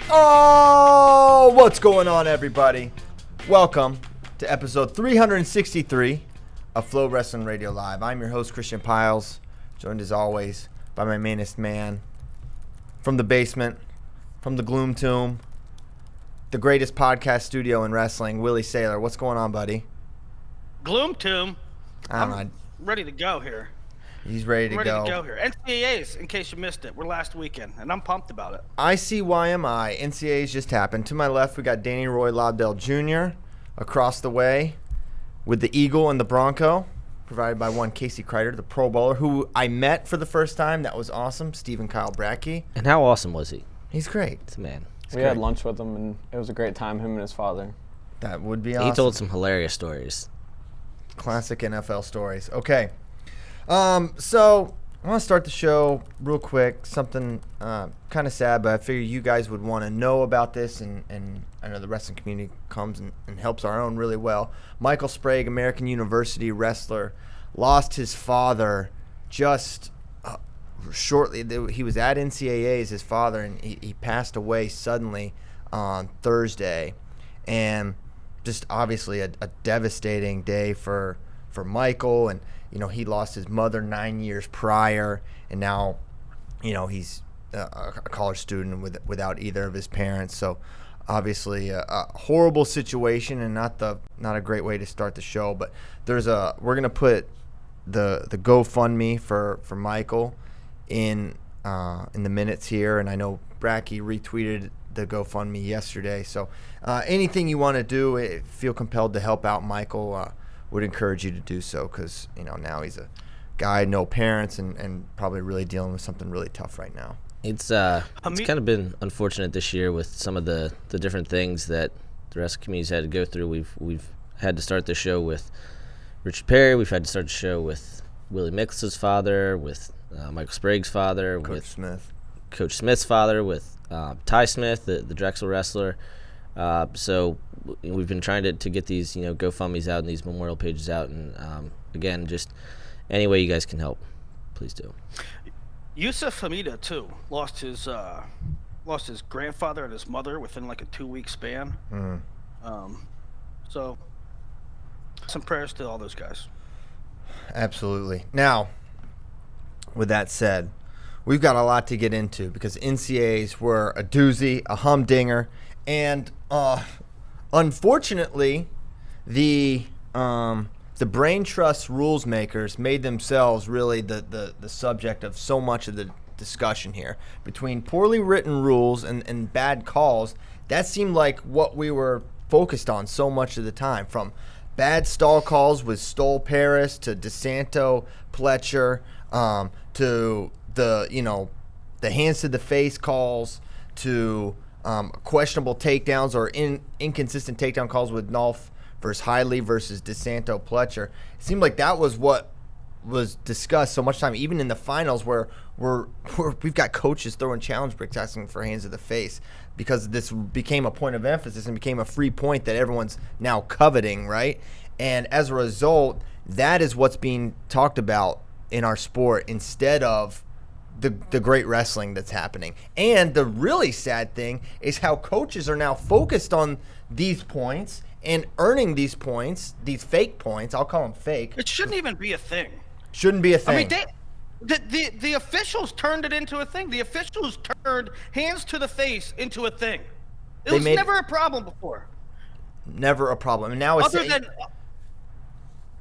Oh, what's going on, everybody? Welcome to episode 363 of FloWrestling Radio Live. I'm your host, Christian Piles, joined as always by my mainest man from the basement, from the Gloom Tomb, the greatest podcast studio in wrestling, Willie Saylor. What's going on, buddy? Gloom Tomb. I'm ready to go here. He's ready to go here. NCAAs, in case you missed it, we're last weekend, and I'm pumped about it. ICYMI, NCAAs just happened. To my left, we got Danny Roy Lobdell Jr. Across the way with the Eagle and the Bronco, provided by one Casey Kreider, the Pro Bowler, who I met for the first time. That was awesome. Stephen Kyle Brackey. And how awesome was he? He's great. It's a man. We had lunch with him, and it was a great time, him and his father. That would be awesome. He told some hilarious stories. Classic NFL stories. Okay. So I want to start the show real quick. Something kind of sad, but I figure you guys would want to know about this, and I know the wrestling community comes and helps our own really well. Michael Sprague, American University wrestler, lost his father just shortly. He was at NCAAs, his father, and he passed away suddenly on Thursday. And just obviously a devastating day for Michael. And you know, he lost his mother 9 years prior, and now, you know, he's a college student without either of his parents. So obviously a horrible situation, and not a great way to start the show. But we're gonna put the GoFundMe for Michael in the minutes here, and I know Brackey retweeted the GoFundMe yesterday. So anything you want to do, feel compelled to help out Michael. Would encourage you to do so, because you know, now he's a guy, no parents, and probably really dealing with something really tough right now. It's kind of been unfortunate this year with some of the different things that the wrestling community's had to go through. We've had to start the show with Richard Perry. We've had to start the show with Willie Mix's father, with Michael Sprague's father, with Coach Smith's father, with Ty Smith, the Drexel wrestler. So we've been trying to get these, GoFundMes out and these memorial pages out. And again, just any way you guys can help, please do. Yusuf Hamida, too, lost his grandfather and his mother within like a 2-week span. So some prayers to all those guys. Absolutely. Now, with that said, we've got a lot to get into, because NCAAs were a doozy, a humdinger. And unfortunately, the brain trust rules makers made themselves really the subject of so much of the discussion here. Between poorly written rules and bad calls, that seemed like what we were focused on so much of the time. From bad stall calls with Stoll Paris to DeSanto Pletcher, to the hands to the face calls, to questionable takedowns or inconsistent takedown calls with Nolf versus Hiley versus DeSanto Pletcher. It seemed like that was what was discussed so much time, even in the finals, where we've got coaches throwing challenge bricks asking for hands to the face, because this became a point of emphasis and became a free point that everyone's now coveting, right? And as a result, that is what's being talked about in our sport, instead of the great wrestling that's happening. And the really sad thing is how coaches are now focused on these points and earning these points, these fake points. I'll call them fake. It shouldn't even be a thing. Shouldn't be a thing. I mean, the officials turned it into a thing. The officials turned hands to the face into a thing. It was never a problem before. Never a problem. And now it's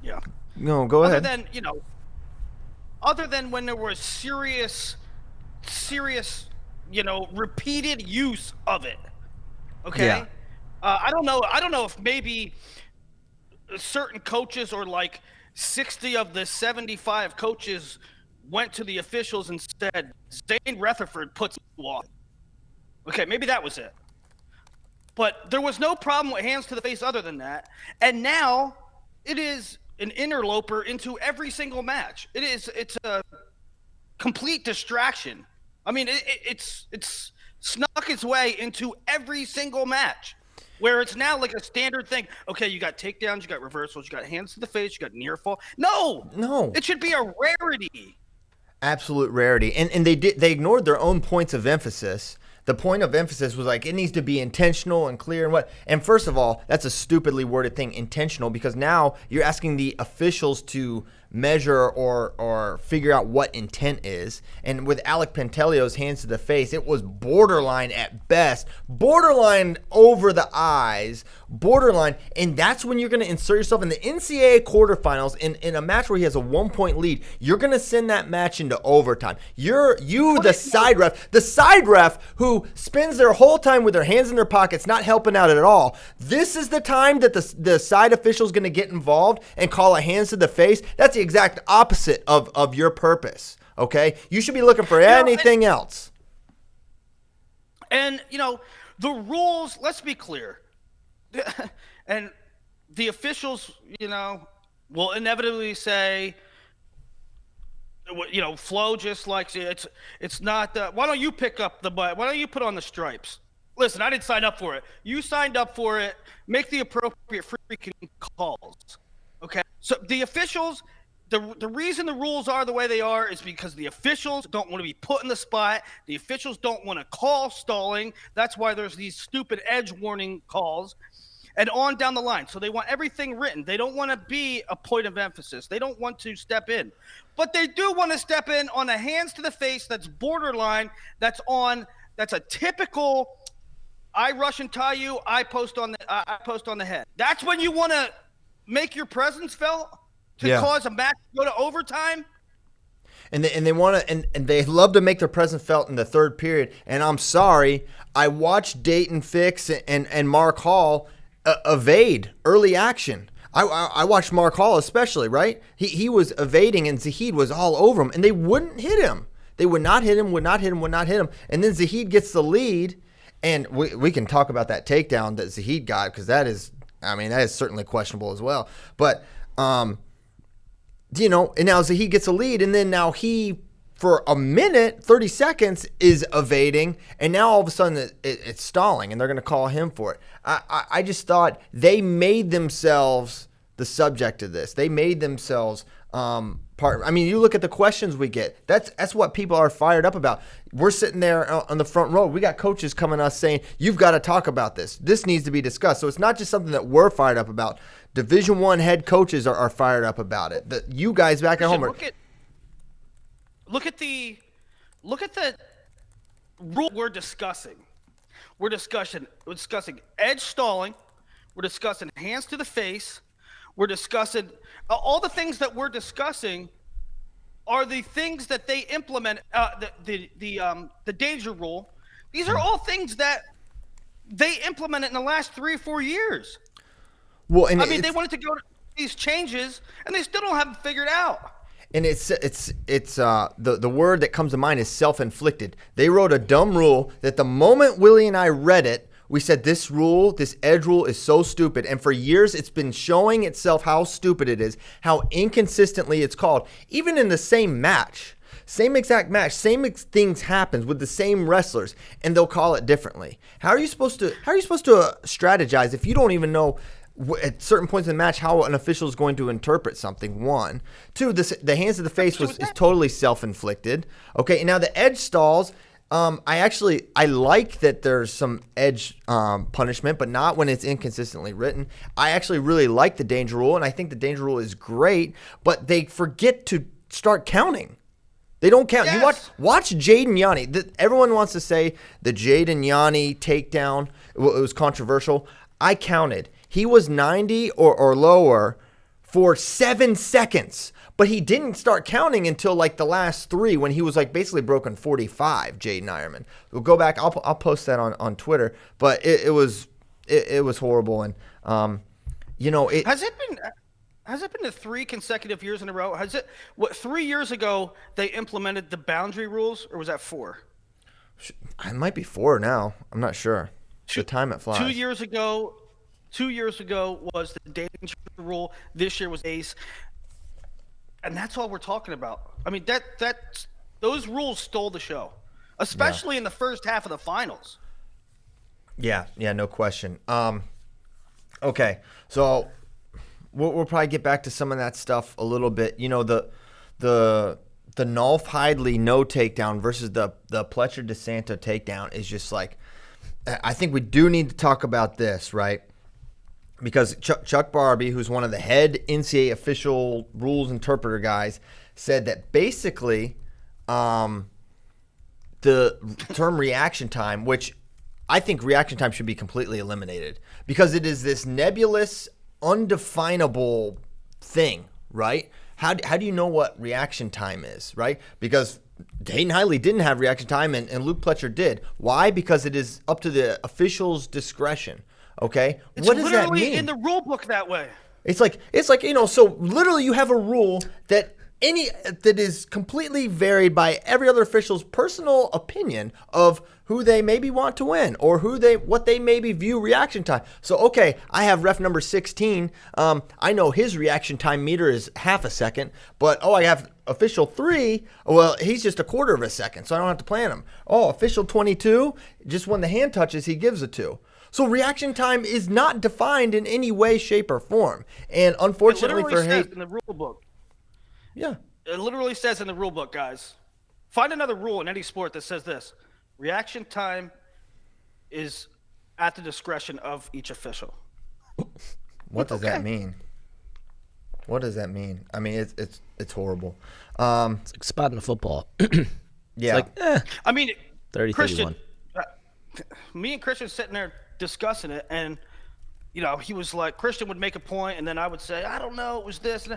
yeah. No, go ahead. Other than when there was serious, repeated use of it. Okay? Yeah. I don't know if maybe certain coaches, or like 60 of the 75 coaches, went to the officials and said, Zane Rutherford puts you off. Okay, maybe that was it. But there was no problem with hands to the face other than that. And now it is an interloper into every single match. It's a complete distraction. I mean, it's snuck its way into every single match, where it's now like a standard thing. Okay, you got takedowns, you got reversals, you got hands to the face, you got near fall. No, it should be a rarity. Absolute rarity. And they ignored their own points of emphasis The point of emphasis was like it needs to be intentional and clear and what. And first of all, that's a stupidly worded thing, intentional, because now you're asking the officials to measure or figure out what intent is. And with Alec Pantelio's hands to the face, it was borderline at best, borderline over the eyes, borderline. And that's when you're going to insert yourself in the NCAA quarterfinals in a match where he has a 1-point lead. You're going to send that match into overtime. The side ref who spends their whole time with their hands in their pockets, not helping out at all. This is the time that the side official is going to get involved and call a hands to the face. That's the exact opposite of your purpose. Okay, you should be looking for anything else. And the rules. Let's be clear. And the officials, will inevitably say, Flo just likes it. It's not. Why don't you pick up the butt? Why don't you put on the stripes? Listen, I didn't sign up for it. You signed up for it. Make the appropriate freaking calls. Okay. So the officials. The reason the rules are the way they are is because the officials don't want to be put in the spot. The officials don't want to call stalling. That's why there's these stupid edge warning calls and on down the line. So they want everything written. They don't want to be a point of emphasis. They don't want to step in. But they do want to step in on a hands to the face that's borderline, that's a typical I rush and tie you, I post on the head. That's when you want to make your presence felt. To cause a match to go to overtime? And they want to and they love to make their presence felt in the third period. And I'm sorry, I watched Dayton Fix and Mark Hall evade early action. I watched Mark Hall especially, right? He was evading and Zahid was all over him, and they wouldn't hit him. They would not hit him, And then Zahid gets the lead, and we can talk about that takedown that Zahid got, because that is certainly questionable as well. But and now Zahid gets a lead, and then now he, for a minute, 30 seconds, is evading, and now all of a sudden it's stalling, and they're going to call him for it. I just thought they made themselves the subject of this. They made themselves part. I mean, you look at the questions we get. That's what people are fired up about. We're sitting there on the front row. We got coaches coming to us saying, you've got to talk about this. This needs to be discussed. So it's not just something that we're fired up about. Division I head coaches are fired up about it. You guys back at home are. Look at the rule we're discussing. We're discussing edge stalling. We're discussing hands to the face. We're discussing all the things that we're discussing are the things that they implement. The danger rule. These are all things that they implemented in the last 3 or 4 years. Well, and they wanted to go to these changes, and they still don't have it figured out. And it's the word that comes to mind is self-inflicted. They wrote a dumb rule that the moment Willie and I read it, we said this edge rule is so stupid. And for years, it's been showing itself how stupid it is, how inconsistently it's called. Even in the same match, same exact match, same things happens with the same wrestlers, and they'll call it differently. How are you supposed to strategize if you don't even know at certain points in the match how an official is going to interpret something? 1, 2, the hands to the face is totally self-inflicted. Okay, and now the edge stalls. I like that there's some edge punishment, but not when it's inconsistently written. I actually really like the danger rule, and I think the danger rule is great, but they forget to start counting. They don't count. Yes. You watch Jaden Yanni. Everyone wants to say the Jaden Yanni takedown, it was controversial. I counted. He was 90 or lower for 7 seconds. But he didn't start counting until like the last 3 when he was like basically broken 45, Jaden Ironman. We'll go back. I'll post that on Twitter. But it was horrible. And, Has it been the 3 consecutive years in a row? 3 years ago they implemented the boundary rules, or was that 4? It might be 4 now. I'm not sure. The time it flies. 2 years ago was the danger rule. This year was ace. And that's all we're talking about. I mean, those rules stole the show, especially in the first half of the finals. Yeah, no question. Okay, so we'll probably get back to some of that stuff a little bit. The the Nolf Hidley no takedown versus the Pletcher DeSanto takedown is just like, I think we do need to talk about this, right? Because Chuck Barbie, who's one of the head NCAA official rules interpreter guys, said that basically the term reaction time, which I think reaction time should be completely eliminated because it is this nebulous, undefinable thing, right? How do you know what reaction time is, right? Because Dayton Hidley didn't have reaction time and Luke Pletcher did. Why? Because it is up to the official's discretion. Okay, what does that mean? It's literally in the rule book that way. It's like so literally you have a rule that is completely varied by every other official's personal opinion of who they maybe want to win or what they maybe view reaction time. So okay, I have ref number 16. I know his reaction time meter is half a second, but I have official 3. Well, he's just a quarter of a second, so I don't have to plan him. Official 22, just when the hand touches, he gives it to. So reaction time is not defined in any way, shape, or form. And unfortunately for says in the rule book. Yeah. It literally says in the rule book, guys. Find another rule in any sport that says this. Reaction time is at the discretion of each official. What does that mean? What does that mean? I mean, it's horrible. It's like spotting a football. Yeah. It's like, I mean, 30-31. Me and Christian sitting there discussing it, and he was like, Christian would make a point, and then I would say, I don't know, it was this,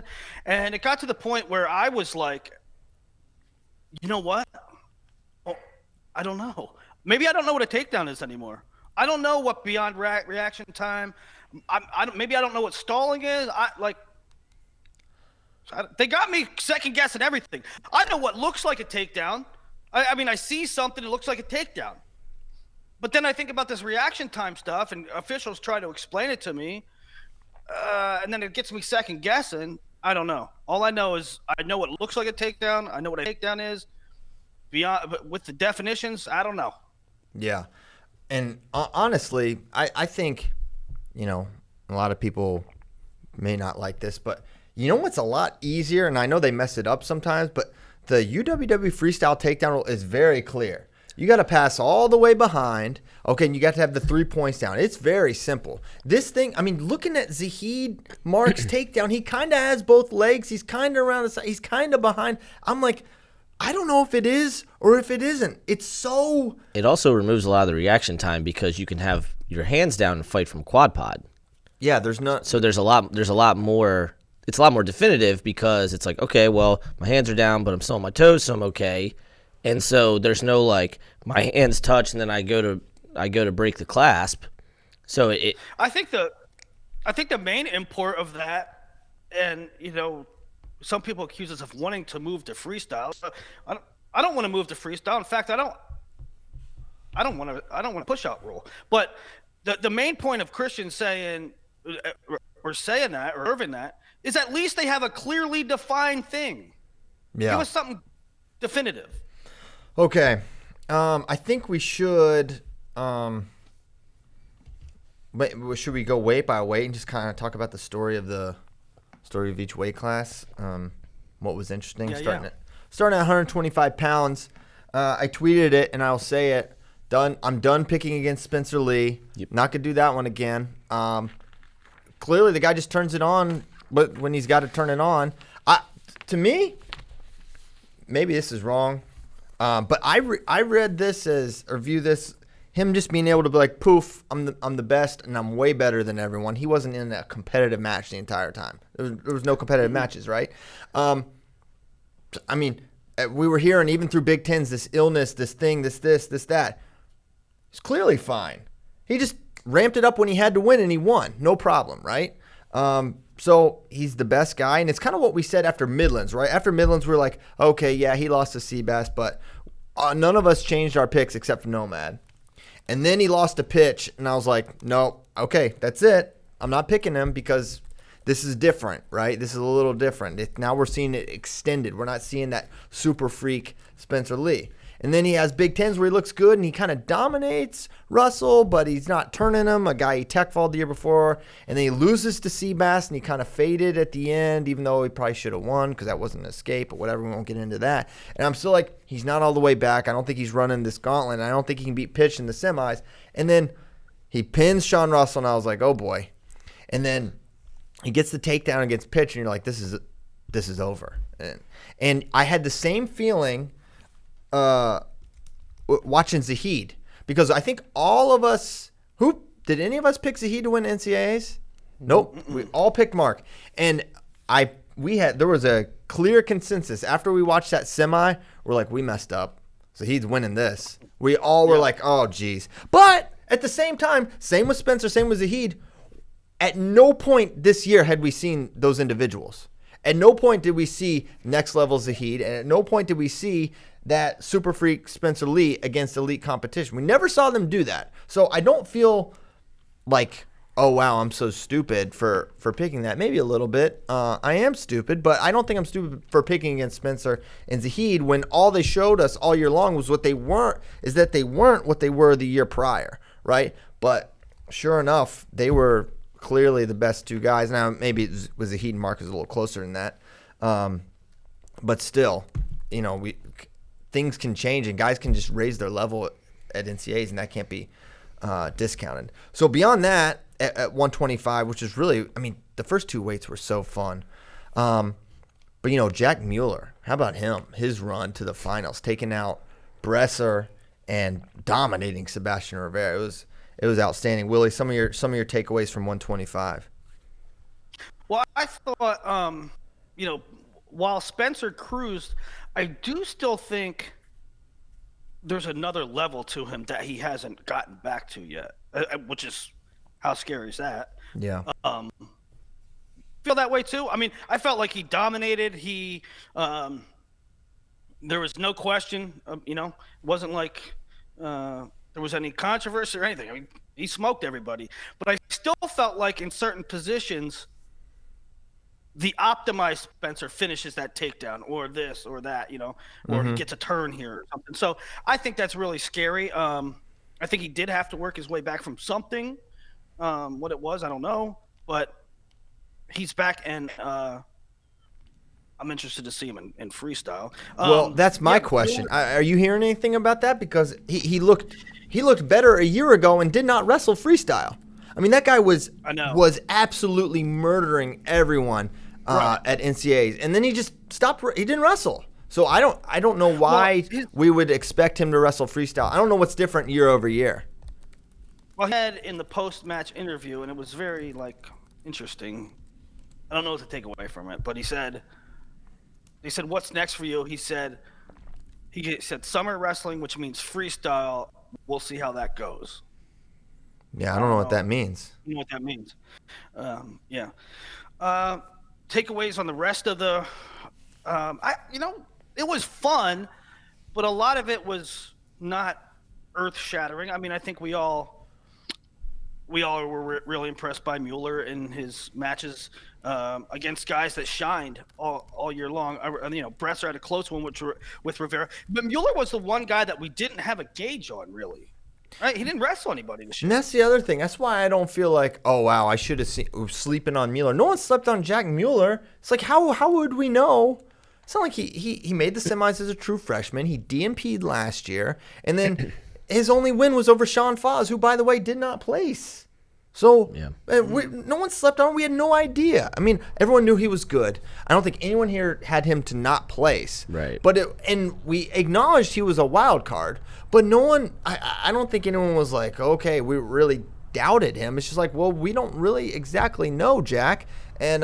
and it got to the point where I was like, you know what? I don't know. Maybe I don't know what a takedown is anymore. I don't know what beyond reaction time. Maybe I don't know what stalling is. They got me second guessing everything. I know what looks like a takedown. I mean, I see something that looks like a takedown. But then I think about this reaction time stuff, and officials try to explain it to me, and then it gets me second guessing. I don't know. All I know is I know what looks like a takedown. I know what a takedown is. But with the definitions, I don't know. Yeah. And honestly, I think, a lot of people may not like this, but you know what's a lot easier, and I know they mess it up sometimes, but the UWW freestyle takedown rule is very clear. You got to pass all the way behind, okay, and you got to have the 3 points down. It's very simple. This thing, I mean, looking at Zahid Mark's takedown, he kind of has both legs. He's kind of around the side. He's kind of behind. I'm like, I don't know if it is or if it isn't. It's so... It also removes a lot of the reaction time because you can have your hands down and fight from quad pod. Yeah, there's not... So there's a lot more... It's a lot more definitive because it's like, okay, well, my hands are down, but I'm still on my toes, so I'm okay. And so there's no like my hands touch and then I go to break the clasp. So I think the main import of that, and some people accuse us of wanting to move to freestyle. I don't want to move to freestyle. In fact, I don't want to push out rule. But the main point of Christian saying that or Irvin that is at least they have a clearly defined thing. Yeah. Give us something definitive. Okay. I think we should should we go weight by weight and just kind of talk about the story of each weight class? What was interesting? Starting at 125 pounds. I tweeted it and I'll say it. I'm done picking against Spencer Lee. Yep. Not gonna do that one again. Clearly the guy just turns it on, but when he's got to turn it on, to me, maybe this is wrong. But I read this view this him just being able to be like, poof, I'm the best and I'm way better than everyone. He wasn't in a competitive match the entire time. There was no competitive matches, right? I mean, we were hearing even through Big Tens this illness, this thing, this that. He's clearly fine. He just ramped it up when he had to win and he won, no problem, right? So he's the best guy, and it's kind of what we said after Midlands, right? After Midlands, we were like, okay, yeah, he lost to Seabass, but none of us changed our picks except for Nomad. And then he lost a pitch, and I was like, no, okay, that's it. I'm not picking him because this is different, right? This is a little different. Now we're seeing it extended. We're not seeing that super freak Spencer Lee. And then he has Big Tens where he looks good and he kind of dominates Russell, but he's not turning him. A guy he tech-falled the year before. And then he loses to Seabass and he kind of faded at the end, even though he probably should have won because that wasn't an escape, but whatever. We won't get into that. And I'm still like, he's not all the way back. I don't think he's running this gauntlet. And I don't think he can beat Pitch in the semis. And then he pins Sean Russell, and I was like, oh, boy. And then he gets the takedown against Pitch, and you're like, this is over. And I had the same feeling watching Zahid, because I think all of us did any of us pick Zahid to win NCAAs? Nope. We all picked Mark. And there was a clear consensus after we watched that semi. We're like, we messed up. Zahid's winning this. We all were like, oh geez. But at the same time, same with Spencer, same with Zahid. At no point this year had we seen those individuals. At no point did we see next level Zahid, and at no point did we see that super freak Spencer Lee against elite competition. We never saw them do that. So I don't feel like, oh wow, I'm so stupid for picking that. Maybe a little bit. I am stupid, but I don't think I'm stupid for picking against Spencer and Zahid when all they showed us all year long was that they weren't what they were the year prior, right? But sure enough, they were clearly the best two guys. Now, maybe it was Zahid and Mark is a little closer than that. But still, things can change and guys can just raise their level at NCAAs, and that can't be discounted. So beyond that, at 125, which is really, the first two weights were so fun. But, Jack Mueller, how about him? His run to the finals, taking out Bresser and dominating Sebastian Rivera. It was outstanding. Willie, some of your takeaways from 125. Well, I thought, while Spencer cruised, I do still think there's another level to him that he hasn't gotten back to yet, which is how scary is that? Yeah. Feel that way too? I felt like he dominated. There was no question. It wasn't like there was any controversy or anything. He smoked everybody. But I still felt like in certain positions, the optimized Spencer finishes that takedown or this or that, or he gets a turn here or something. So I think that's really scary. I think he did have to work his way back from something. What it was, I don't know. But he's back, and I'm interested to see him in freestyle. Well, that's my question. Are you hearing anything about that? Because he looked better a year ago and did not wrestle freestyle. That guy was absolutely murdering everyone at NCAAs, and then he just stopped. He didn't wrestle. So I don't know why we would expect him to wrestle freestyle. I don't know what's different year over year. Well, he had in the post-match interview, and it was very interesting. I don't know what to take away from it, but he said, "What's next for you?" He said summer wrestling, which means freestyle. We'll see how that goes. Yeah, I don't know what that means. You know what that means? Yeah. Takeaways on the rest of the. It was fun, but a lot of it was not earth-shattering. I think we all were really impressed by Mueller in his matches against guys that shined all year long. Bresser had a close one with Rivera, but Mueller was the one guy that we didn't have a gauge on, really. Right? He didn't wrestle anybody this year. And that's the other thing. That's why I don't feel like, oh wow, I should have seen sleeping on Mueller. No one slept on Jack Mueller. It's like how would we know? It's not like he made the semis as a true freshman. He DNP'd last year, and then his only win was over Sean Foz, who, by the way, did not place. So no one slept on him. We had no idea. Everyone knew he was good. I don't think anyone here had him to not place. Right. And we acknowledged he was a wild card, but no one. I don't think anyone was like, okay, we really doubted him. It's just like, well, we don't really exactly know, Jack. And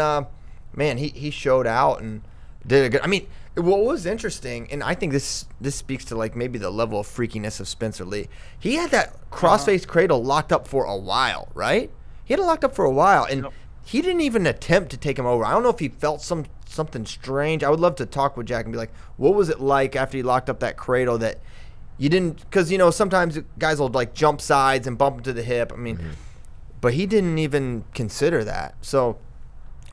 man, he showed out and did a good. What was interesting, and I think this speaks to maybe the level of freakiness of Spencer Lee. He had that crossface cradle locked up for a while, right? He had it locked up for a while, and he didn't even attempt to take him over. I don't know if he felt something strange. I would love to talk with Jack and be like, what was it like after he locked up that cradle that you didn't? Because sometimes guys will jump sides and bump into the hip. But he didn't even consider that. So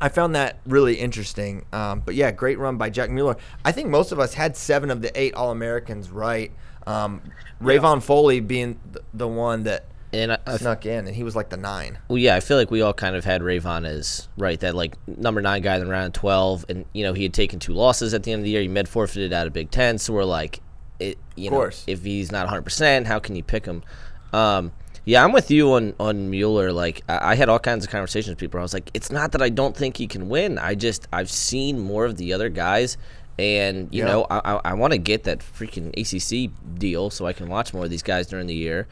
I found that really interesting. But yeah, great run by Jack Mueller. I think most of us had 7 of the 8 All-Americans right. Rayvon Foley being the one that and I snuck in, and he was like the 9. Well, yeah, I feel like we all kind of had Rayvon as that like number 9 guy in round 12, and he had taken 2 losses at the end of the year. He med forfeited out of Big Ten, so we're like, if he's not 100%, how can you pick him? Yeah, I'm with you on Mueller. Like, I had all kinds of conversations with people. I was like, it's not that I don't think he can win. I've seen more of the other guys, and you know, I want to get that freaking ACC deal so I can watch more of these guys during the year.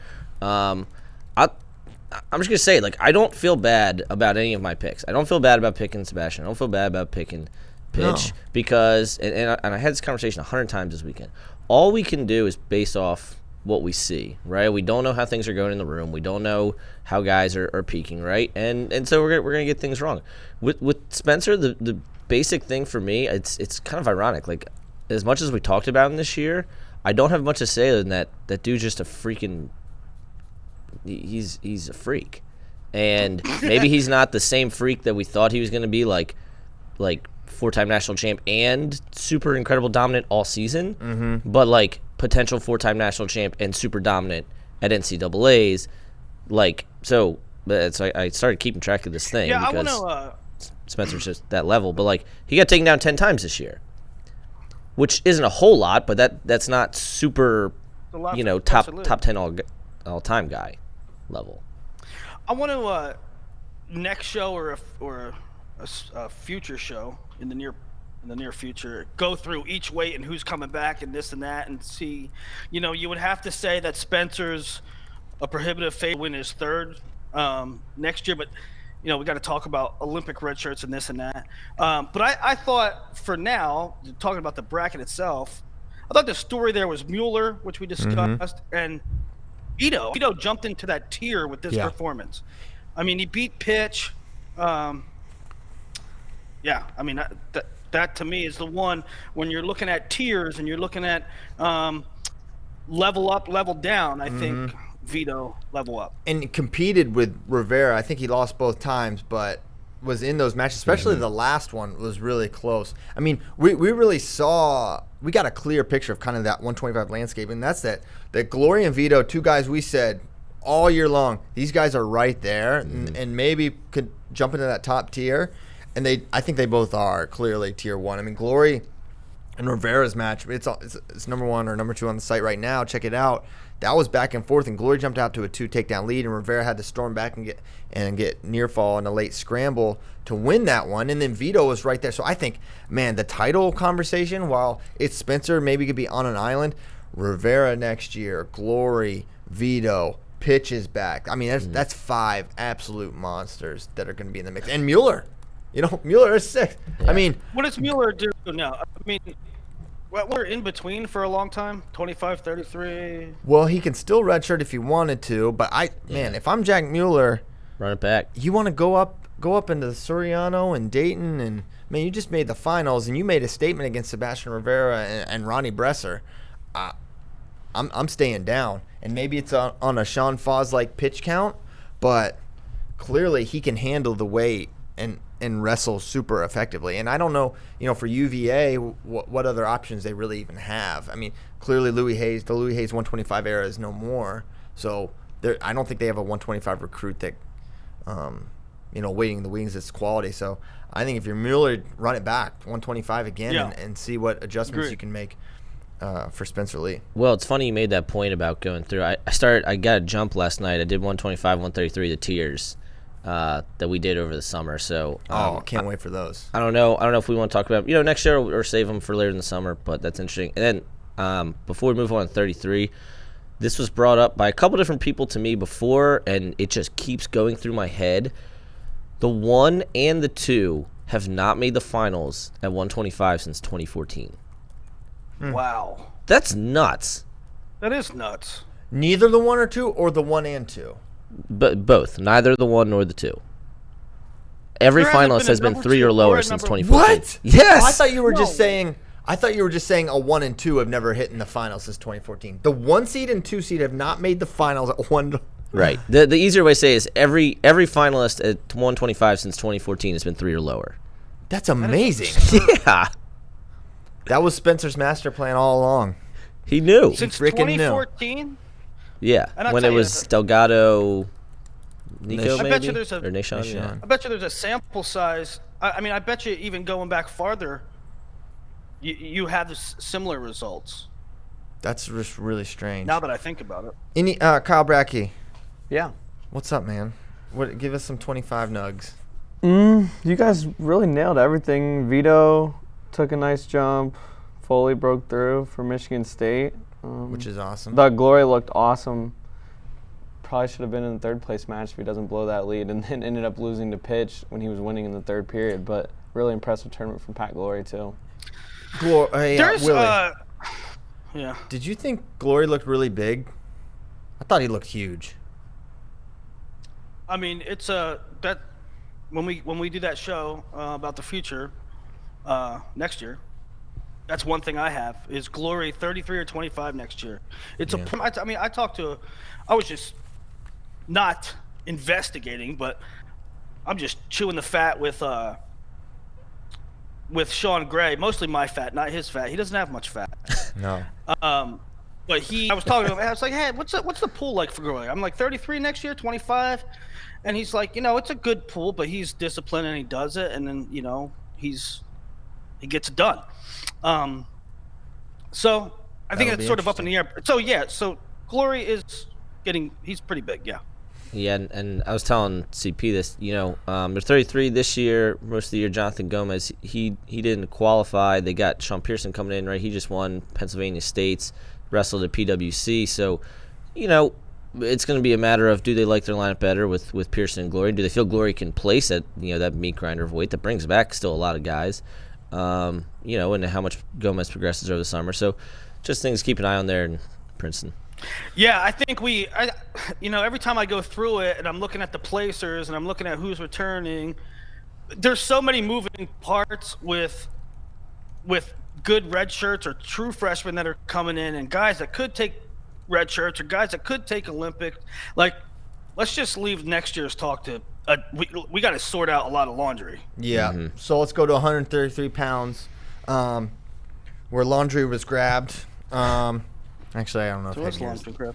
I'm just going to say, like, I don't feel bad about any of my picks. I don't feel bad about picking Sebastian. I don't feel bad about picking Pitch because, and I had this conversation 100 times this weekend, all we can do is base off what we see, right? We don't know how things are going in the room. We don't know how guys are peaking, right? And so we're going to get things wrong. With Spencer, the basic thing for me, it's kind of ironic. Like, as much as we talked about him this year, I don't have much to say other than that dude's just a freaking – he's a freak. And maybe he's not the same freak that we thought he was going to be, like 4-time national champ and super incredible dominant all season, but like potential 4-time national champ and super dominant at NCAAs. Like, so I started keeping track of this thing because Spencer's just that level. But like, he got taken down 10 times this year, which isn't a whole lot, but that's not super, top 10 all-time guy level. I want to next show or a future show in the near future go through each weight and who's coming back and this and that and see. You would have to say that Spencer's a prohibitive favorite to win his 3rd next year, but we got to talk about Olympic red shirts and this and that. But I thought for now, talking about the bracket itself, I thought the story there was Mueller, which we discussed, and Vito jumped into that tier with this performance. I mean, he beat Pitch. That to me is the one when you're looking at tiers and you're looking at level up, level down. I think Vito level up. And competed with Rivera. I think he lost both times, but was in those matches, especially the last one was really close. I mean, we really saw – we got a clear picture of kind of that 125 landscape, and that's that Glory and Vito, 2 guys we said all year long, these guys are right there and maybe could jump into that top tier, and I think they both are clearly tier 1. I mean, Glory and Rivera's match, it's number 1 or number 2 on the site right now. Check it out. That was back and forth, and Glory jumped out to a 2 takedown lead, and Rivera had to storm back and get near fall in a late scramble to win that one. And then Vito was right there. So I think, man, the title conversation, while it's Spencer, maybe could be on an island. Rivera next year, Glory, Vito, Pitch is back. I mean, that's 5 absolute monsters that are going to be in the mix. And Mueller, Mueller is 6. Yeah. I mean, what does Mueller do now? I mean, we're in between for a long time, 25, 33. Well, he can still redshirt if he wanted to, but if I'm Jack Mueller, run it back. You want to go up into Soriano and Dayton, and man, you just made the finals, and you made a statement against Sebastian Rivera and Ronnie Bresser. I'm staying down, and maybe it's on a Sean Foss-like pitch count, but clearly he can handle the weight and wrestle super effectively. And I don't know, for UVA, what other options they really even have. I mean, clearly the Louis Hayes 125 era is no more. So I don't think they have a 125 recruit that, waiting in the wings that's quality. So I think if you're Mueller, run it back 125 again and see what adjustments you can make for Spencer Lee. Well, it's funny you made that point about going through. I got a jump last night. I did 125, 133, the tiers. That we did over the summer. So can't wait for those. I don't know if we want to talk about next year or save them for later in the summer, but that's interesting. And then before we move on to 33, this was brought up by a couple different people to me before, and it just keeps going through my head. The 1 and the 2 have not made the finals at 125 since 2014. Wow, that's nuts. That is nuts. Neither the 1 or 2, or the 1 and 2. But both, neither the 1 nor the 2. Every finalist has been 3 or lower since 2014. What? Yes. I thought you were just saying. A 1 and 2 have never hit in the finals since 2014. The 1 seed and 2 seed have not made the finals at 1. Right. The easier way to say is every finalist at 125 since 2014 has been 3 or lower. That's amazing. Yeah. That was Spencer's master plan all along. He knew. Since freaking knew. 2014. Yeah, And I'll when tell it you, was Delgado, Nico, I maybe? bet you there's a- or Nishon, yeah. Nishon. I bet you there's a sample size. I mean, I bet you even going back farther, you have similar results. That's just really strange. Now that I think about it. Any Kyle Brackey, Yeah. what's up, man? Give us some 25 nugs. You guys really nailed everything. Vito took a nice jump. Foley broke through for Michigan State. Which is awesome. The Glory looked awesome. Probably should have been in the third place match if he doesn't blow that lead, and then ended up losing to Pitch when he was winning in the third period. But really impressive tournament from Pat Glory too. There's Willie, yeah. did you think Glory looked really big? I thought he looked huge. I mean, it's that when we do that show about the future next year. That's one thing I have is Glory 33 or 25 next year. It's I mean, I was just not investigating, but I'm just chewing the fat with Sean Gray, mostly my fat, not his fat. He doesn't have much fat. No. But I was talking to him. I was like, hey, what's the pool like for Glory? I'm like 33 next year, 25, and he's like, it's a good pool, but he's disciplined and he does it, and then he gets it done. So I think it's sort of up in the air. So Glory is he's pretty big, yeah. Yeah, and I was telling CP this, they're 33 this year. Most of the year, Jonathan Gomez, he didn't qualify. They got Sean Pearson coming in, right? He just won Pennsylvania States, wrestled at PWC. So, it's going to be a matter of, do they like their lineup better with Pearson and Glory? Do they feel Glory can place at, that meat grinder of weight that brings back still a lot of guys? And how much Gomez progresses over the summer. So just things to keep an eye on there in Princeton. Yeah, I think every time I go through it and I'm looking at the placers and I'm looking at who's returning, there's so many moving parts with good red shirts or true freshmen that are coming in and guys that could take red shirts or guys that could take Olympic. Like, let's just leave next year's talk to we got to sort out a lot of laundry. Yeah. Mm-hmm. So let's go to 133 pounds, where laundry was grabbed. Actually, I don't know.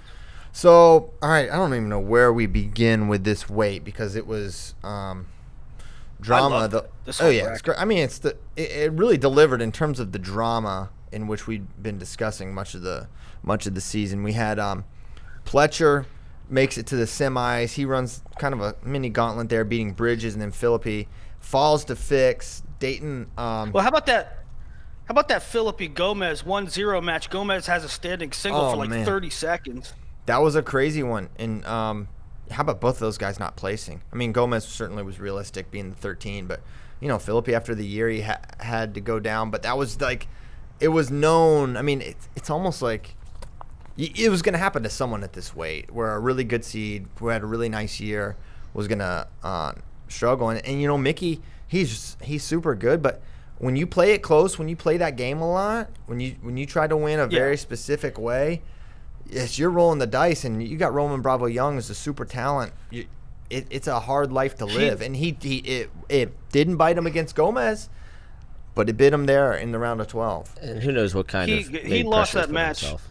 So, all right, I don't even know where we begin with this weight because it was drama. It's great. I mean, it really delivered in terms of the drama in which we'd been discussing much of the season. We had Pletcher makes it to the semis. He runs kind of a mini gauntlet there, beating Bridges, and then Philippi falls to Fix. Dayton. Well, how about that? How about that Philippi Gomez 1-0 match? Gomez has a standing single for 30 seconds. That was a crazy one. And how about both of those guys not placing? I mean, Gomez certainly was realistic being the 13, but Philippi after the year he had to go down. But that was it was known. I mean, it's almost like it was going to happen to someone at this weight, where a really good seed who had a really nice year was going to struggle. And Mickey, he's super good, but when you play it close, when you play that game a lot, when you try to win a very specific way, you're rolling the dice, and you got Roman Bravo Young as a super talent. It's a hard life to live, and it didn't bite him against Gomez, but it bit him there in the round of 12. And who knows what kind of he lost that match. Himself.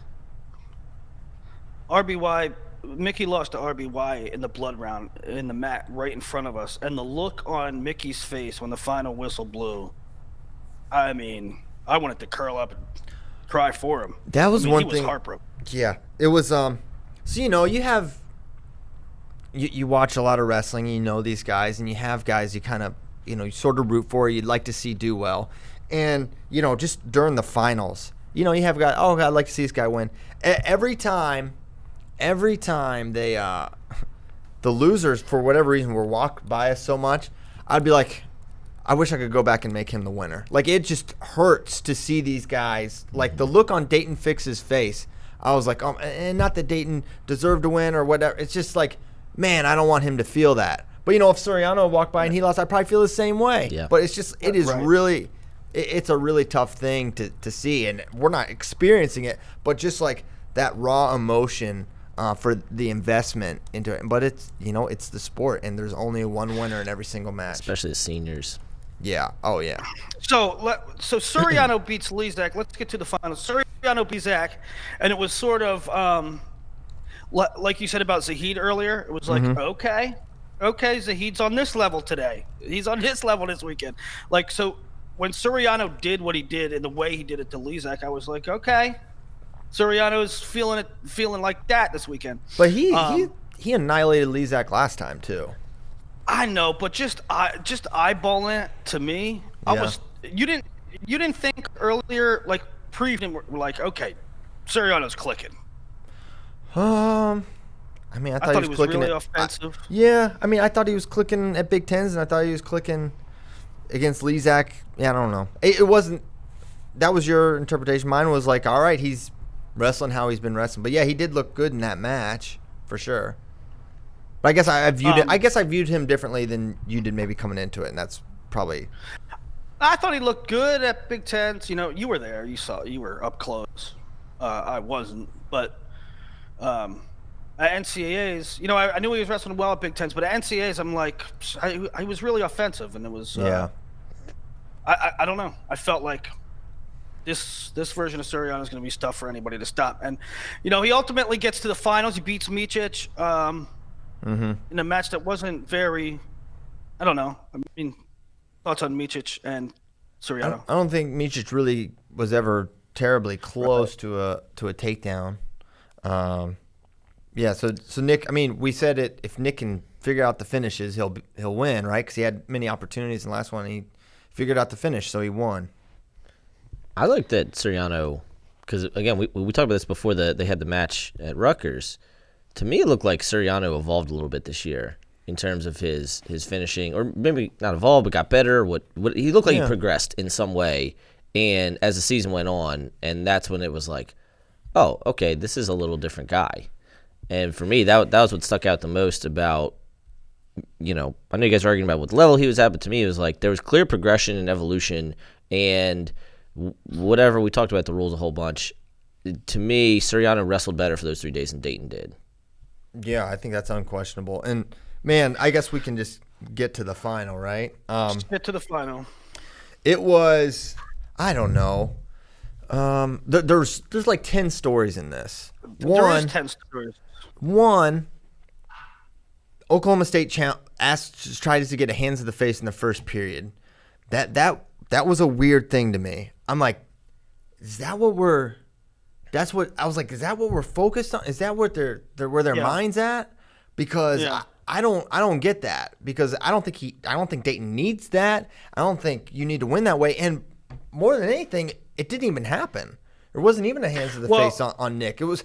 RBY, Mickey lost to RBY in the blood round in the mat right in front of us, and the look on Mickey's face when the final whistle blew, I mean, I wanted to curl up and cry for him. That was one thing. He was heartbroken. Yeah, it was. So you have you watch a lot of wrestling, you know these guys, and you have guys you kind of you sort of root for, you'd like to see do well, and just during the finals, you have guys. Oh, I'd like to see this guy win. Every time they the losers for whatever reason were walked by us so much, I'd be like, I wish I could go back and make him the winner. Like, it just hurts to see these guys. Like, the look on Dayton Fix's face, I was like, and not that Dayton deserved to win or whatever. It's just like, man, I don't want him to feel that. But, if Soriano walked by and he lost, I'd probably feel the same way. Yeah. But it's just, it is really, it's a really tough thing to see. And we're not experiencing it, but just like that raw emotion for the investment into it. But it's, it's the sport, and there's only one winner in every single match. Especially the seniors. Yeah. Oh, yeah. So Soriano beats Lezak. Let's get to the finals. Soriano Soriano beat Zach, and it was sort of like you said about Zahid earlier. It was like, okay, Zahid's on this level today. He's on this level this weekend. Like, so when Soriano did what he did and the way he did it to Lizak, I was like, okay, Soriano's feeling like that this weekend. But he annihilated Lizak last time too. I know, but just eyeballing it to me, you didn't think earlier, like pre-evening, we're like, okay, Soriano's clicking. I mean, I thought he was clicking really offensive. I thought he was clicking at Big Tens, and I thought he was clicking against Lizak. Yeah, I don't know. It wasn't. That was your interpretation. Mine was like, all right, he's wrestling how he's been wrestling. But yeah, he did look good in that match for sure. But I guess I viewed him differently than you did maybe coming into it, and that's probably. I thought he looked good at Big Tens. You know, you were there. You were up close. I wasn't, but at NCAAs, you know, I knew he was wrestling well at Big Tens, but at NCAAs, I'm like, I was really offensive, and it was. I don't know. I felt like this version of Soriano is going to be tough for anybody to stop, and you know, he ultimately gets to the finals. He beats Micic in a match that wasn't very. I don't know. I mean. Thoughts on Micic and Soriano? I don't think Micic really was ever terribly close to a takedown. So Nick, I mean, we said it. If Nick can figure out the finishes, he'll win, right? Because he had many opportunities in the last one. He figured out the finish, so he won. I looked at Soriano because again, we talked about this before they had the match at Rutgers. To me, it looked like Soriano evolved a little bit this year. In terms of his finishing, or maybe not evolved, but got better. What he looked like he progressed in some way, and as the season went on, and that's when it was like, oh, okay, this is a little different guy. And for me, that was what stuck out the most about, you know, I know you guys were arguing about what level he was at, but to me, it was like there was clear progression and evolution, and whatever we talked about the rules a whole bunch. To me, Soriano wrestled better for those 3 days than Dayton did. Yeah, I think that's unquestionable, and. Man, I guess we can just get to the final, right? Just get to the final. It was, I don't know. There's like 10 stories in this. There is 10 stories. One, Oklahoma State tried to get a hands to the face in the first period. That was a weird thing to me. I'm like, is that what we're? That's what I was like. Is that what we're focused on? Is that what their minds at? Because. I don't get that because I don't think Dayton needs that. I don't think you need to win that way. And more than anything, it didn't even happen. There wasn't even a hands to the face on Nick. It was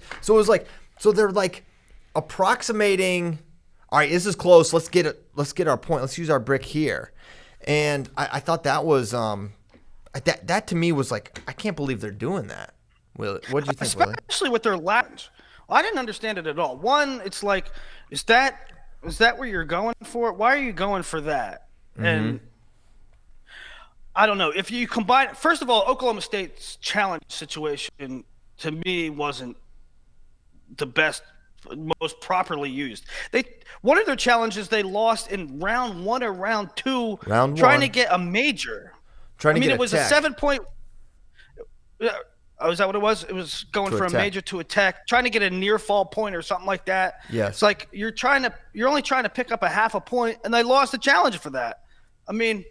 like they're like approximating. All right, this is close. Let's get our point. Let's use our brick here. And I thought that was that to me was like I can't believe they're doing that. What did you think, Willie? Especially with their Latins. I didn't understand it at all. One, it's like is that where you're going for? Why are you going for that? Mm-hmm. And I don't know. If you combine, first of all, Oklahoma State's challenge situation to me wasn't the best, most properly used. One of their challenges they lost in round 1 or round 2, trying to get a major. It was a 7-point. Oh, is that what it was? It was going for a major to attack, trying to get a near fall point or something like that. Yes. It's like you're only trying to pick up a half a point, and they lost the challenge for that. I mean,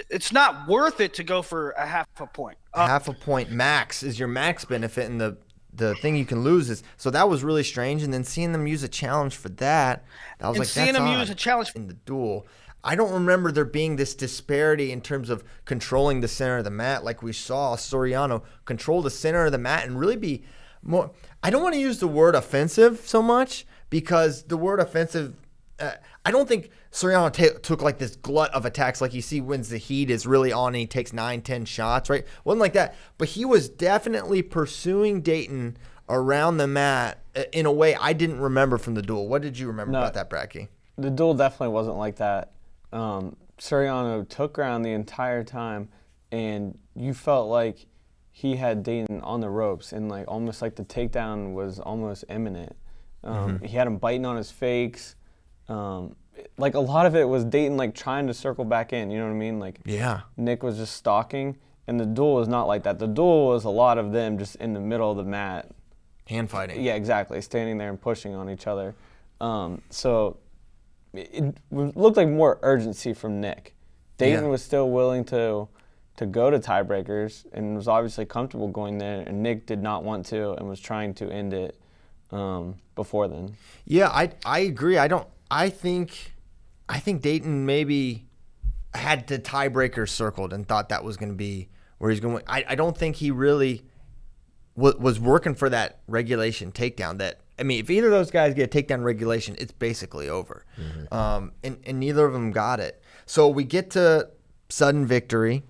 it's not worth it to go for a half a point. Half a point max is your max benefit, and the thing you can lose is so that was really strange. And then seeing them use a challenge for that, I was like, seeing them use a challenge in the duel. I don't remember there being this disparity in terms of controlling the center of the mat like we saw Soriano control the center of the mat and really be more – I don't want to use the word offensive so much because the word offensive I don't think Soriano took like this glut of attacks like you see when Zahid is really on and he takes 9-10 shots, right? Wasn't like that. But he was definitely pursuing Dayton around the mat in a way I didn't remember from the duel. What did you remember about that, Bracky? The duel definitely wasn't like that. Soriano took ground the entire time, and you felt like he had Dayton on the ropes, and like almost like the takedown was almost imminent. He had him biting on his fakes. Like a lot of it was Dayton like trying to circle back in. You know what I mean? Like yeah, Nick was just stalking, And the duel was not like that. The duel was a lot of them just in the middle of the mat. Hand fighting. Yeah, exactly. Standing there and pushing on each other. So it looked like more urgency from Nick. Dayton was still willing to go to tiebreakers and was obviously comfortable going there, and Nick did not want to and was trying to end it before then. Yeah, I agree. I think Dayton maybe had the tiebreaker circled and thought that was going to be where he's going. I don't think he really was working for that regulation takedown. If either of those guys get a takedown regulation, it's basically over. Mm-hmm. And neither of them got it. So we get to sudden victory,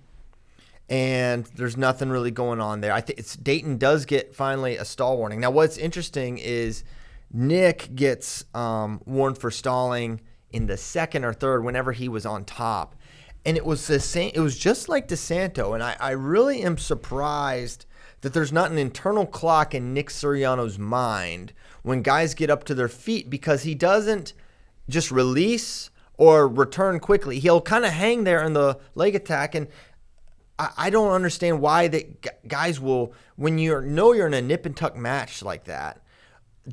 and there's nothing really going on there. I think Dayton does get finally a stall warning. Now, what's interesting is Nick gets warned for stalling in the second or third whenever he was on top. And it was the same. It was just like DeSanto, and I really am surprised that there's not an internal clock in Nick Suriano's mind when guys get up to their feet, because he doesn't just release or return quickly. He'll kind of hang there in the leg attack, and I don't understand why that guys will, when you're in a nip and tuck match like that,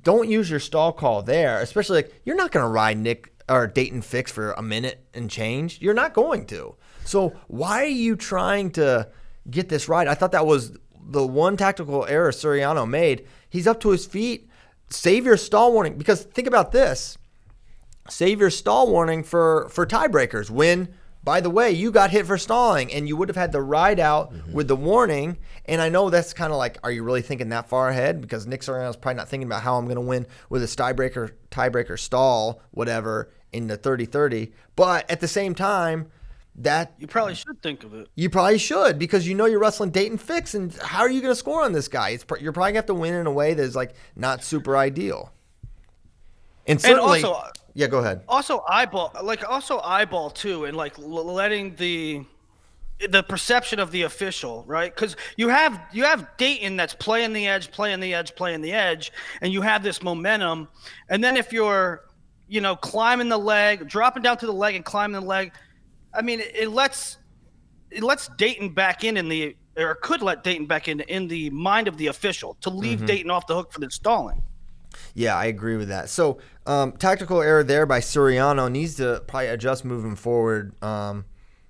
don't use your stall call there, especially like you're not going to ride Nick or Dayton Fix for a minute and change. You're not going to. So why are you trying to get this right? I thought that was the one tactical error Suriano made. He's up to his feet. Save your stall warning, because think about this. Save your stall warning for tiebreakers when, by the way, you got hit for stalling and you would have had the ride out with the warning. And I know that's kind of like, are you really thinking that far ahead? Because Nick Suriano's probably not thinking about how I'm going to win with a tiebreaker stall, whatever, in the 30-30. But at the same time, that you probably should think of it. You probably should, because you're wrestling Dayton Fix, and how are you going to score on this guy? You're probably going to have to win in a way that's like not super ideal. And certainly, and also, yeah, go ahead. Also eyeball too, and like letting the perception of the official, right? Because you have Dayton that's playing the edge, and you have this momentum, and then if you're climbing the leg, dropping down to the leg and climbing the leg, I mean, it lets Dayton back in could let Dayton back in the mind of the official to leave Dayton off the hook for the stalling. Yeah, I agree with that. So, tactical error there by Suriano. Needs to probably adjust moving forward,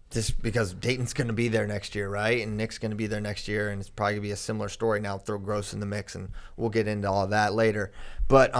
just because Dayton's going to be there next year, right? And Nick's going to be there next year, and it's probably going to be a similar story. Now throw Gross in the mix, and we'll get into all of that later. But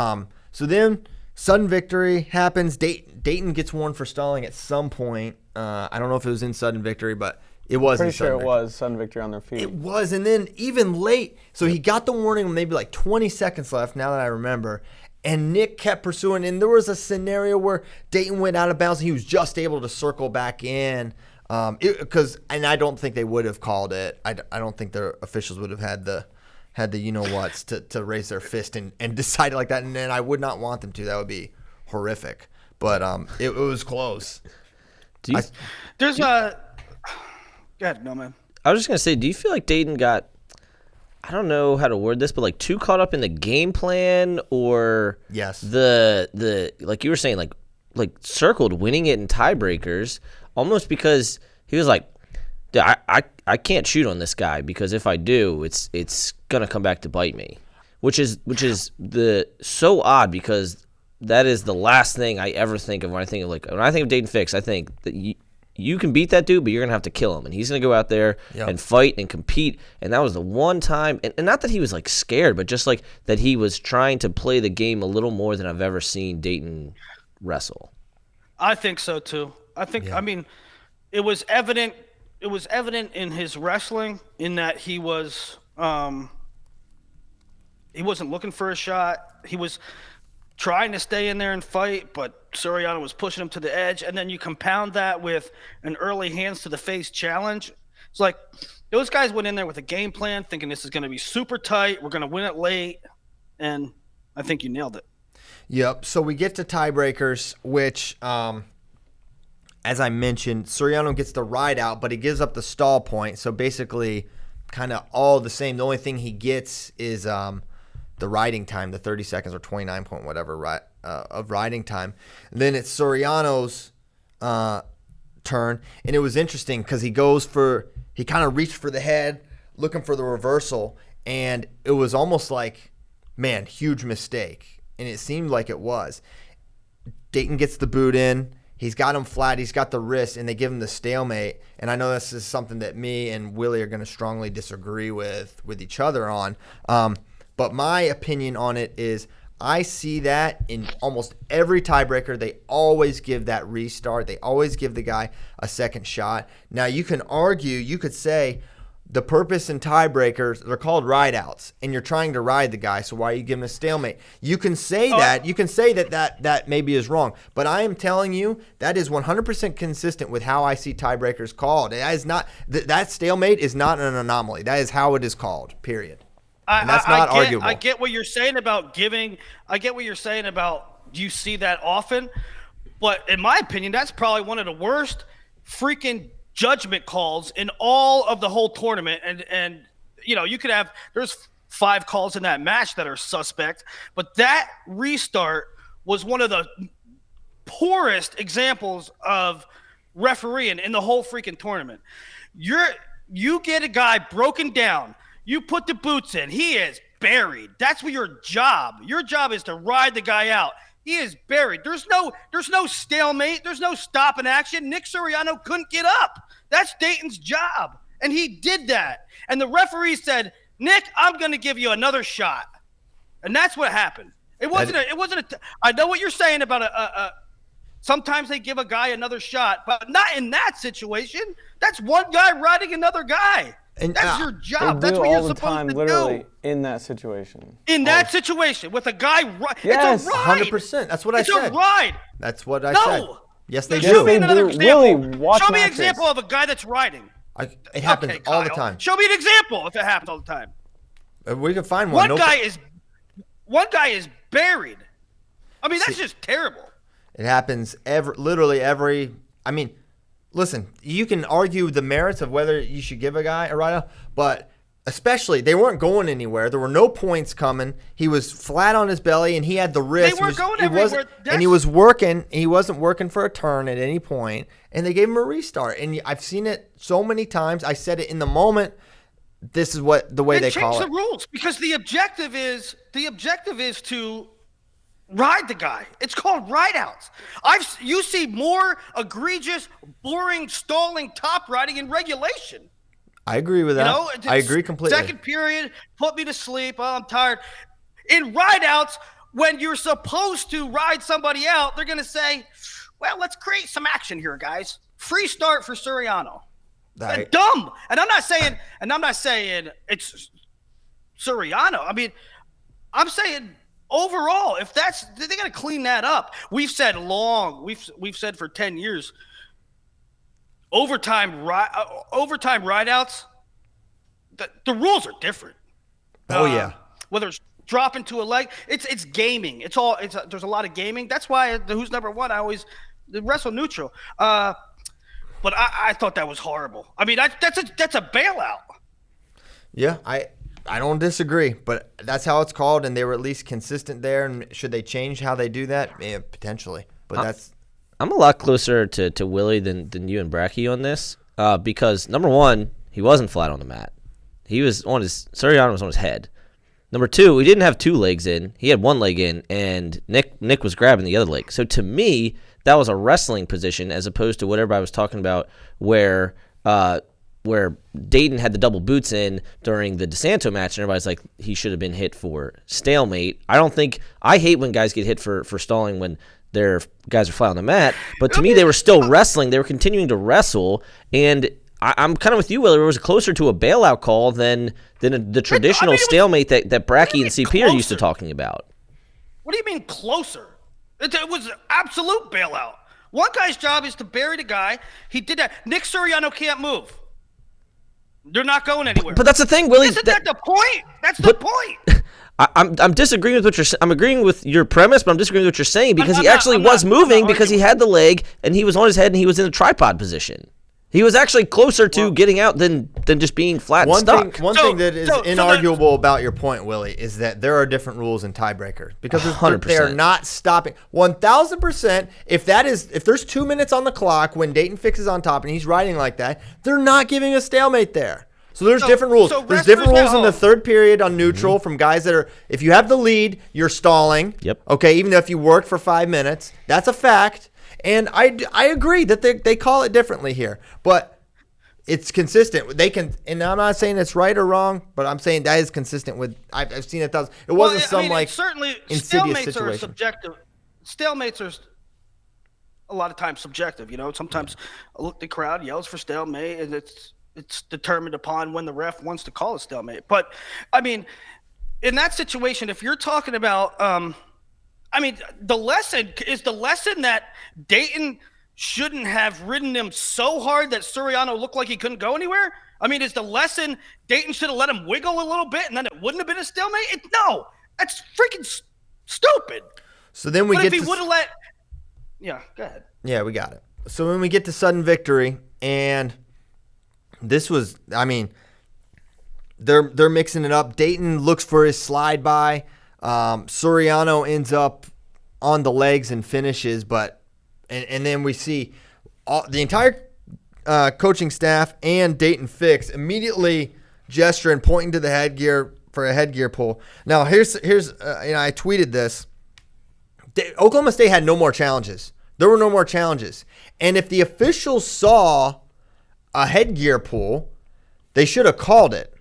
so then sudden victory happens. Dayton gets warned for stalling at some point. I don't know if it was in sudden victory, but it was. Pretty sure it was sudden victory on their feet. It was, and then even late. So he got the warning with maybe like 20 seconds left, now that I remember. And Nick kept pursuing, and there was a scenario where Dayton went out of bounds, and he was just able to circle back in. And I don't think they would have called it. I don't think the officials would have had the you-know-whats to raise their fist and decide it like that. And then I would not want them to. That would be horrific. But it was close. Go ahead, no man. I was just gonna say, do you feel like Dayton got, I don't know how to word this, but like too caught up in the game plan, or yes, the like you were saying, like circled winning it in tiebreakers, almost because he was like, I can't shoot on this guy, because if I do, it's gonna come back to bite me, which is so odd, because that is the last thing I ever think of when I think of Dayton Fix. I think that you can beat that dude, but you're going to have to kill him. And he's going to go out there and fight and compete. And that was the one time, and not that he was like scared, but just like that he was trying to play the game a little more than I've ever seen Dayton wrestle. I think so too. I mean, it was evident in his wrestling in that he wasn't looking for a shot. He was trying to stay in there and fight, but Suriano was pushing him to the edge. And then you compound that with an early hands to the face challenge. It's like those guys went in there with a game plan thinking this is going to be super tight. We're going to win it late. And I think you nailed it. Yep. So we get to tiebreakers, which, as I mentioned, Suriano gets the ride out, but he gives up the stall point. So basically kind of all the same. The only thing he gets is the riding time, the 30 seconds or 29 point whatever of riding time. And then it's Suriano's turn, and it was interesting because he goes for he kind of reached for the head, looking for the reversal, and it was almost like, man, huge mistake. And it seemed like it was. Dayton gets the boot in. He's got him flat. He's got the wrist, and they give him the stalemate. And I know this is something that me and Willie are going to strongly disagree with each other on. But my opinion on it is I see that in almost every tiebreaker. They always give that restart. They always give the guy a second shot. Now, you can argue, you could say, the purpose in tiebreakers, they're called rideouts, and you're trying to ride the guy, so why are you giving a stalemate? You can say that. You can say that maybe is wrong. But I am telling you that is 100% consistent with how I see tiebreakers called. That is not that stalemate is not an anomaly. That is how it is called, period. And that's not arguable. I get what you're saying about giving. I get what you're saying about you see that often. But in my opinion, that's probably one of the worst freaking judgment calls in all of the whole tournament. And you know, you could have – there's 5 calls in that match that are suspect. But that restart was one of the poorest examples of refereeing in the whole freaking tournament. You get a guy broken down. You put the boots in. He is buried. That's what your job. Your job is to ride the guy out. He is buried. There's no stalemate. There's no stop in action. Nick Suriano couldn't get up. That's Dayton's job, and he did that. And the referee said, "Nick, I'm going to give you another shot," and that's what happened. It wasn't. I know what you're saying about sometimes they give a guy another shot, but not in that situation. That's one guy riding another guy. And that's your job. That's what you're supposed to do. In that situation. In that situation with a guy, yes, it's a ride. 100%. That's what I said. It's a ride. That's what I said. Yes, they do. Show me another example. Really, show me an example of a guy that's riding. It happens all the time. Show me an example if it happens all the time. We can find one. One guy is buried. I mean, that's just terrible. It happens literally every. I mean. Listen, you can argue the merits of whether you should give a guy a ride out, but especially they weren't going anywhere. There were no points coming. He was flat on his belly, and he had the wrist. They weren't going everywhere. And he was working. He wasn't working for a turn at any point, and they gave him a restart. And I've seen it so many times. I said it in the moment. This is the way they call it. Change the rules because the objective is to ride the guy. It's called rideouts. You see more egregious, boring, stalling top riding in regulation. I agree with that. You know, I agree completely. Second period, put me to sleep. Oh, I'm tired. In rideouts, when you're supposed to ride somebody out, they're going to say, well, let's create some action here, guys. Free start for Suriano. Dumb. And I'm not saying it's Suriano. I mean, I'm saying overall, if they got to clean that up. We've said for 10 years, overtime rideouts. The rules are different. Oh yeah. Whether it's dropping to a leg, it's gaming. There's a lot of gaming. That's why the who's number one. I always wrestle neutral. But I thought that was horrible. I mean, that's a bailout. Yeah, I don't disagree, but that's how it's called, and they were at least consistent there. And should they change how they do that? Yeah, potentially. But I'm a lot closer to Willie than you and Bracky on this because, number one, he wasn't flat on the mat. He was on Suriano was on his head. Number two, he didn't have 2 legs in. He had 1 leg in, and Nick was grabbing the other leg. So to me, that was a wrestling position as opposed to what everybody was talking about where Dayton had the double boots in during the DeSanto match, and everybody's like, he should have been hit for stalemate. I hate when guys get hit for stalling when their guys are flat on the mat, but to me, they were still wrestling. They were continuing to wrestle, and I'm kind of with you, Willie. It was closer to a bailout call than the traditional stalemate that Bracky and CP are used to talking about. What do you mean closer? It was absolute bailout. One guy's job is to bury the guy. He did that. Nick Suriano can't move. They're not going anywhere. But that's the thing, Willie. Isn't that the point? That's the point. I'm disagreeing with what you're saying. I'm agreeing with your premise, but I'm disagreeing with what you're saying because he actually was moving because he had the leg and he was on his head and he was in a tripod position. He was actually closer to getting out than just being flat stuck. One thing that is inarguable about your point, Willie, is that there are different rules in tiebreakers because 100%. they are not stopping. 1,000%. If there's 2 minutes on the clock when Dayton Fix is on top and he's riding like that, they're not giving a stalemate there. So there's different rules. There's different rules in the third period on neutral from guys that are, if you have the lead, you're stalling. Yep. Okay, even though if you work for 5 minutes, that's a fact. And I agree that they call it differently here, but it's consistent. They can, and I'm not saying it's right or wrong, but I'm saying that is consistent with. I've seen it. It wasn't certainly insidious stalemates situation. are subjective. Stalemates are a lot of times subjective. Sometimes the crowd yells for stalemate, and it's determined upon when the ref wants to call a stalemate. But I mean, in that situation, if you're talking about, the lesson that Dayton shouldn't have ridden him so hard that Suriano looked like he couldn't go anywhere? I mean, is the lesson Dayton should have let him wiggle a little bit and then it wouldn't have been a stalemate? No, that's freaking stupid. So then if he would have let, yeah, go ahead. Yeah, we got it. So when we get to sudden victory, and this was, they're mixing it up. Dayton looks for his slide by. Suriano ends up on the legs and finishes, and then we see the entire coaching staff and Dayton Fix immediately gesturing, pointing to the headgear for a headgear pull. Now here's I tweeted this. Oklahoma State had no more challenges. There were no more challenges, and if the officials saw a headgear pull, they should have called it,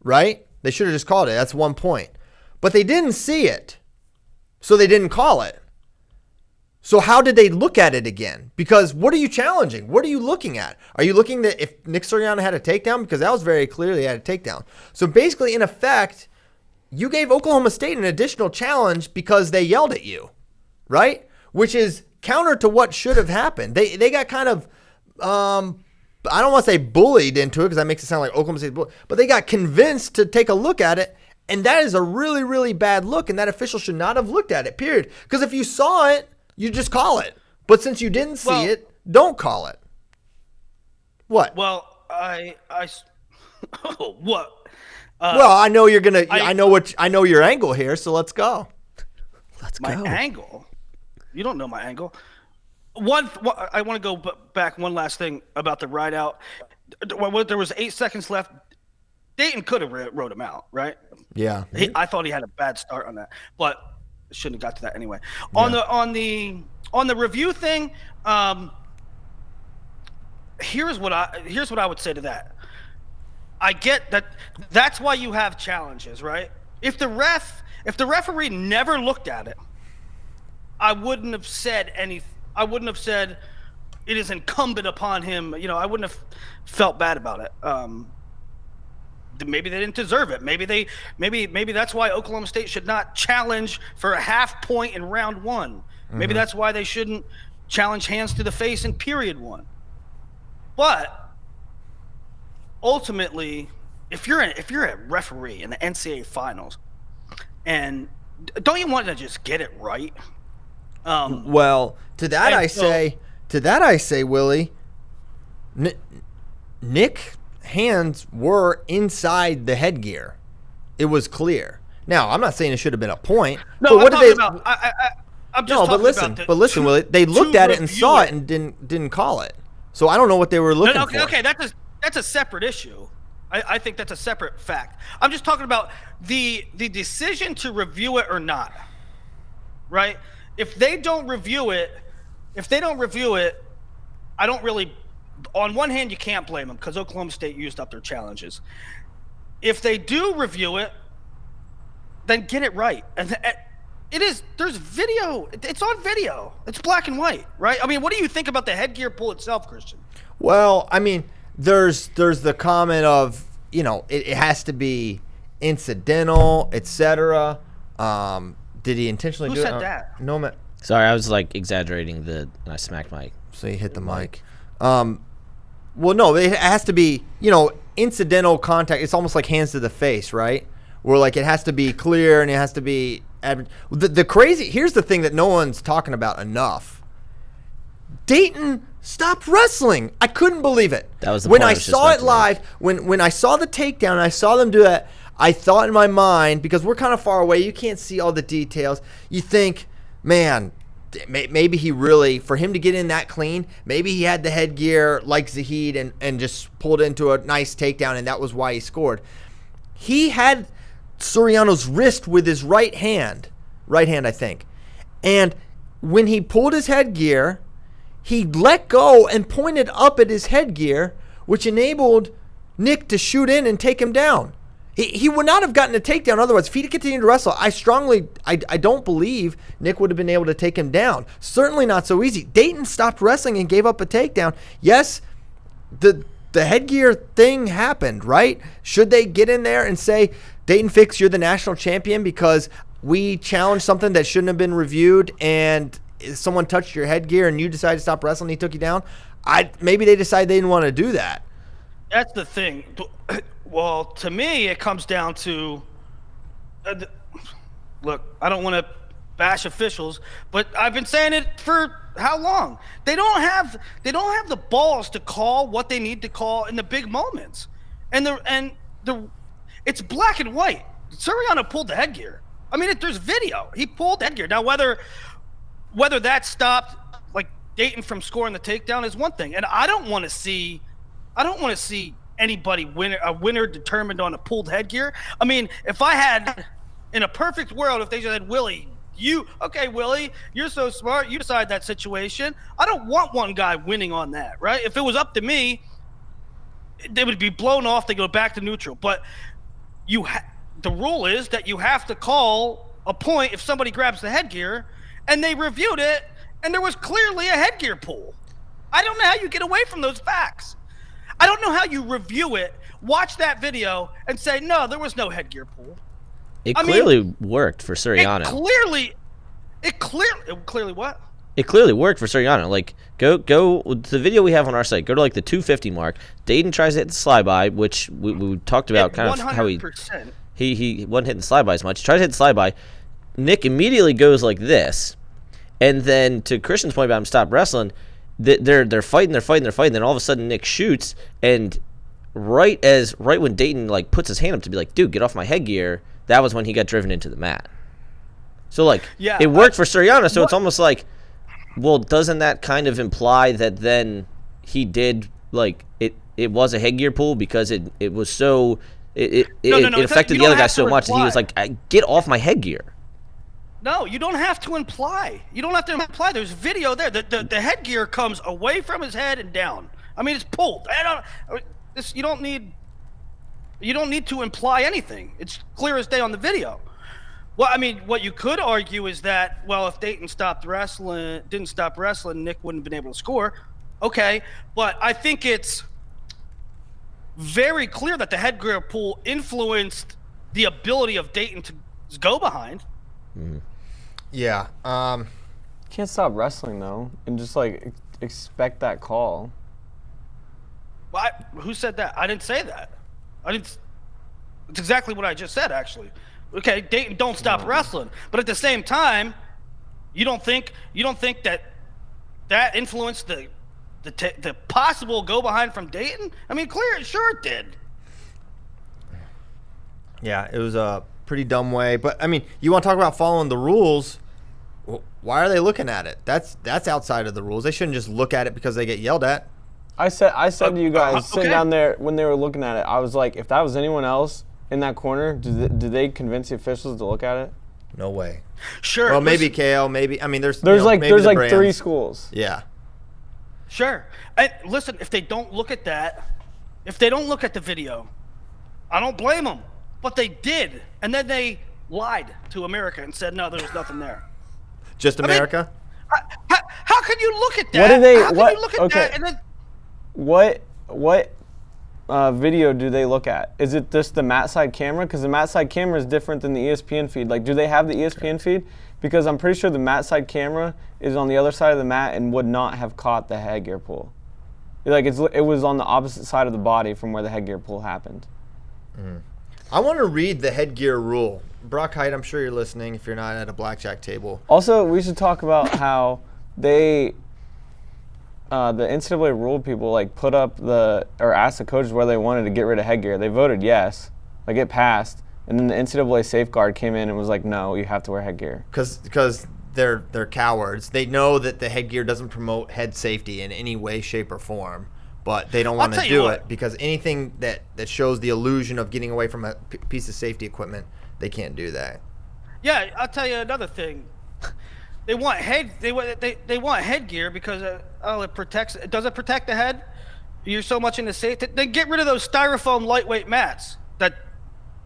right? They should have just called it. That's 1 point. But they didn't see it, so they didn't call it. So how did they look at it again? Because what are you challenging? What are you looking at? Are you looking at if Nick Suriano had a takedown? Because that was very clearly had a takedown. So basically, in effect, you gave Oklahoma State an additional challenge because they yelled at you, right? Which is counter to what should have happened. They got kind of, I don't want to say bullied into it because that makes it sound like Oklahoma State, but they got convinced to take a look at it. And that is a really, really bad look, and that official should not have looked at it, period. Because if you saw it, you just call it. But since you didn't see it, don't call it. What? Well, what? Well, I know you're gonna. I know your angle here, so let's go. My angle? You don't know my angle. I want to go back one last thing about the ride out. There was 8 seconds left. Dayton could have rode him out, right? Yeah. I thought he had a bad start on that, but shouldn't have got to that anyway. Yeah. On the review thing, here's what I would say to that. I get that. That's why you have challenges, right? If the referee never looked at it, I wouldn't have said anything. I wouldn't have said it is incumbent upon him. I wouldn't have felt bad about it. Maybe they didn't deserve it. Maybe that's why Oklahoma State should not challenge for a half point in round 1. Mm-hmm. Maybe that's why they shouldn't challenge hands to the face in period 1. But ultimately, if you're a referee in the NCAA finals, and don't you want to just get it right? Well, to that I say, Willie, Nick hands were inside the headgear. It was clear. Now, I'm not saying it should have been a point. No, but but listen, Willie, they looked at it and saw it and didn't call it. So I don't know what they were looking for. Okay, that's a separate issue. I think that's a separate fact. I'm just talking about the decision to review it or not. Right? If they don't review it, I don't really. On one hand, you can't blame them because Oklahoma State used up their challenges. If they do review it, then get it right. And there's video. It's on video. It's black and white, right? I mean, what do you think about the headgear pull itself, Christian? Well, I mean, there's the comment of, it has to be incidental, etc. Did he intentionally do it? Who said that? No, man. Sorry, I was exaggerating I smacked my. So you hit the mic. Well, no, it has to be, incidental contact. It's almost like hands to the face, right? Where it has to be clear and it has to be. Here's the thing that no one's talking about enough. Dayton stopped wrestling. I couldn't believe it. That was the when point I I was just saw about it to live. When I saw the takedown, and I saw them do that. I thought in my mind, because we're kind of far away, you can't see all the details. You think, man, maybe he really, for him to get in that clean, maybe he had the headgear like Zahid and just pulled into a nice takedown, and that was why he scored. He had Soriano's wrist with his right hand, I think. And when he pulled his headgear, he let go and pointed up at his headgear, which enabled Nick to shoot in and take him down. He would not have gotten a takedown otherwise. If he'd continued to wrestle, I don't believe Nick would have been able to take him down. Certainly not so easy. Dayton stopped wrestling and gave up a takedown. Yes, the headgear thing happened, right? Should they get in there and say, Dayton Fix, you're the national champion because we challenged something that shouldn't have been reviewed and someone touched your headgear and you decided to stop wrestling and he took you down? Maybe they decided they didn't want to do that. That's the thing. Well, to me, it comes down to, look, I don't want to bash officials, but I've been saying it for how long? They don't have the balls to call what they need to call in the big moments, and it's black and white. Soriano pulled the headgear. I mean, there's video. He pulled the headgear. Now, whether that stopped like Dayton from scoring the takedown is one thing, and I don't want to see anybody a winner determined on a pulled headgear. I mean, if I had, in a perfect world, if they just had Willie, Willie, you're so smart, you decide that situation. I don't want one guy winning on that, right? If it was up to me, they would be blown off. They go back to neutral. But the rule is that you have to call a point if somebody grabs the headgear, and they reviewed it, and there was clearly a headgear pull. I don't know how you get away from those facts. I don't know how you review it, watch that video, and say, no, there was no headgear pull. It clearly worked for Soriano. It clearly what? It clearly worked for Soriano. Like, go the video we have on our site. Go to like the 250 mark. Dayton tries to hit the slide by, which we talked about kind of how he wasn't hitting the slide by as much. He tries to hit the slide by. Nick immediately goes like this, and then to Christian's point about him stop wrestling. They're fighting. Then all of a sudden Nick shoots, and right when Dayton like puts his hand up to be like, dude, get off my headgear, that was when he got driven into the mat. So like, it worked for Soriano. So it's almost like, well, doesn't that kind of imply that then he did like it was a headgear pull because it was so it affected the other guy so much that he was like, get off my headgear. No, you don't have to imply. There's video there. The headgear comes away from his head and down. I mean, it's pulled. You don't need to imply anything. It's clear as day on the video. Well, I mean, what you could argue is that, well, if Dayton didn't stop wrestling, Nick wouldn't have been able to score. Okay, but I think it's very clear that the headgear pull influenced the ability of Dayton to go behind. Mm. Yeah. Can't stop wrestling though, and just like expect that call. Well, who said that? I didn't say that. It's exactly what I just said, actually. Okay, Dayton don't stop wrestling, but at the same time, you don't think that influenced the possible go behind from Dayton? I mean, sure it did. Yeah, it was a pretty dumb way, but I mean, you want to talk about following the rules? Why are they looking at it? That's outside of the rules. They shouldn't just look at it because they get yelled at. I said to you guys sitting down there when they were looking at it, I was like, if that was anyone else in that corner, do they convince the officials to look at it? No way. Sure. Well, maybe KO, maybe. I mean, there's like brands. 3 schools. Yeah. Sure. And listen, if they don't look at the video, I don't blame them. But they did, and then they lied to America and said, no, there was nothing there. Just America? I mean, how can you look at that? What do they? How can you look at that? And then, what video do they look at? Is it just the mat side camera? Because the mat side camera is different than the ESPN feed. Like, do they have the ESPN feed? Because I'm pretty sure the mat side camera is on the other side of the mat and would not have caught the headgear pull. Like, it was on the opposite side of the body from where the headgear pull happened. Mm. I want to read the headgear rule. Brock Height, I'm sure you're listening if you're not at a blackjack table. Also, we should talk about how they the NCAA rule people put up or asked the coaches whether they wanted to get rid of headgear. They voted yes, it passed, and then the NCAA safeguard came in and was like, no, you have to wear headgear. Because they're cowards. They know that the headgear doesn't promote head safety in any way, shape, or form, but they don't want to do it because anything that shows the illusion of getting away from a piece of safety equipment, they can't do that. Yeah, I'll tell you another thing. They want headgear because it protects. Does it protect the head? You're so much into safety. Then get rid of those styrofoam lightweight mats that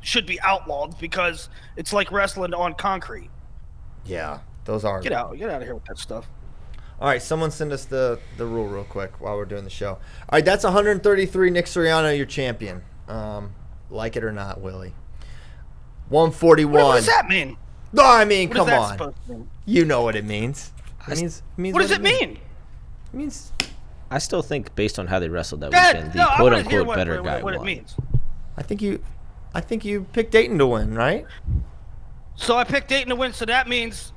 should be outlawed because it's like wrestling on concrete. Yeah, those are. Get out of here with that stuff. All right, someone send us the rule real quick while we're doing the show. All right, that's 133. Nick Soriano, your champion. Like it or not, Willie. 141. What does that mean? No, I mean, What come is that on. supposed to mean? You know what it means. It means What does it mean? It means. I still think based on how they wrestled that God, weekend, no, the I quote wanna hear unquote better guy what won. it means. I think you picked Dayton to win, right? So I picked Dayton to win. So that means,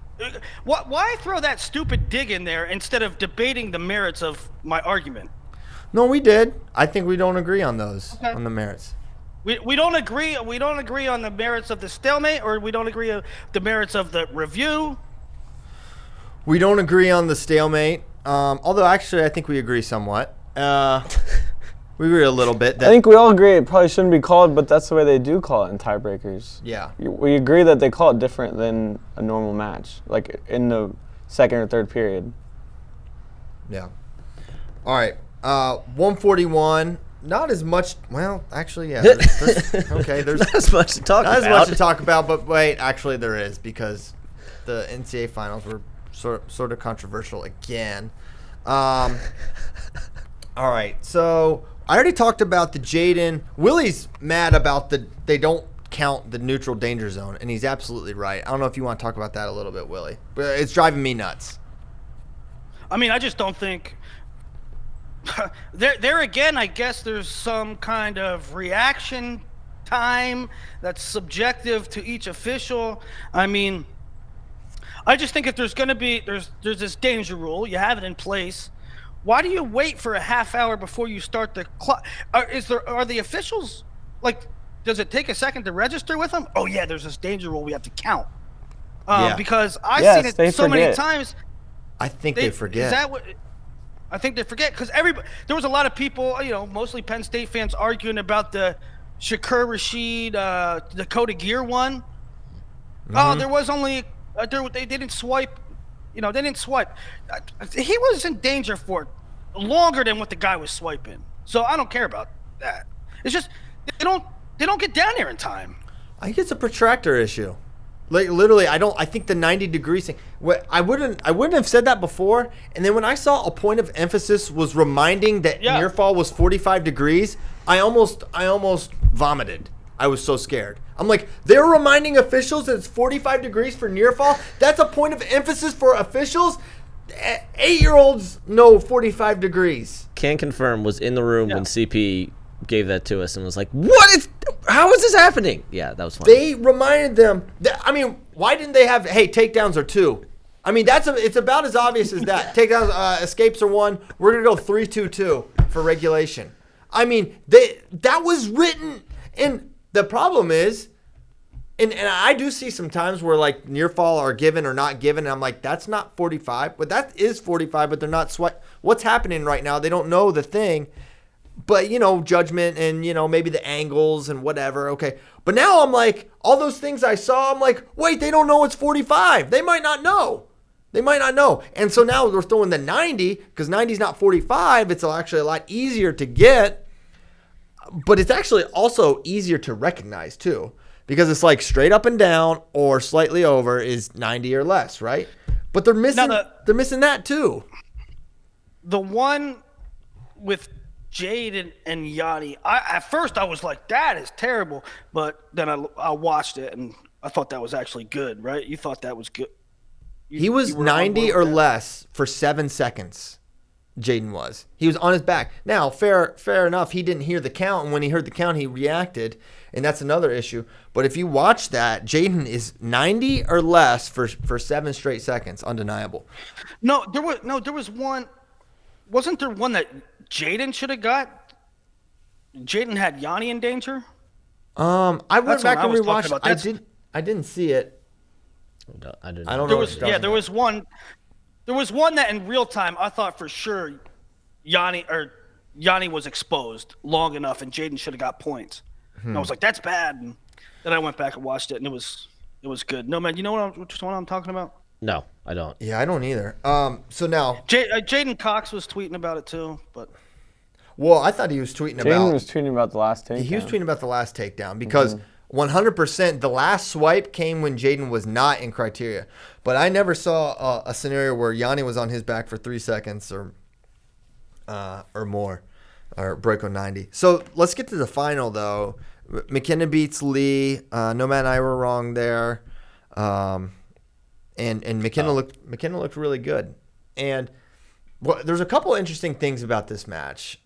why throw that stupid dig in there instead of debating the merits of my argument? No, we did. I think we don't agree on those on the merits. We don't agree. We don't agree on the merits of the stalemate, or we don't agree on the merits of the review. We don't agree on the stalemate. Although actually, I think we agree somewhat. We agree a little bit. I think we all agree it probably shouldn't be called, but that's the way they do call it in tiebreakers. Yeah. We agree that they call it different than a normal match, like in the second or third period. Yeah. All right. 141. Not as much. Well, actually, yeah. There's not as much to talk about. Not as much to talk about, but wait, actually there is because the NCAA finals were sort of controversial again. All right, so I already talked about the Jaden. Willie's mad about they don't count the neutral danger zone, and he's absolutely right. I don't know if you want to talk about that a little bit, Willie, but it's driving me nuts. I mean, I just don't think. There again, I guess there's some kind of reaction time that's subjective to each official. I mean, I just think if there's going to be there's this danger rule, you have it in place. Why do you wait for a half hour before you start the clock? Are the officials does it take a second to register with them? Oh yeah, there's this danger rule we have to count. Because I've seen it so many times. I think they forget. Is that what? I think they forget because there was a lot of people, mostly Penn State fans arguing about the Shakur Rashid, Dakota Gear one. Mm-hmm. Oh, there was only they didn't swipe. They didn't swipe. He was in danger for longer than what the guy was swiping. So I don't care about that. It's just they don't get down there in time. I think it's a protractor issue. Literally, I think the 90 degrees thing. I wouldn't have said that before. And then when I saw a point of emphasis was reminding that near fall was 45 degrees, I almost vomited. I was so scared. I'm like, they're reminding officials that it's 45 degrees for near fall. That's a point of emphasis for officials. 8-year-olds know 45 degrees. Can confirm was in the room when CP gave that to us and was like, how is this happening? Yeah, that was funny. They reminded them why didn't they have takedowns are 2? I mean, it's about as obvious as that. Takedowns, escapes are 1. We're gonna go 3-2-2 for regulation. I mean, that was written, and the problem is, and I do see some times where near fall are given or not given, and I'm like, that's not 45, but that is 45, but they're not what's happening right now? They don't know the thing. But, judgment and, maybe the angles and whatever. Okay. But now I'm like, all those things I saw, I'm like, wait, they don't know it's 45. They might not know. And so now we're throwing the 90 because 90 is not 45. It's actually a lot easier to get. But it's actually also easier to recognize, too. Because it's straight up and down or slightly over is 90 or less, right? But they're missing that, too. The one with Jade and Yachty, at first I was like, that is terrible, but then I watched it and I thought that was actually good, right? You thought that was good. He was 90 or less for 7 seconds. Jaden was. He was on his back. Now, fair enough, he didn't hear the count, and when he heard the count, he reacted, and that's another issue. But if you watch that, Jaden is 90 or less for 7 straight seconds, undeniable. There was one. wasn't there one that Jaden should have got? Jaden had Yanni in danger. I went That's back what and I was talking rewatched. about. I didn't see it. I don't I don't There know. was there was one. There was one that in real time I thought for sure Yanni was exposed long enough, and Jaden should have got points. And I was like, that's bad. And then I went back and watched it, and it was good. No, man, you know which one I'm talking about? No, I don't. Yeah, I don't either. So now, Jaden Cox was tweeting about it too, but well, I thought he was tweeting about. Jaden was tweeting about the last takedown. He was tweeting about the last takedown because 100% the last swipe came when Jaden was not in criteria. But I never saw a scenario where Yanni was on his back for 3 seconds or more, or break on 90. So let's get to the final though. McKenna beats Lee. Nomad and I were wrong there, and McKenna looked really good. And there's a couple interesting things about this match.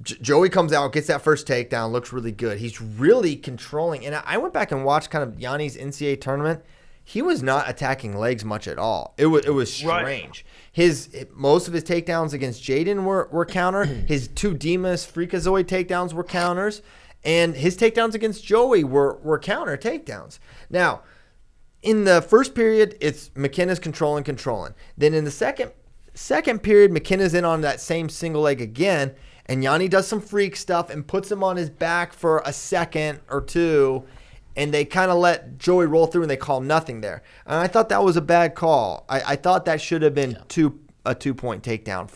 Joey comes out, gets that first takedown, looks really good. He's really controlling. And I went back and watched kind of Yanni's NCAA tournament. He was not attacking legs much at all. It was strange. Right. Most of his takedowns against Jaden were counter. His 2 Demas Freakazoid takedowns were counters. And his takedowns against Joey were counter takedowns. Now, in the first period, it's McKenna's controlling. Then in the second period, McKenna's in on that same single leg again, and Yanni does some freak stuff and puts him on his back for a second or two, and they kind of let Joey roll through, and they call nothing there. And I thought that was a bad call. I thought that should have been a 2-point takedown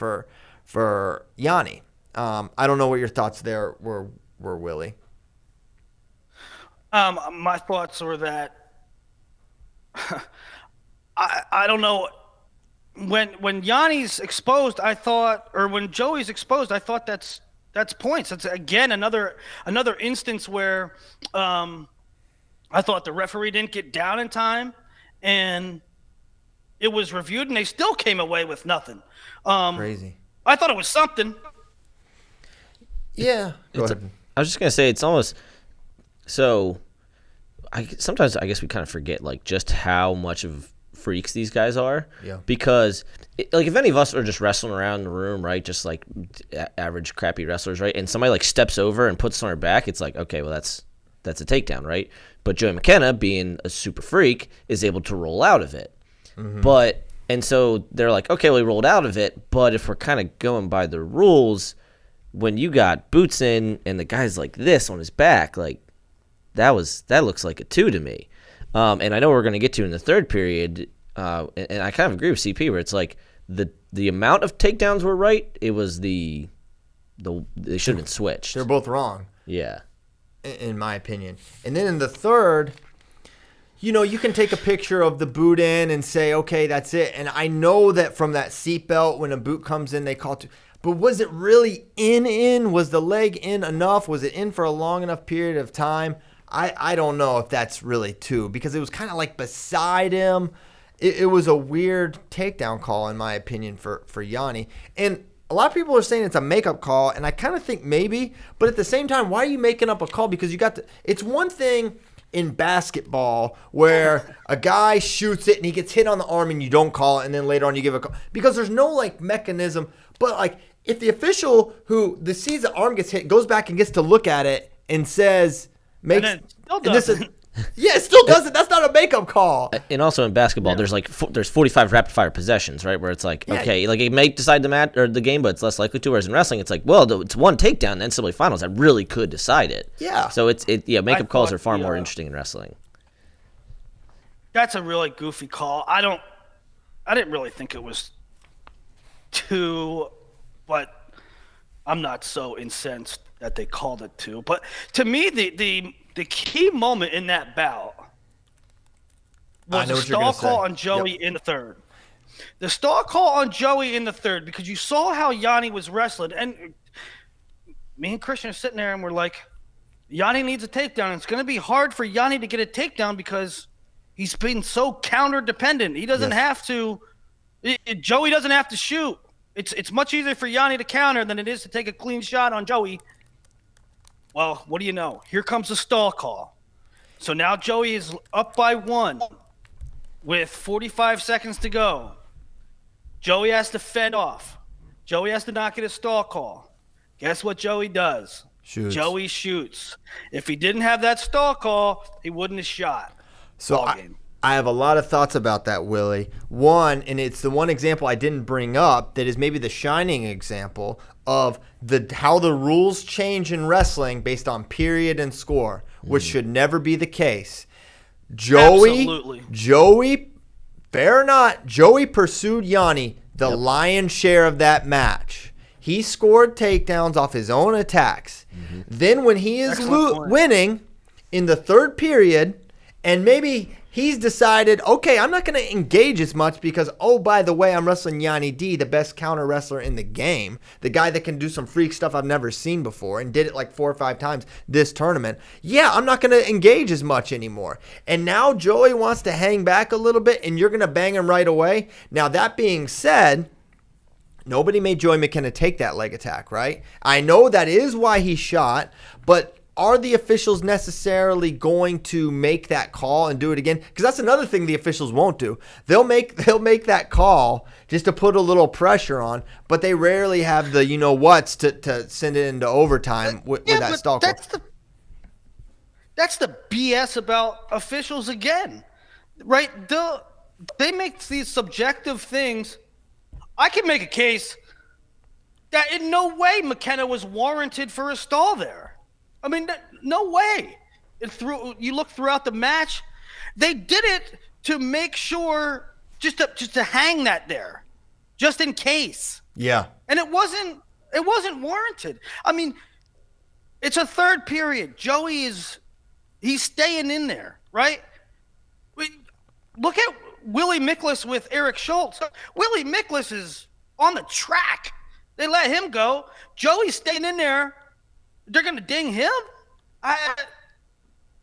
for Yanni. I don't know what your thoughts there were, Willie. My thoughts were that I don't know. When Yanni's exposed, I thought, or when Joey's exposed, I thought that's points. That's again another instance where I thought the referee didn't get down in time, and it was reviewed, and they still came away with nothing. Crazy. I thought it was something. Yeah. Go ahead. I was just gonna say it's almost so. Sometimes I guess we kind of forget like just how much of freaks these guys are. Yeah. Because like if any of us are just wrestling around the room, right, just like average crappy wrestlers, right, and somebody like steps over and puts us on our back, it's like, okay, well that's a takedown, right? But Joey McKenna, being a super freak, is able to roll out of it. Mm-hmm. And so they're like, okay, well, he rolled out of it, but if we're kind of going by the rules, when you got boots in and the guy's like this on his back, like that looks like a 2 to me. And I know we're going to get to in the third period, and I kind of agree with CP where it's like the amount of takedowns were right. It was they should have been switched. They're both wrong. Yeah. In my opinion. And then in the third, you can take a picture of the boot in and say, okay, that's it. And I know that from that seatbelt, when a boot comes in, they call to. But was it really in? Was the leg in enough? Was it in for a long enough period of time? I don't know if that's really 2 because it was kind of like beside him. It was a weird takedown call, in my opinion, for Yanni. And a lot of people are saying it's a makeup call, and I kind of think maybe. But at the same time, why are you making up a call? Because it's one thing in basketball where a guy shoots it and he gets hit on the arm and you don't call it, and then later on you give a call. Because there's no, like, mechanism. But, like, if the official who sees the arm gets hit goes back and gets to look at it and says... it still doesn't. That's not a makeup call. And also in basketball, there's 45 rapid fire possessions, right? Where it's like, okay, like it may decide the match or the game, but it's less likely to. Whereas in wrestling, it's like, well, it's one takedown in the NCAA finals that really could decide it. Yeah. So makeup calls are far more interesting in wrestling. That's a really goofy call. I didn't really think it was 2, but I'm not so incensed that they called it 2. But to me, the key moment in that bout was the stall call on Joey in the third. The stall call on Joey in the third, because you saw how Yanni was wrestling. And me and Christian are sitting there and we're like, Yanni needs a takedown. It's going to be hard for Yanni to get a takedown because he's been so counter dependent. He doesn't have to. Joey doesn't have to shoot. It's much easier for Yanni to counter than it is to take a clean shot on Joey. Well, what do you know? Here comes the stall call. So now Joey is up by 1 with 45 seconds to go. Joey has to fend off. Joey has to not get a stall call. Guess what Joey does? Shoots. Joey shoots. If he didn't have that stall call, he wouldn't have shot. So I have a lot of thoughts about that, Willie. One, and it's the one example I didn't bring up that is maybe the shining example of how the rules change in wrestling based on period and score, which should never be the case. Absolutely. Joey, fair or not, Joey pursued Yanni the lion's share of that match. He scored takedowns off his own attacks. Then when he is winning in the third period, and maybe he's decided, okay, I'm not going to engage as much because, oh, by the way, I'm wrestling Yanni D, the best counter wrestler in the game, the guy that can do some freak stuff I've never seen before and did it like 4 or 5 times this tournament. Yeah, I'm not going to engage as much anymore. And now Joey wants to hang back a little bit, and you're going to bang him right away. Now, that being said, nobody made Joey McKenna take that leg attack, right? I know that is why he shot, but are the officials necessarily going to make that call and do it again? Because that's another thing the officials won't do. They'll make that call just to put a little pressure on, but they rarely have the you-know-whats to send it into overtime with that stall call. That's the BS about officials again, right? They make these subjective things. I can make a case that in no way McKenna was warranted for a stall there. I mean, no way. You look throughout the match, they did it to make sure, just to hang that there, just in case. Yeah. And it wasn't warranted. I mean, it's a third period. Joey he's staying in there, right? Look at Willie Miklas with Eric Schultz. Willie Miklas is on the track. They let him go. Joey's staying in there. They're going to ding him? I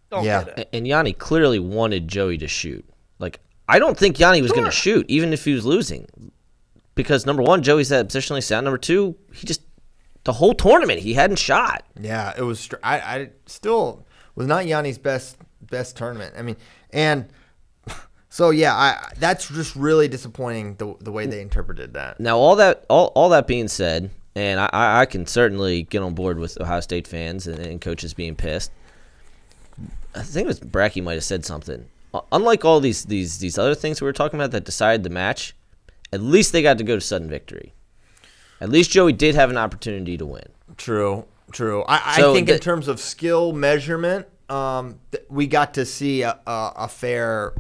don't get it. And Yanni clearly wanted Joey to shoot. Like, I don't think Yanni was going to shoot, even if he was losing. Because, number one, Joey's that positionally sound. Number two, the whole tournament, he hadn't shot. Yeah, it was. I still was not Yanni's best tournament. I mean, and so that's just really disappointing the way they interpreted that. Now, all that being said, and I can certainly get on board with Ohio State fans and coaches being pissed. I think it was Bracky might have said something. Unlike all these other things we were talking about that decided the match, at least they got to go to sudden victory. At least Joey did have an opportunity to win. True. I think in terms of skill measurement, we got to see a fair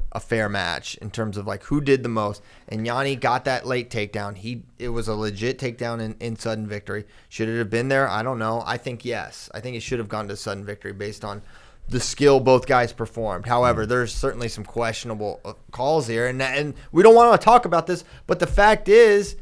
match in terms of like who did the most. And Yanni got that late takedown. It was a legit takedown in sudden victory. Should it have been there? I don't know. I think yes. I think it should have gone to sudden victory based on the skill both guys performed. However, there's certainly some questionable calls here, and we don't want to talk about this, but the fact is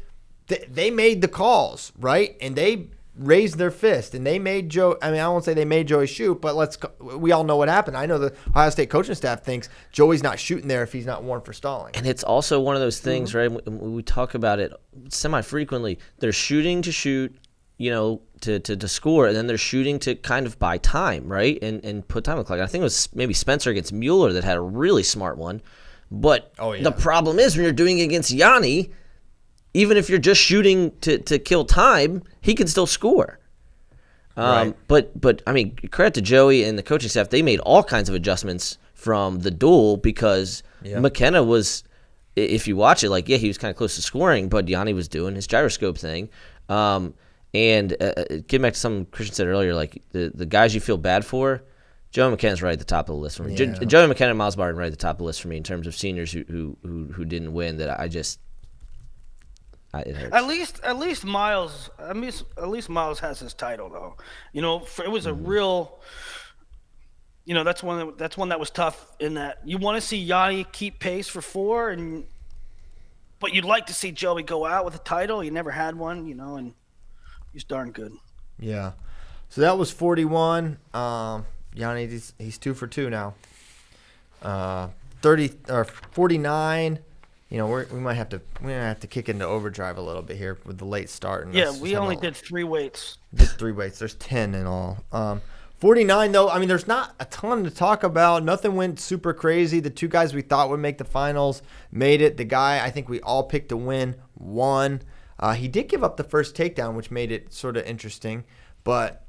they made the calls, right? And they raised their fist, and they made Joe. I mean, I won't say they made Joey shoot, but we all know what happened. I know the Ohio State coaching staff thinks Joey's not shooting there if he's not warned for stalling. And it's also one of those things, right? We talk about it semi-frequently. They're shooting to shoot, to score, and then they're shooting to kind of buy time, right? And put time on the clock. I think it was maybe Spencer against Mueller that had a really smart one. But the problem is when you're doing it against Yanni, even if you're just shooting to kill time, he can still score. Right. But I mean, credit to Joey and the coaching staff. They made all kinds of adjustments from the duel because McKenna was, if you watch it, he was kind of close to scoring, but Yanni was doing his gyroscope thing. And getting back to something Christian said earlier, like the guys you feel bad for, Joey McKenna's right at the top of the list for me. Yeah. Joey McKenna and Miles Barton right at the top of the list for me in terms of seniors who didn't win. That it hurts. At least Miles has his title though. It was a real. That's one that was tough in that you want to see Yanni keep pace for 4, but you'd like to see Joey go out with a title. He never had one, and he's darn good. Yeah. So that was 41. Yanni, he's 2 for 2 now. 30 or 49. We might have to kick into overdrive a little bit here with the late start. And we only did 3 weights. Did 3 weights. There's 10 in all. 49 though. I mean, there's not a ton to talk about. Nothing went super crazy. The 2 guys we thought would make the finals made it. The guy I think we all picked to win won. He did give up the first takedown, which made it sort of interesting, but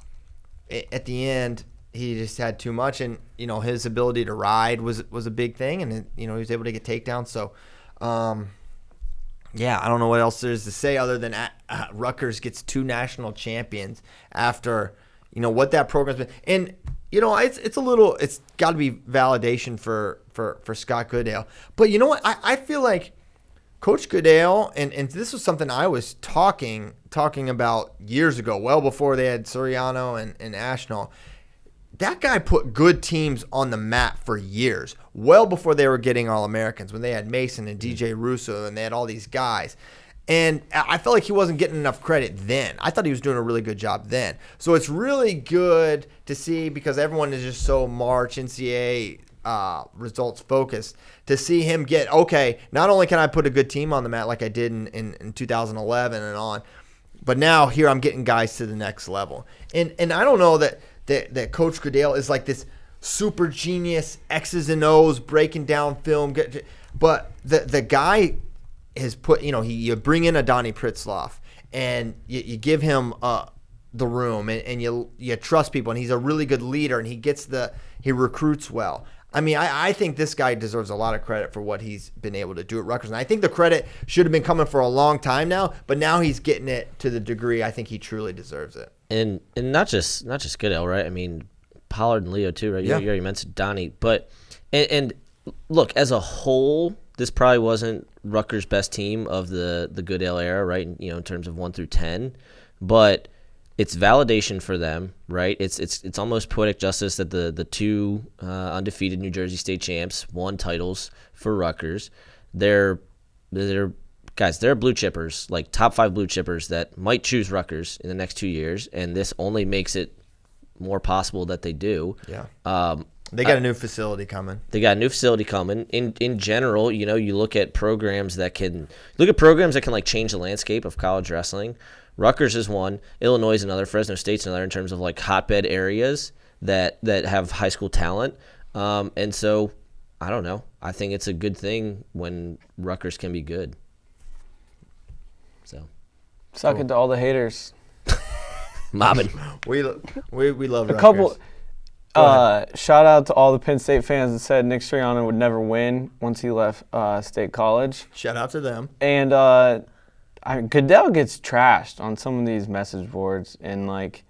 at the end, he just had too much, and his ability to ride was a big thing, and he was able to get takedowns. So, yeah, I don't know what else there is to say other than Rutgers gets 2 national champions after what that program's been. And it's got to be validation for Scott Goodale. But you know what? I feel like Coach Goodale, and this was something I was talking about years ago, well before they had Soriano and Ashnault. That guy put good teams on the map for years, well before they were getting All-Americans, when they had Mason and DJ Russo and they had all these guys. And I felt like he wasn't getting enough credit then. I thought he was doing a really good job then. So it's really good to see, because everyone is just so March NCAA results focused, to see him get, okay, not only can I put a good team on the mat like I did in 2011 and on, but now here I'm getting guys to the next level. And I don't know that Coach Goodale is like this super genius X's and O's breaking down film, but the guy has put, you bring in a Donnie Pritzloff and you give him the room and you trust people, and he's a really good leader, and he recruits well. I mean, I think this guy deserves a lot of credit for what he's been able to do at Rutgers. And I think the credit should have been coming for a long time now, but now he's getting it to the degree I think he truly deserves it. And not just Goodell, right? I mean, Pollard and Leo too, right? Yeah. You already mentioned Donnie, but and look, as a whole, this probably wasn't Rutgers' best team of the Goodell era, right? In terms of 1 through 10, but it's validation for them, right? It's almost poetic justice that the 2 undefeated New Jersey State champs won titles for Rutgers. They're blue chippers, like top 5 blue chippers that might choose Rutgers in the next 2 years, and this only makes it more possible that they do. Yeah. They got a new facility coming. In general, you look at programs that can like change the landscape of college wrestling. Rutgers is one, Illinois is another, Fresno State's another, in terms of like hotbed areas that have high school talent. And so, I don't know. I think it's a good thing when Rutgers can be good. So, suck it to all the haters. Mobbing. We love Rutgers. A couple. Shout out to all the Penn State fans that said Nick Sirianni would never win once he left State College. Shout out to them. And Goodell gets trashed on some of these message boards, and like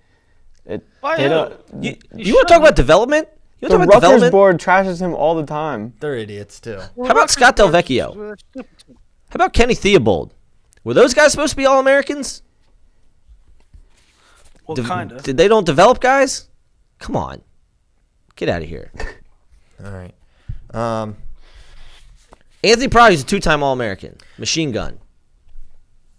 it. You want to talk about development? The Rutgers board trashes him all the time. They're idiots too. How about Scott Del Vecchio? How about Kenny Theobald? Were those guys supposed to be All-Americans? Well, kind of. Did they don't develop guys? Come on. Get out of here. All right. Anthony Pryor's a 2-time All-American. Machine gun.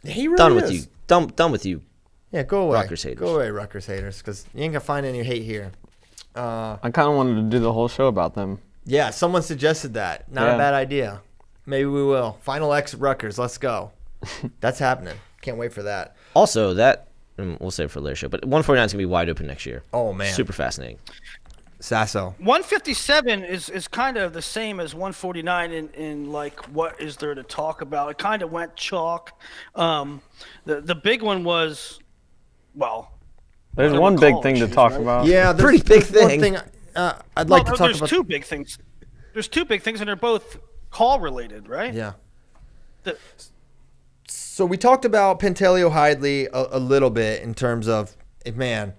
He really Done is. with you. Done with you. Yeah, go away. Rutgers haters. Go away, Rutgers haters, because you ain't going to find any hate here. I kind of wanted to do the whole show about them. Yeah, someone suggested that. Not a bad idea. Maybe we will. Final X Rutgers. Let's go. That's happening. Can't wait for that. Also, we'll save it for later show, but 149 is going to be wide open next year. Oh, man. Super fascinating. Sasso. 157 is kind of the same as 149 in like what is there to talk about. It kind of went chalk. The big one was, well, there's one big thing to talk about. Yeah, there's pretty big thing. One thing I'd like to talk about. There's 2 big things. There's 2 big things, and they're both call related, right? Yeah. So we talked about Pentaleo Hidley a little bit in terms of, man,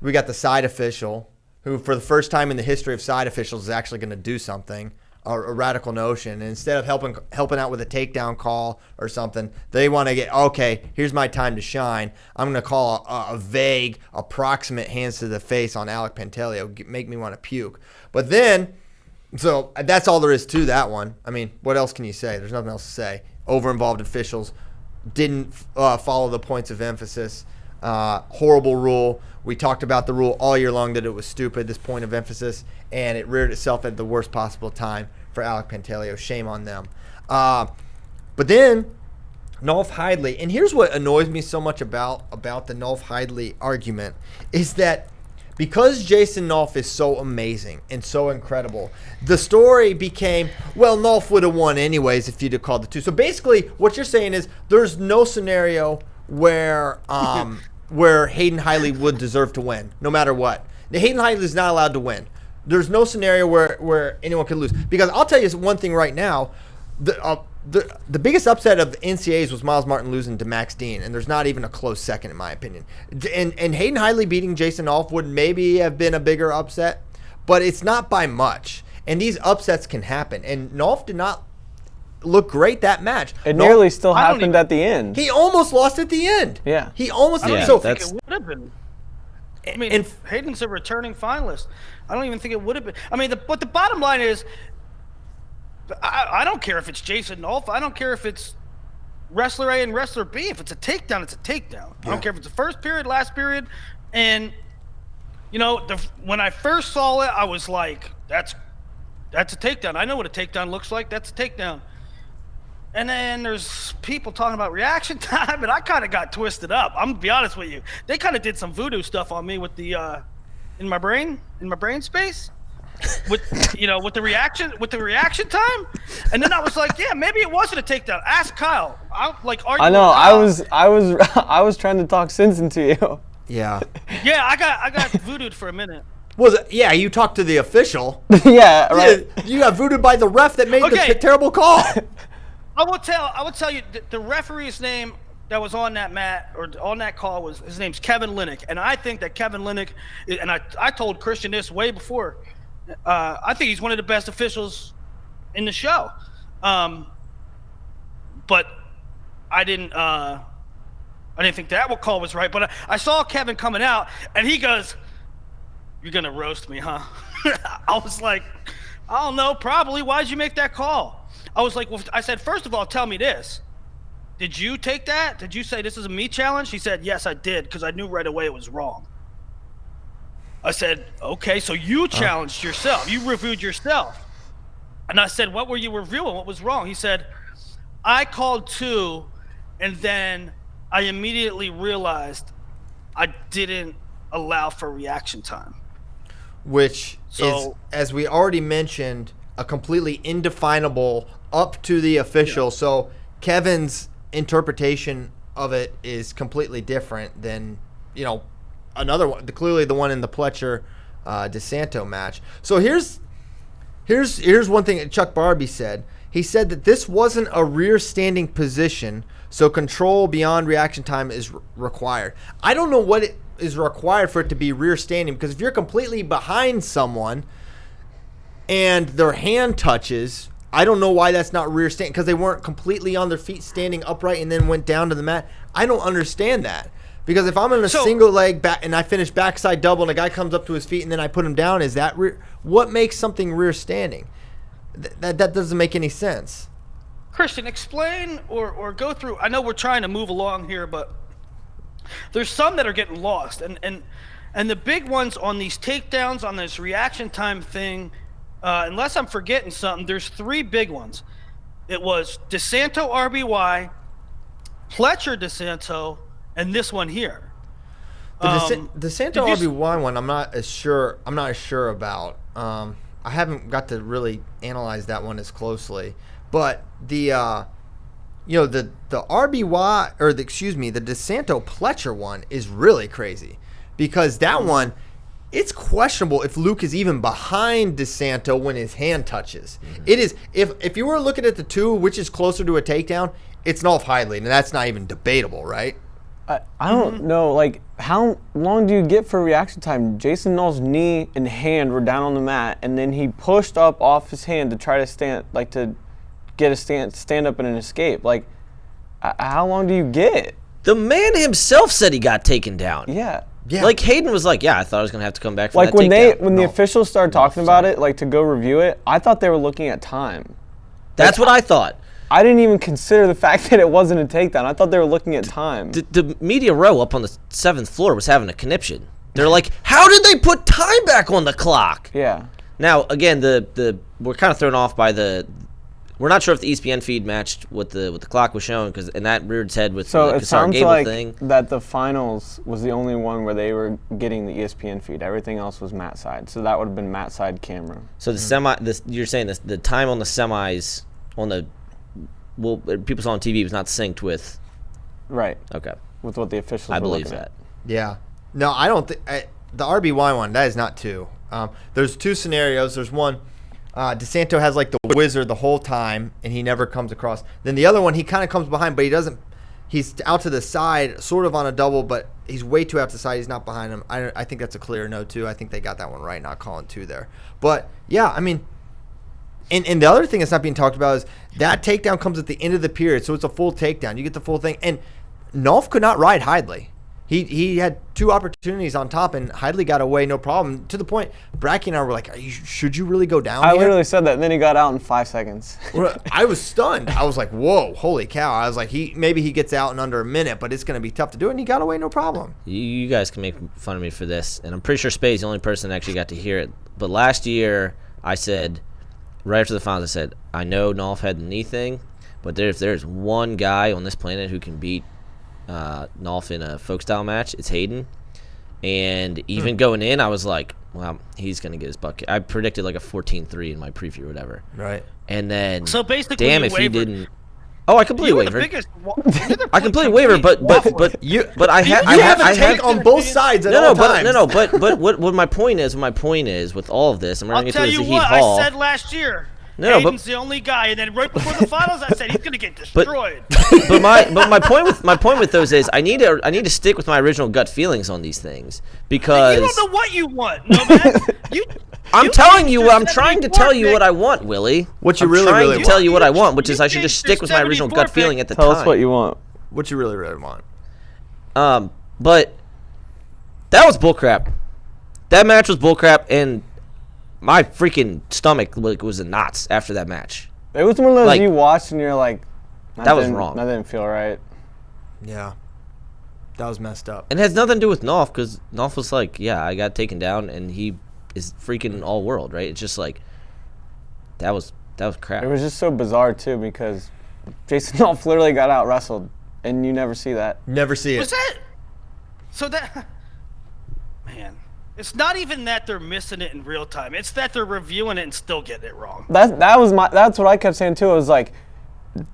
we got the side official who, for the first time in the history of side officials, is actually going to do something, a radical notion. And instead of helping out with a takedown call or something, they want to get, okay, here's my time to shine. I'm going to call a vague, approximate hands to the face on Alec Pentaleo, make me want to puke. But then, so that's all there is to that one. I mean, what else can you say? There's nothing else to say. Over-involved officials didn't follow the points of emphasis. Horrible rule. We talked about the rule all year long that it was stupid, this point of emphasis, and it reared itself at the worst possible time for Alec Pentaleo. Shame on them. But then Nolf Hidley, and here's what annoys me so much about the Nolf Hidley argument, is that because Jason Nolf is so amazing and so incredible, the story became, well, Nolf would have won anyways if you'd have called the 2. So basically, what you're saying is there's no scenario where where Hayden Hiley would deserve to win, no matter what. Hayden Hiley is not allowed to win. There's no scenario where anyone could lose. Because I'll tell you one thing right now. The biggest upset of the NCAAs was Miles Martin losing to Max Dean, and there's not even a close second in my opinion. And Hayden Hiley beating Jason Nolf would maybe have been a bigger upset, but it's not by much. And these upsets can happen. And Nolf did not look great that match. It nearly still happened at the end. He almost lost at the end. Yeah. He almost I don't did. So think it would have been. I mean, Hayden's a returning finalist. I don't even think it would have been. I mean, but the bottom line is, I don't care if it's Jason Nolf. I don't care if it's wrestler A and wrestler B. If it's a takedown, it's a takedown. Yeah. I don't care if it's the first period, last period. And, you know, when I first saw it, I was like, that's a takedown. I know what a takedown looks like. That's a takedown. And then there's people talking about reaction time, and I kind of got twisted up. I'm going to be honest with you. They kind of did some voodoo stuff on me with the in my brain space. With the reaction time, and then I was like, yeah, maybe it wasn't a takedown. Ask Kyle. I know. I was trying to talk sense into you. Yeah. Yeah, I got voodooed for a minute. Yeah, you talked to the official. Yeah, right. You got voodooed by the ref that made the terrible call. I will tell you the referee's name that was on that mat or on that call his name's Kevin Linick, and I think that Kevin Linick, and I told Christian this way before. I think he's one of the best officials in the show, but I didn't think that call was right. But I saw Kevin coming out, and he goes, "You're gonna roast me, huh?" I was like, "I don't know, probably. Why'd you make that call?" I was like, "Well," I said, "First of all, tell me this. Did you take that? Did you say this is a me challenge?" He said, "Yes, I did, because I knew right away it was wrong." I said, okay, so you challenged yourself. You reviewed yourself. And I said, what were you reviewing? What was wrong? He said, I called 2, and then I immediately realized I didn't allow for reaction time. Which is, as we already mentioned, a completely indefinable up to the official. Yeah. So Kevin's interpretation of it is completely different than, another one, clearly the one in the Pletcher DeSanto match. So here's one thing that Chuck Barbie said. He said that this wasn't a rear standing position, so control beyond reaction time is required. I don't know what it is required for it to be rear standing, because if you're completely behind someone and their hand touches, I don't know why that's not rear standing, because they weren't completely on their feet standing upright and then went down to the mat. I don't understand that. Because if I'm in a single leg back and I finish backside double and a guy comes up to his feet and then I put him down, is that rear? What makes something rear standing? That doesn't make any sense. Christian, explain or go through. I know we're trying to move along here, but there's some that are getting lost. And the big ones on these takedowns, on this reaction time thing, unless I'm forgetting something, there's 3 big ones. It was DeSanto RBY, Pletcher DeSanto, and this one here. The DeSanto RBY one, I'm not as sure about. I haven't got to really analyze that one as closely. But the RBY or the DeSanto Pletcher one is really crazy, because that one, it's questionable if Luke is even behind DeSanto when his hand touches. Mm-hmm. It is, if you were looking at the 2, which is closer to a takedown, it's Nolf Hiley, and that's not even debatable, right? I don't know, like, how long do you get for reaction time? Jason Nolf's knee and hand were down on the mat, and then he pushed up off his hand to try to stand up in an escape. Like, how long do you get? The man himself said he got taken down. Yeah. Like, Hayden was like, yeah, I thought I was going to have to come back for like that takedown. When the officials started talking about it, like, to go review it, I thought they were looking at time. That's what I thought. I didn't even consider the fact that it wasn't a takedown. I thought they were looking at time. The media row up on the 7th floor was having a conniption. They're like, how did they put time back on the clock? Yeah. Now, again, we're kind of thrown off by the we're not sure if the ESPN feed matched what the clock was showing, and that reared its head with so the it Cassar sounds Gable like thing. that the finals was the only one where they were getting the ESPN feed. Everything else was Matt's side, so that would have been Matt's side camera. So you're saying this, the time on the semis people saw on TV was not synced with. Right. Okay. With what the officials I were believe looking that. Yeah. No, I don't think the RBY one. That is not two. There's two scenarios. There's one. DeSanto has like the wizard the whole time, and he never comes across. Then the other one, he kind of comes behind, but he doesn't. He's out to the side, sort of on a double, but he's way too out to the side. He's not behind him. I think that's a clear no, too. I think they got that one right, not calling two there. But, yeah, I mean, and the other thing that's not being talked about is that takedown comes at the end of the period, so it's a full takedown. You get the full thing. And Nolf could not ride Hidley. He had two opportunities on top, and Hidley got away, no problem. To the point, Bracky and I were like, should you really go down I here? literally said that, and then he got out in 5 seconds. I was stunned. I was like, whoa, holy cow. I was like, maybe he gets out in under a minute, but it's going to be tough to do it, and he got away, no problem. You guys can make fun of me for this, and I'm pretty sure Spade's the only person that actually got to hear it. But last year, I said, right after the finals, I said, I know Nolf had the knee thing, but if there's one guy on this planet who can beat Nolf in a folk style match, it's Hayden. And even going in, I was like, well, he's going to get his butt kicked. I predicted like a 14-3 in my preview or whatever. Right. And then, So basically, damn you if wavered. he didn't. Oh, I completely You were the wavered. biggest. I completely wavered, but I have a take on both sides at all times. But what my point is with all of this, and we're I'll going to tell get to you the Zahid what Hall. I said last year. No, Hayden's the only guy, and then right before the finals, I said he's gonna get destroyed. But my point with those is I need to stick with my original gut feelings on these things because You don't know what you want, no man. I'm telling you, I'm trying to tell you what I want, Willie. What you I'm really trying want. to tell you what I want, which is I should changed just stick your with my original 74 gut feeling at the Tell time. us what you want. What you really want. But that was bullcrap. That match was bullcrap, and my freaking stomach was in knots after that match. It was one of those you watched and you're like, that was wrong. That didn't feel right. Yeah. That was messed up. And it has nothing to do with Nolf, because Nolf was like, yeah, I got taken down, and he is freaking all world, right? It's just like, that was crap. It was just so bizarre, too, because Jason Nolf literally got out wrestled, and you never see that. Never see it. Was that? So that, man, it's not even that they're missing it in real time. It's that they're reviewing it and still getting it wrong. That's what I kept saying, too. It was like,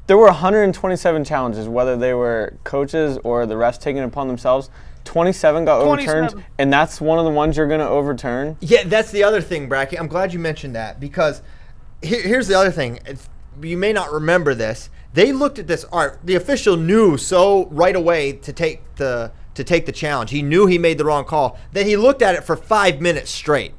there were 127 challenges, whether they were coaches or the refs taking it upon themselves. 27 got overturned, and that's one of the ones you're going to overturn. Yeah, that's the other thing, Bracky. I'm glad you mentioned that, because here's the other thing. You may not remember this. They looked at this. All right, the official knew so right away to take the challenge. He knew he made the wrong call. Then he looked at it for 5 minutes straight.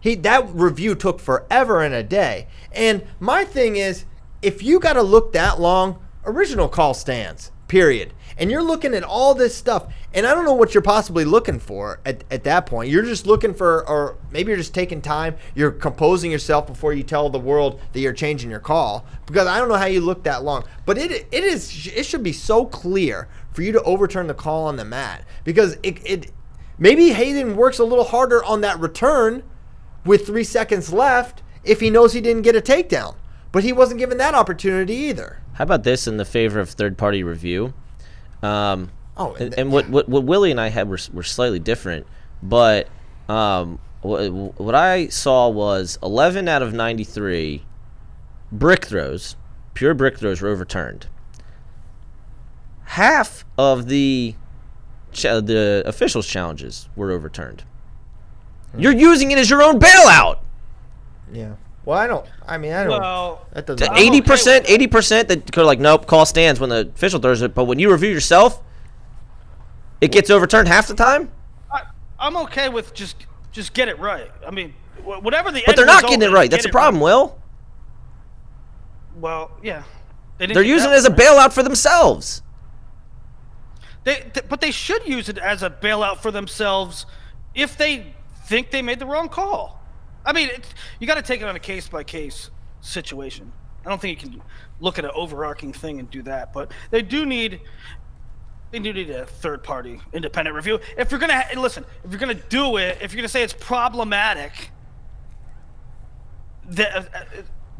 That review took forever and a day. And my thing is, if you got to look that long, original call stands, period. And you're looking at all this stuff, and I don't know what you're possibly looking for at that point. You're just looking for, or maybe you're just taking time. You're composing yourself before you tell the world that you're changing your call, because I don't know how you look that long. But it should be so clear for you to overturn the call on the mat, because it maybe Hayden works a little harder on that return with 3 seconds left if he knows he didn't get a takedown. But he wasn't given that opportunity either. How about this in the favor of third-party review? And what Willie and I had were slightly different, but what I saw was 11 out of 93 brick throws, pure brick throws, were overturned. Half of the officials' challenges were overturned. You're using it as your own bailout. Yeah. Well, I don't. Well, that doesn't. 80% that could like, nope, call stands when the official throws it. But when you review yourself, it gets overturned half the time. I'm okay with just get it right. I mean, whatever the. But they're not getting it right. That's the problem, Will. Well, yeah. They're using it as a bailout for themselves. But they should use it as a bailout for themselves if they think they made the wrong call. I mean, you got to take it on a case-by-case situation. I don't think you can look at an overarching thing and do that. But they do need a third-party independent review. If you're gonna listen, if you're gonna do it, if you're gonna say it's problematic,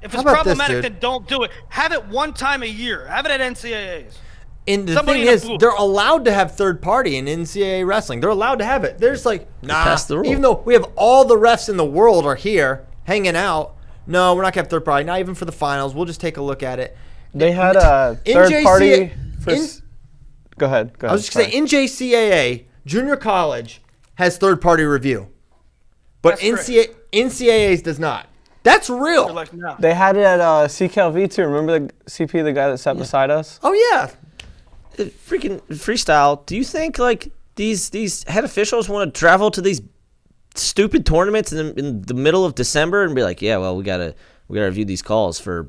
If How it's about this, problematic, dude? then don't do it. Have it one time a year. Have it at NCAAs. And the Somebody thing in a is, booth. they're allowed to have third party in NCAA wrestling. They're allowed to have it. There's like, nah, passed the rule. even though we have all the refs in the world are here hanging out, no, we're not going to have third party. Not even for the finals. We'll just take a look at it. They had a third party for. Go ahead. I was just going to say, NJCAA, junior college, has third party review. But NCAA's does not. That's real. Like, no. They had it at CKLV too. Remember the CP, the guy that sat beside us? Oh, yeah. Freaking freestyle. Do you think like these head officials want to travel to these stupid tournaments in the middle of December and be like, yeah, well, we gotta review these calls for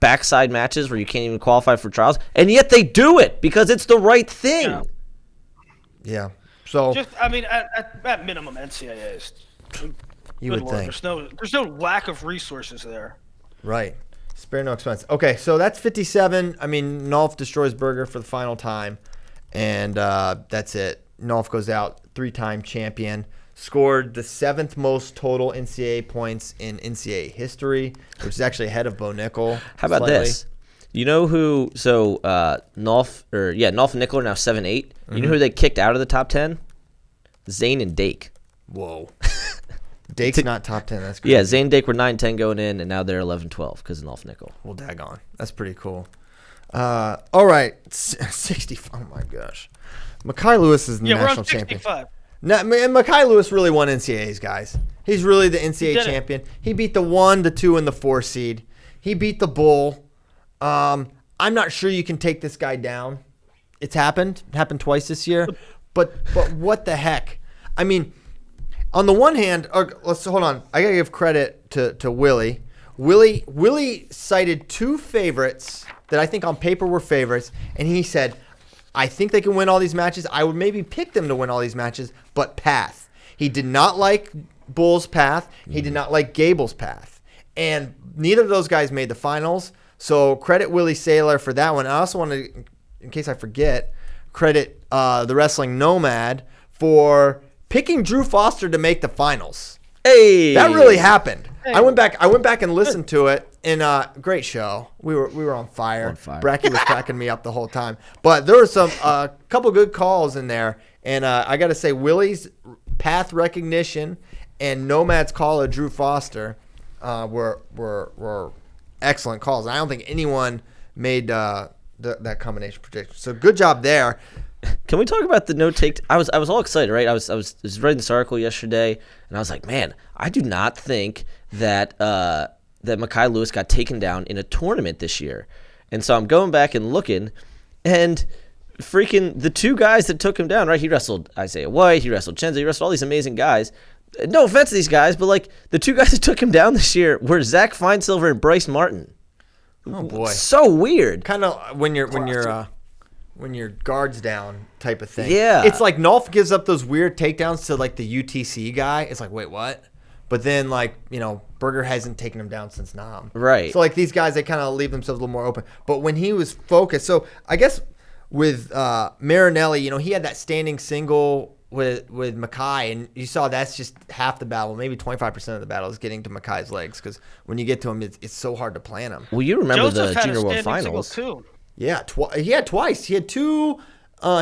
backside matches where you can't even qualify for trials, and yet they do it because it's the right thing. Yeah. So Just, I mean, at minimum, NCAAs. you would think. There's no lack of resources there. Right. Spare no expense. Okay, so that's 57. I mean, Nolf destroys Berger for the final time, and that's it. Nolf goes out, 3-time champion. Scored the 7th most total NCAA points in NCAA history, which is actually ahead of Bo Nickel. How about this? You know who? So Nolf and Nickel are now 7-8. You know who they kicked out of the top 10? Zane and Dake. Whoa. Dake's not top 10. That's good. Yeah, Zane and Dake were 9-10 going in, and now they're 11-12 because of Nolf Nickel. Well, daggone. That's pretty cool. All right. 60. Oh, my gosh. Makai Lewis is the national champion. No, and Makai Lewis really won NCAAs, guys. He's really the NCAA champion. He beat the 1, the 2, and the 4 seed. He beat the Bull. I'm not sure you can take this guy down. It's happened. It happened twice this year. But what the heck? I mean, on the one hand, let's hold on. I gotta give credit to Willie. Willie cited 2 favorites that I think on paper were favorites, and he said, I think they can win all these matches. I would maybe pick them to win all these matches, but path. He did not like Bull's path. He did not like Gable's path. And neither of those guys made the finals. So credit Willie Saylor for that one. I also want to, in case I forget, credit the Wrestling Nomad for picking Drew Foster to make the finals. Hey, that really happened. Hey. I went back and listened to it, and great show. We were on fire. Bracky was cracking me up the whole time. But there were some couple good calls in there, and I got to say Willie's path recognition and Nomad's call of Drew Foster were excellent calls. I don't think anyone made that combination prediction. So good job there. Can we talk about the no take? I was all excited, right? I was writing this article yesterday, and I was like, man, I do not think that that Makai Lewis got taken down in a tournament this year. And so I'm going back and looking, and freaking the 2 guys that took him down, right? He wrestled Isaiah White, he wrestled Chenzo, he wrestled all these amazing guys. No offense to these guys, but like the 2 guys that took him down this year were Zach Feinsilver and Bryce Martin. Oh boy, so weird. Kind of when your guard's down type of thing. Yeah. It's like Nolf gives up those weird takedowns to like the UTC guy. It's like, wait, what? But then Berger hasn't taken him down since Nam. Right. So like these guys, they kind of leave themselves a little more open. But when he was focused, so I guess with Marinelli, he had that standing single with Makai, and you saw that's just half the battle. Maybe 25% of the battle is getting to Makai's legs, because when you get to him, it's so hard to plan him. Well, you remember Joseph the had Junior a World standing Finals. single, too. Yeah, he had twice. He had 2.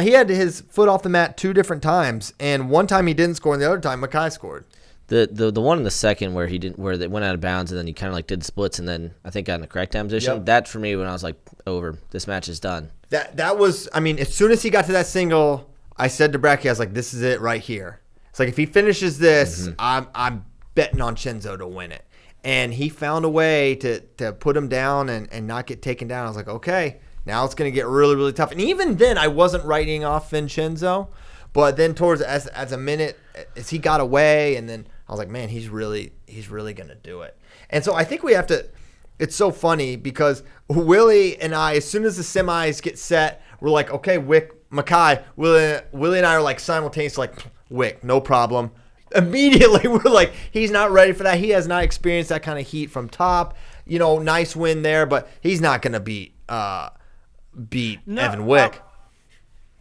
He had his foot off the mat 2 different times, and one time he didn't score, and the other time Makai scored. The one in the second where they went out of bounds, and then he kind of like did splits, and then I think got in a crackdown position. Yep. That for me, when I was like, over, this match is done. That was, I mean, as soon as he got to that single, I said to Bracky, I was like, this is it right here. It's like, if he finishes this, I'm betting on Chenzo to win it. And he found a way to put him down and not get taken down. I was like, okay, now it's going to get really, really tough. And even then, I wasn't writing off Vincenzo. But then towards as a minute, as he got away, and then I was like, man, he's really going to do it. And so I think we have to – it's so funny because Willie and I, as soon as the semis get set, we're like, okay, Wick, Makai. Willie and I are like simultaneously like, Wick, no problem. Immediately, we're like, he's not ready for that. He has not experienced that kind of heat from top. Nice win there, but he's not going to beat Evan Wick.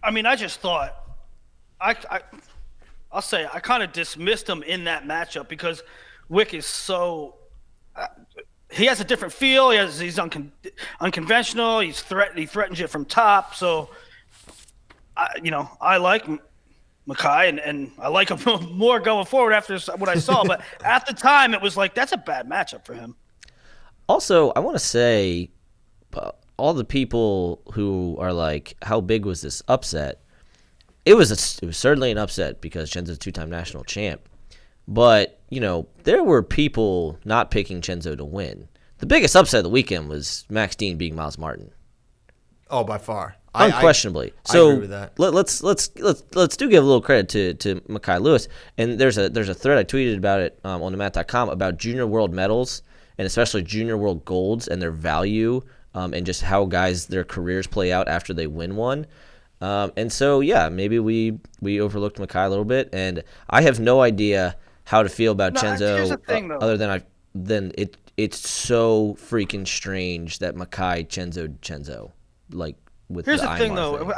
I mean, I just thought I'll say I kind of dismissed him in that matchup because Wick is so he has a different feel. He's unconventional. He threatens you from top. So, I like Mekhi, and I like him more going forward after what I saw. But at the time, it was like, that's a bad matchup for him. Also, I want to say, all the people who are like, how big was this upset? It was certainly an upset because Chenzo's two-time national champ. But, there were people not picking Chenzo to win. The biggest upset of the weekend was Max Dean beating Miles Martin. Oh, by far. Unquestionably. I agree with that. Let's do give a little credit to Mekhi Lewis. And there's a thread I tweeted about it on themat.com about junior world medals and especially junior world golds and their value and just how guys, their careers play out after they win one. And so, yeah, maybe we overlooked Mekhi a little bit. And I have no idea how to feel about Chenzo here's the thing, other than it's so freaking strange that Mekhi Chenzo like with here's the the thing Imar though. thing.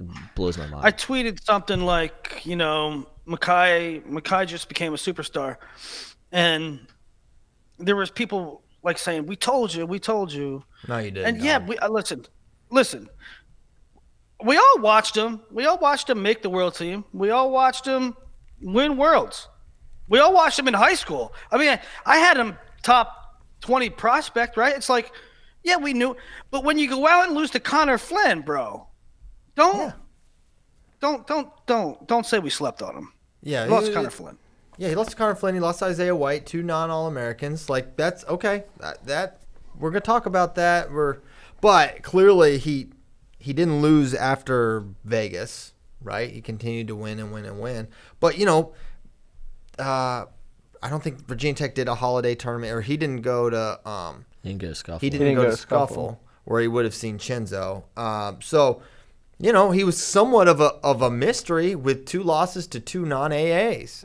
It blows my mind. I tweeted something like, Mekhi just became a superstar, and there was people like saying, we told you. No, you didn't. And yeah, listen. We all watched him. We all watched him make the world team. We all watched him win worlds. We all watched him in high school. I mean, I had him top 20 prospect, right? It's like, yeah, we knew. But when you go out and lose to Connor Flynn, bro, don't say we slept on him. Yeah, he lost Connor Flynn. Yeah, he lost to Connor Flynn. He lost to Isaiah White, 2 non-All-Americans. Like, that's okay. That we're gonna talk about that. But clearly he didn't lose after Vegas, right? He continued to win and win and win. But I don't think Virginia Tech did a holiday tournament, or he didn't go to. He didn't go to Scuffle. He didn't go to Scuffle where he would have seen Chenzo. So, he was somewhat of a mystery with 2 losses to 2 non-AAs.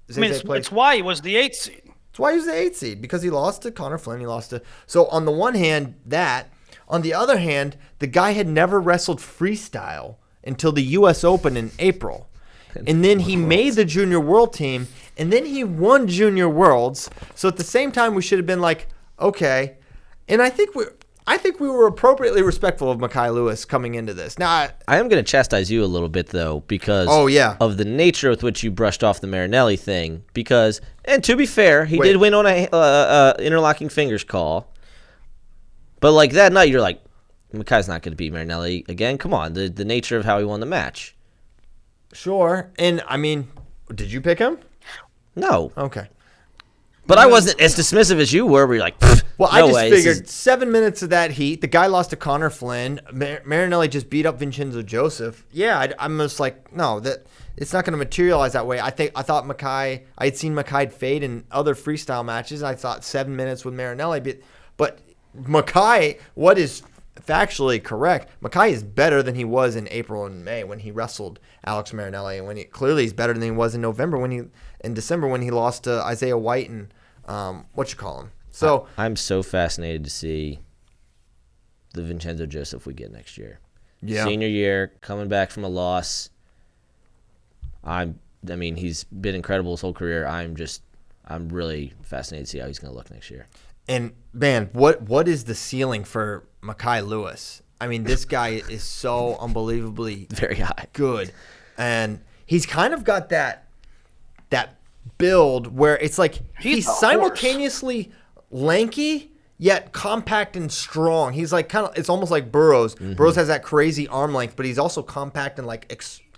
It's why he was the 8th seed. It's why he was the 8th seed, because he lost to Connor Flynn. So on the one hand, that. On the other hand, the guy had never wrestled freestyle until the U.S. Open in April. And then he made the junior world team, and then he won junior worlds. So at the same time, we should have been like, okay. And I think we were appropriately respectful of Mekhi Lewis coming into this. Now, I am going to chastise you a little bit, though, because of the nature with which you brushed off the Marinelli thing. Because, and to be fair, he did win on a interlocking fingers call. But like that night, you're like, Mekhi's not going to beat Marinelli again. Come on, the nature of how he won the match. Sure. And, I mean, did you pick him? No. Okay. But I wasn't as dismissive as you were. Where you're like, well, I just figured 7 minutes of that heat. The guy lost to Connor Flynn. Marinelli just beat up Vincenzo Joseph. Yeah, I'm just like, no, that it's not going to materialize that way. I thought Mekhi. I had seen Mekhi fade in other freestyle matches. I thought 7 minutes with Marinelli, but Mekhi, what is factually correct, Mekhi is better than he was in April and May when he wrestled Alex Marinelli, and clearly he's better than he was in December when he lost to Isaiah White and So I'm so fascinated to see the Vincenzo Joseph we get next year. Yeah. Senior year, coming back from a loss. I mean, he's been incredible his whole career. I'm really fascinated to see how he's going to look next year. And man, what is the ceiling for Mekhi Lewis? I mean, this guy is so unbelievably very high, good, and he's kind of got that build where it's like he's simultaneously lanky yet compact and strong. He's like it's almost like Burroughs. Mm-hmm. Burroughs has that crazy arm length, but he's also compact and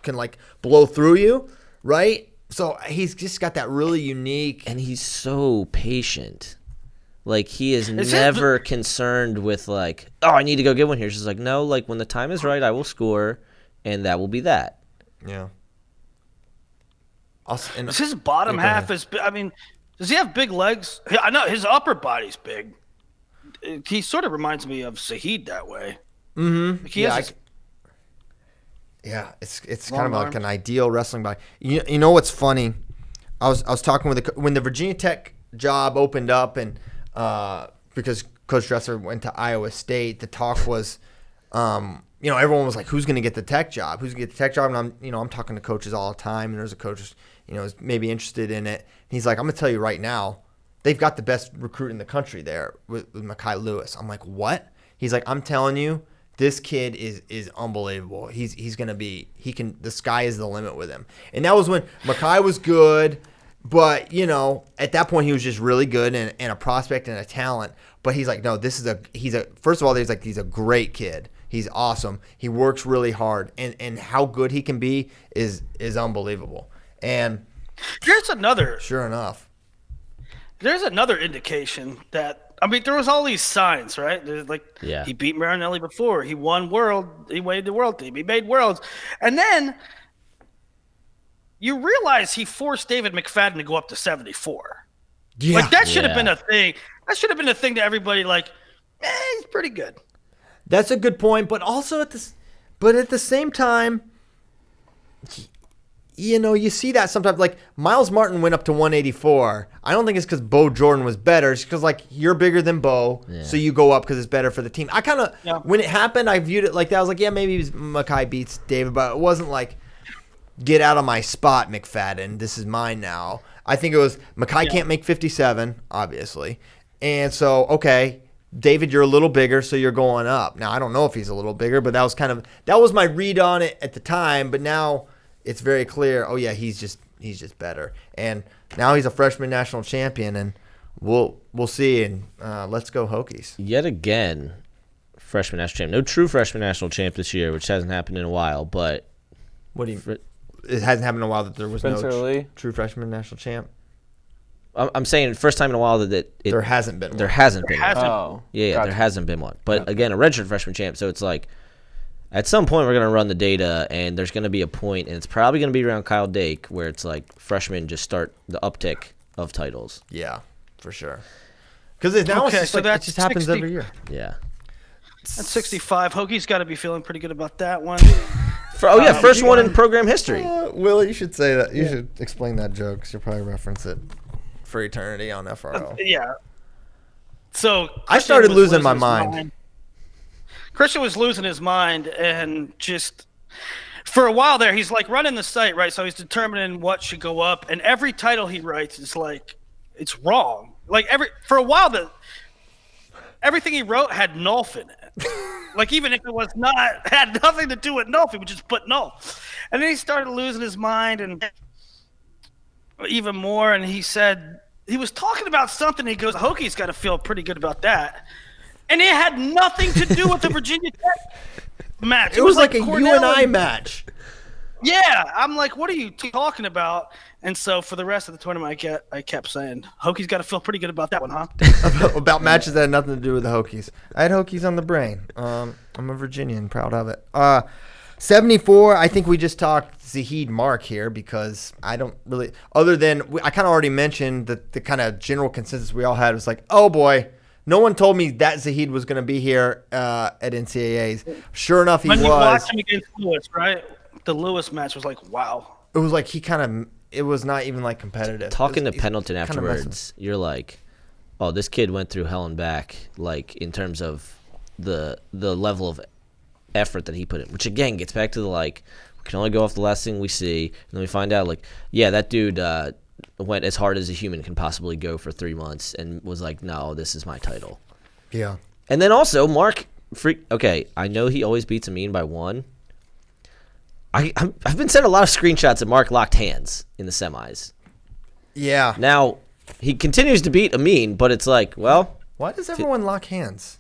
can blow through you, right? So he's just got that really unique, and he's so patient. Like, he is never concerned with, I need to go get one here. She's like, no, when the time is right, I will score, and that will be that. Yeah. His bottom half is, does he have big legs? I know his upper body's big. He sort of reminds me of Saheed that way. Mm-hmm. It's kind of like an ideal wrestling body. You know what's funny? I was talking when the Virginia Tech job opened up and because Coach Dresser went to Iowa State, the talk was, everyone was like, who's going to get the Tech job? Who's going to get the Tech job? And I'm talking to coaches all the time, and there's a coach, is maybe interested in it. And he's like, I'm going to tell you right now, they've got the best recruit in the country there with Mekhi Lewis. I'm like, what? He's like, I'm telling you, this kid is unbelievable. He's gonna be, the sky is the limit with him. And that was when Mekhi was good, but at that point he was just really good and a prospect and a talent. But he's like, no, first of all, he's a great kid. He's awesome. He works really hard, and how good he can be is unbelievable. And sure enough, there's another indication that, there was all these signs, right? There's he beat Marinelli before. He won he made the world team. He made worlds. And then you realize he forced David McFadden to go up to 74. Yeah. That should have been a thing. That should have been a thing to everybody, he's pretty good. That's a good point, but also at the same time, you see that sometimes. Miles Martin went up to 184. I don't think it's because Bo Jordan was better. It's because you're bigger than Bo, so you go up because it's better for the team. I kind of when it happened, I viewed it like that. I was like, yeah, maybe Mekhi beats David, but it wasn't like get out of my spot, McFadden. This is mine now. I think it was Mekhi can't make 57, obviously, and so okay. David, you're a little bigger, so you're going up. Now, I don't know if he's a little bigger, but that was my read on it at the time. But now it's very clear. Oh yeah, he's just better. And now he's a freshman national champion, and we'll see. And let's go Hokies. Yet again, freshman national champ. No true freshman national champ this year, which hasn't happened in a while. But it hasn't happened in a while that there was no true freshman national champ. I'm saying first time in a while that there hasn't been one. There hasn't been one. Oh. Yeah, gotcha. There hasn't been one. But again, a redshirt freshman champ, so it's at some point we're going to run the data, and there's going to be a point, and it's probably going to be around Kyle Dake, where it's freshmen just start the uptick of titles. Yeah, for sure. Because now it just happens 60, every year. Yeah. That's 65. Hokies got to be feeling pretty good about that one. First one in program history. Will, you should say that. You should explain that joke, because you'll probably reference it for eternity on FRO. Yeah. So I started losing my mind. Christian was losing his mind, and just for a while there, he's running the site, right? So he's determining what should go up, and every title he writes is it's wrong. For a while, everything he wrote had Nulf in it. Even if it had nothing to do with Nulf, he would just put Nulf. And then he started losing his mind, and even more, and he said he was talking about something. He goes, Hokies got to feel pretty good about that, and it had nothing to do with the Virginia Tech match. It was like a UNI match. Yeah, I'm like, what are you talking about? And so for the rest of the tournament, I kept saying, Hokies got to feel pretty good about that one, huh? about matches that had nothing to do with the Hokies. I had Hokies on the brain. I'm a Virginian, proud of it. 74, I think we just talked Zahid Mark here, because I don't really, other than, I kind of already mentioned that the kind of general consensus we all had was oh boy, no one told me that Zahid was going to be here at NCAAs. Sure enough, he was. When you watched him against Lewis, right? The Lewis match was wow. It was it was not even competitive. Talking to Pendleton afterwards, you're oh, this kid went through hell and back, in terms of the level of effort that he put in, which again gets back to we can only go off the last thing we see, and then we find out that dude went as hard as a human can possibly go for 3 months and was no, this is my title. Yeah. And then also Mark I know he always beats Amin by 1. I've been sent a lot of screenshots of Mark locked hands in the semis. Yeah. Now he continues to beat Amin, but it's well, why does everyone lock hands?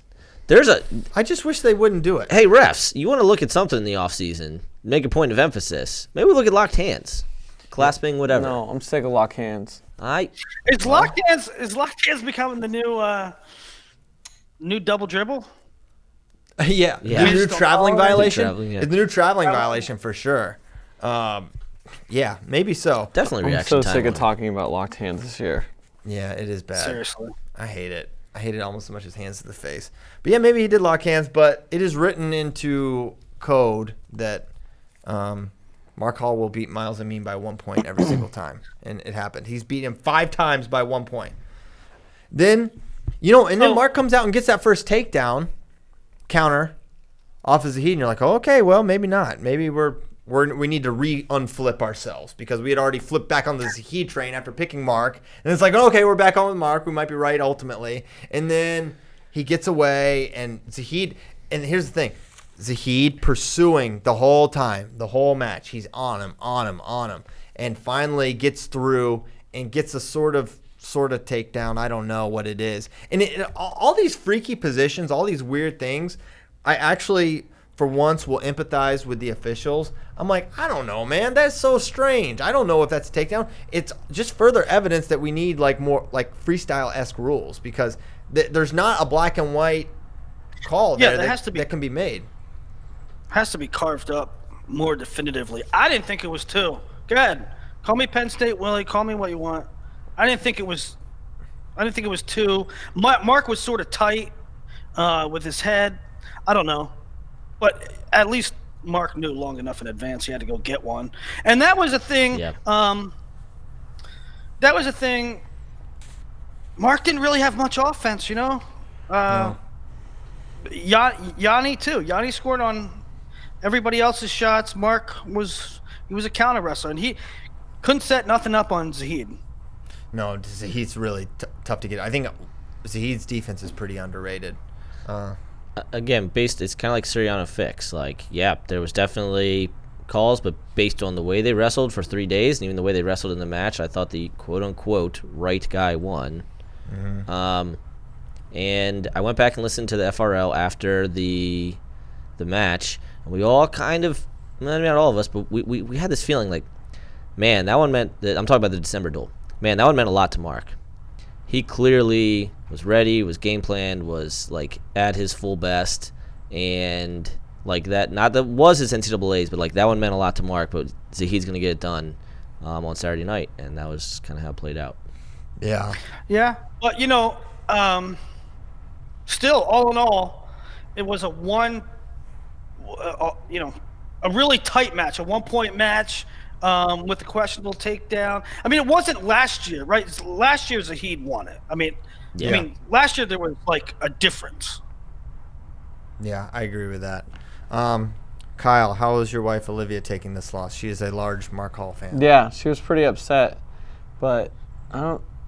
I just wish they wouldn't do it. Hey, refs, you want to look at something in the offseason, make a point of emphasis. Maybe look at locked hands. Clasping, whatever. No, I'm sick of locked hands. Is locked hands becoming the new double dribble? Yeah. The new traveling violation? The new traveling violation for sure. Yeah, maybe so. Definitely reaction I'm time. so sick of talking about locked hands this year. Yeah, it is bad. Seriously. I hate it. I hate it almost as much as hands to the face. But yeah, maybe he did lock hands, but it is written into code that Mark Hall will beat Miles Amin by 1 point every single time. And it happened. He's beat him 5 times by 1 point. Then, then Mark comes out and gets that first takedown counter off of Zahid, and you're oh, okay, well, maybe not. Maybe we're we need to unflip ourselves because we had already flipped back on the Zahid train after picking Mark. And it's like, okay, we're back on with Mark. We might be right ultimately. And then he gets away, and Zahid, and here's the thing, Zahid pursuing the whole time, the whole match. He's on him, and finally gets through and gets a sort of takedown. I don't know what it is. And all these freaky positions, all these weird things, I actually, for once, will empathize with the officials. I'm like, I don't know, man. That's so strange. I don't know if that's a takedown. It's just further evidence that we need like more like freestyle-esque rules because there's not a black and white call there that can be made. Has to be carved up more definitively. I didn't think it was 2. Go ahead. Call me Penn State Willie. Call me what you want. I didn't think it was 2. Mark was sort of tight with his head. I don't know. But at least Mark knew long enough in advance he had to go get one. And that was a thing. Yeah. That was a thing. Mark didn't really have much offense, you know? No. Yanni, too. Yanni scored on everybody else's shots. Mark was a counter wrestler, and he couldn't set nothing up on Zahid. No, Zahid's really tough to get. I think Zahid's defense is pretty underrated. Again, it's kind of like Suriano Fix. Like, yeah, there was definitely calls, but based on the way they wrestled for 3 days and even the way they wrestled in the match, I thought the quote-unquote right guy won. Mm-hmm. And I went back and listened to the FRL after the match, and we all kind of, not all of us, but we had this feeling like, man, that one meant that, I'm talking about the December duel. Man, that one meant a lot to Mark. He clearly was ready, was game planned, was like at his full best, and like that. Not that was his NCAA's, but like that one meant a lot to Mark. But Zahid's gonna get it done on Saturday night, and that was kind of how it played out. Yeah. Yeah, but still, all in all, it was a really tight match, a 1-point match. With the questionable takedown. I mean, it wasn't last year, right? Last year Zahid won it. I mean, last year there was like a difference. Yeah, I agree with that. Kyle, how is your wife Olivia taking this loss? She is a large Mark Hall fan. Yeah, she was pretty upset, but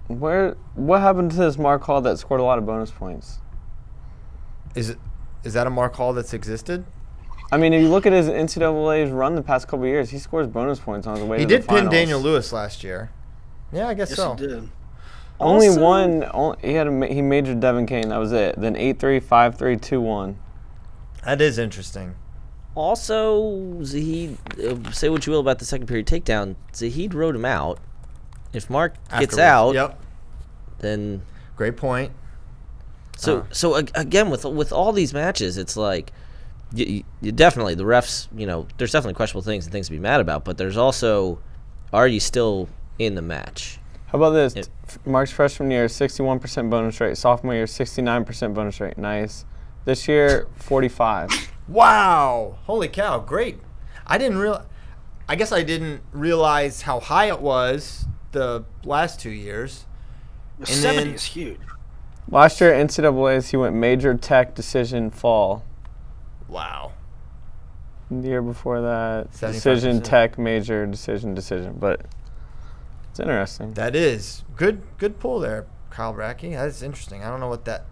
what happened to this Mark Hall that scored a lot of bonus points? Is that a Mark Hall that's existed? I mean, if you look at his NCAA's run the past couple of years, he scores bonus points on his way to the finals. He did pin Daniel Lewis last year. Yeah, I guess so. Yes, he did. Only one. He majored Devin Kane. That was it. Then 8-3, 5-3, 2-1. That is interesting. Also, Zahid, say what you will about the second period takedown, Zahid rode him out. If Mark gets out, then... Great point. So again, with all these matches, it's like... You definitely, the refs, there's definitely questionable things and things to be mad about, but there's also, are you still in the match? How about this? Mark's freshman year, 61% bonus rate. Sophomore year, 69% bonus rate. Nice. This year, 45. Wow. Holy cow. Great. I guess I didn't realize how high it was the last 2 years. The 70 is huge. Last year at NCAA's, he went major, tech, decision, fall. Wow. The year before that, 75%. Decision, tech, major, decision. But it's interesting. That is good pull there, Kyle Brackey. That's interesting. I don't know what that.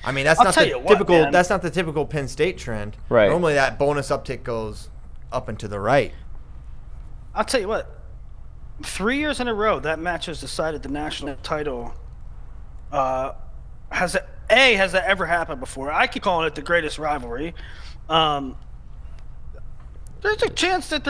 I mean, that's not the typical. Man. That's not the typical Penn State trend. Right. Normally, that bonus uptick goes up and to the right. I'll tell you what. 3 years in a row, that match has decided the national title. Has that ever happened before? I keep calling it the greatest rivalry. There's a chance that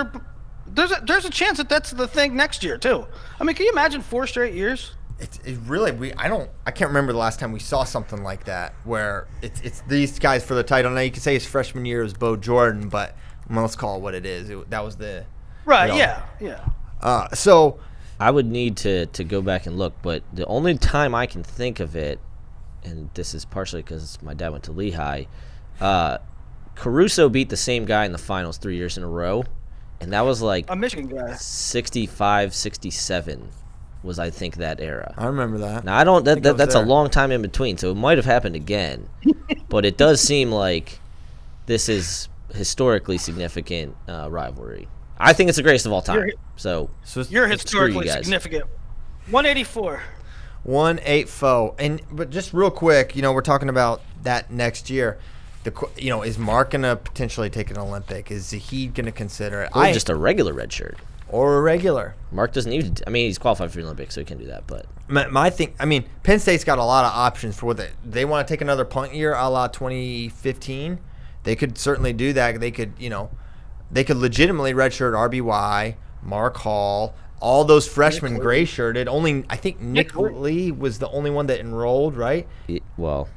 there's a chance that that's the thing next year too. I mean, can you imagine 4 straight years? It really I can't remember the last time we saw something like that where it's these guys for the title. Now you could say his freshman year was Bo Jordan, but let's call it what it is. That was the right. Yeah. So I would need to go back and look, but the only time I can think of it, and this is partially because my dad went to Lehigh. Caruso beat the same guy in the finals 3 years in a row, and that was like a Michigan guy. 65, 67 was, I think, that era. I remember that. Now, I don't. That's a long time in between, so it might have happened again. But it does seem like this is historically significant rivalry. I think it's the greatest of all time. You're historically significant. 184. 184. But just real quick, we're talking about that next year. Is Mark going to potentially take an Olympic? Is he going to consider it? Or just a regular red shirt. Or a regular. Mark doesn't need to. He's qualified for the Olympics, so he can do that. But my thing, Penn State's got a lot of options for what they want to take another punt year a la 2015. They could certainly do that. They could legitimately redshirt RBY, Mark Hall, all those freshmen gray shirted. Only I think Nick Lee was the only one that enrolled, right? No.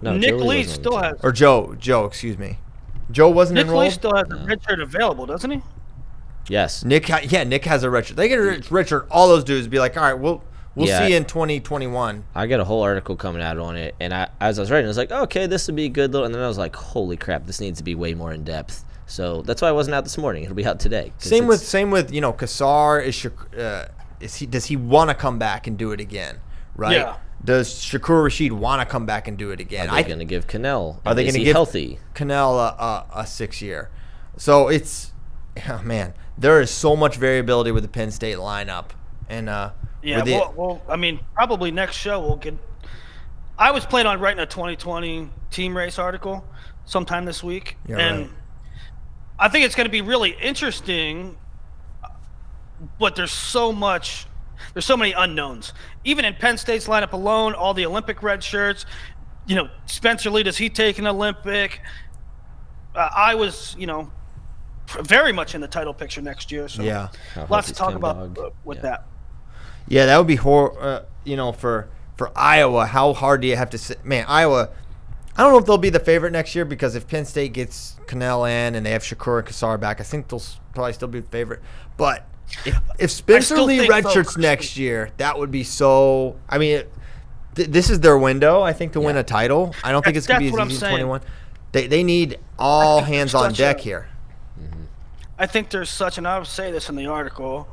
Nick Lee still has. Or Joe, excuse me. Joe wasn't enrolled. Nick Lee still has a red shirt available, doesn't he? Yes. Nick has a red shirt. They get a red shirt. All those dudes be like, all right, we'll see you in 2021. I got a whole article coming out on it, and as I was writing, I was like, okay, this would be a good little. And then I was like, holy crap, this needs to be way more in depth. So that's why I wasn't out this morning. It'll be out today. Same with Kassar. Does he want to come back and do it again? Right. Yeah. Does Shakur Rashid want to come back and do it again? Are they going to give Cannell? Are they going to give healthy Cannell a 6-year? So it's, man, there is so much variability with the Penn State lineup, and probably next show we'll get. I was planning on writing a 2020 team race article sometime this week, right. I think it's going to be really interesting. But there's so many unknowns. Even in Penn State's lineup alone, all the Olympic red shirts, Spencer Lee, does he take an Olympic? I was, very much in the title picture next year. So lots to talk about with that. Yeah, that would be for Iowa. How hard do you have to sit? Man, Iowa, I don't know if they'll be the favorite next year because if Penn State gets Cannell in and they have Shakur and Kassar back, I think they'll probably still be the favorite. But if Spencer Lee redshirts next year, that would be so. This is their window, I think, to win a title. I don't think it's going to be as easy as 21. They need all hands on deck here. I think there's such, and I'll say this in the article,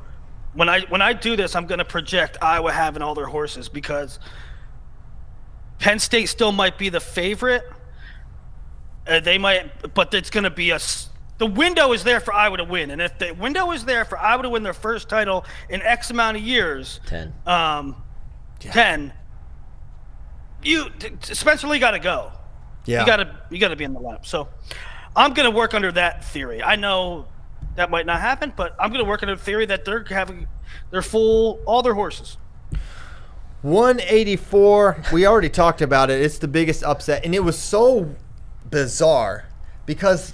when I do this, I'm going to project Iowa having all their horses because Penn State still might be the favorite. They might, but it's going to be the window is there for Iowa to win, and if the window is there for Iowa to win their first title in X amount of years, 10, Spencer Lee got to go. Yeah, you got to be in the lineup. So I'm going to work under that theory. I know that might not happen, but I'm going to work under the theory that they're having all their horses. 184. We already talked about it. It's the biggest upset, and it was so bizarre because.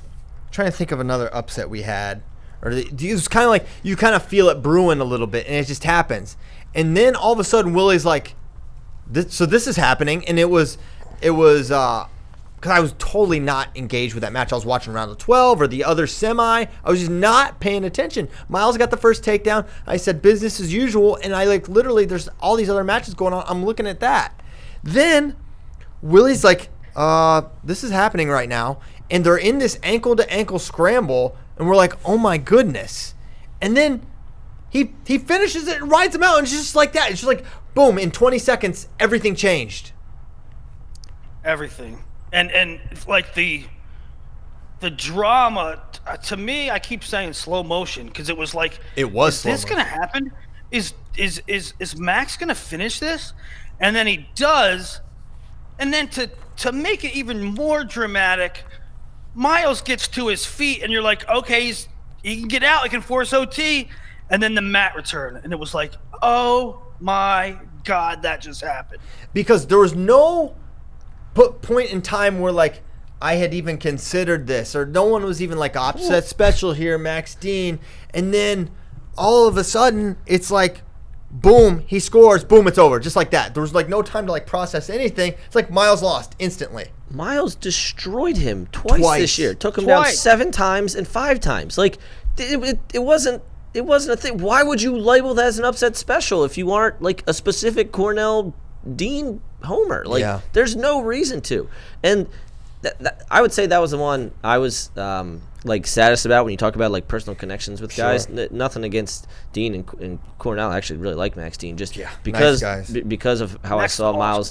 Trying to think of another upset we had, it's kind of like you kind of feel it brewing a little bit, and it just happens, and then all of a sudden Willie's like, "This is happening," and it was because I was totally not engaged with that match. I was watching round of 12 or the other semi. I was just not paying attention. Miles got the first takedown. I said business as usual, and I literally there's all these other matches going on. I'm looking at that. Then Willie's like, "This is happening right now." And they're in this ankle-to-ankle scramble, and we're like, oh, my goodness. And then he finishes it and rides him out, and it's just like that. It's just like, boom, in 20 seconds, everything changed. Everything. And like the drama, to me, I keep saying slow motion because it was like, it was slow motion. Is this going to happen? Is Max going to finish this? And then he does. And then to make it even more dramatic, Miles gets to his feet, and you're like, okay, he can get out, he can force OT, and then the mat return, and it was like, oh my God, that just happened. Because there was no point in time where I had even considered this, or no one was even upset special here, Max Dean, and then all of a sudden it's like, boom, he scores, boom, it's over, just like that. There was no time to process anything. It's like Miles lost instantly. Miles destroyed him twice this year. Took him down 7 times and 5 times. It wasn't a thing. Why would you label that as an upset special if you aren't a specific Cornell Dean homer? There's no reason to. And I would say that was the one I was saddest about when you talk about personal connections with guys. Sure. Nothing against Dean and Cornell. I actually really like Max Dean just because nice because of how Max I saw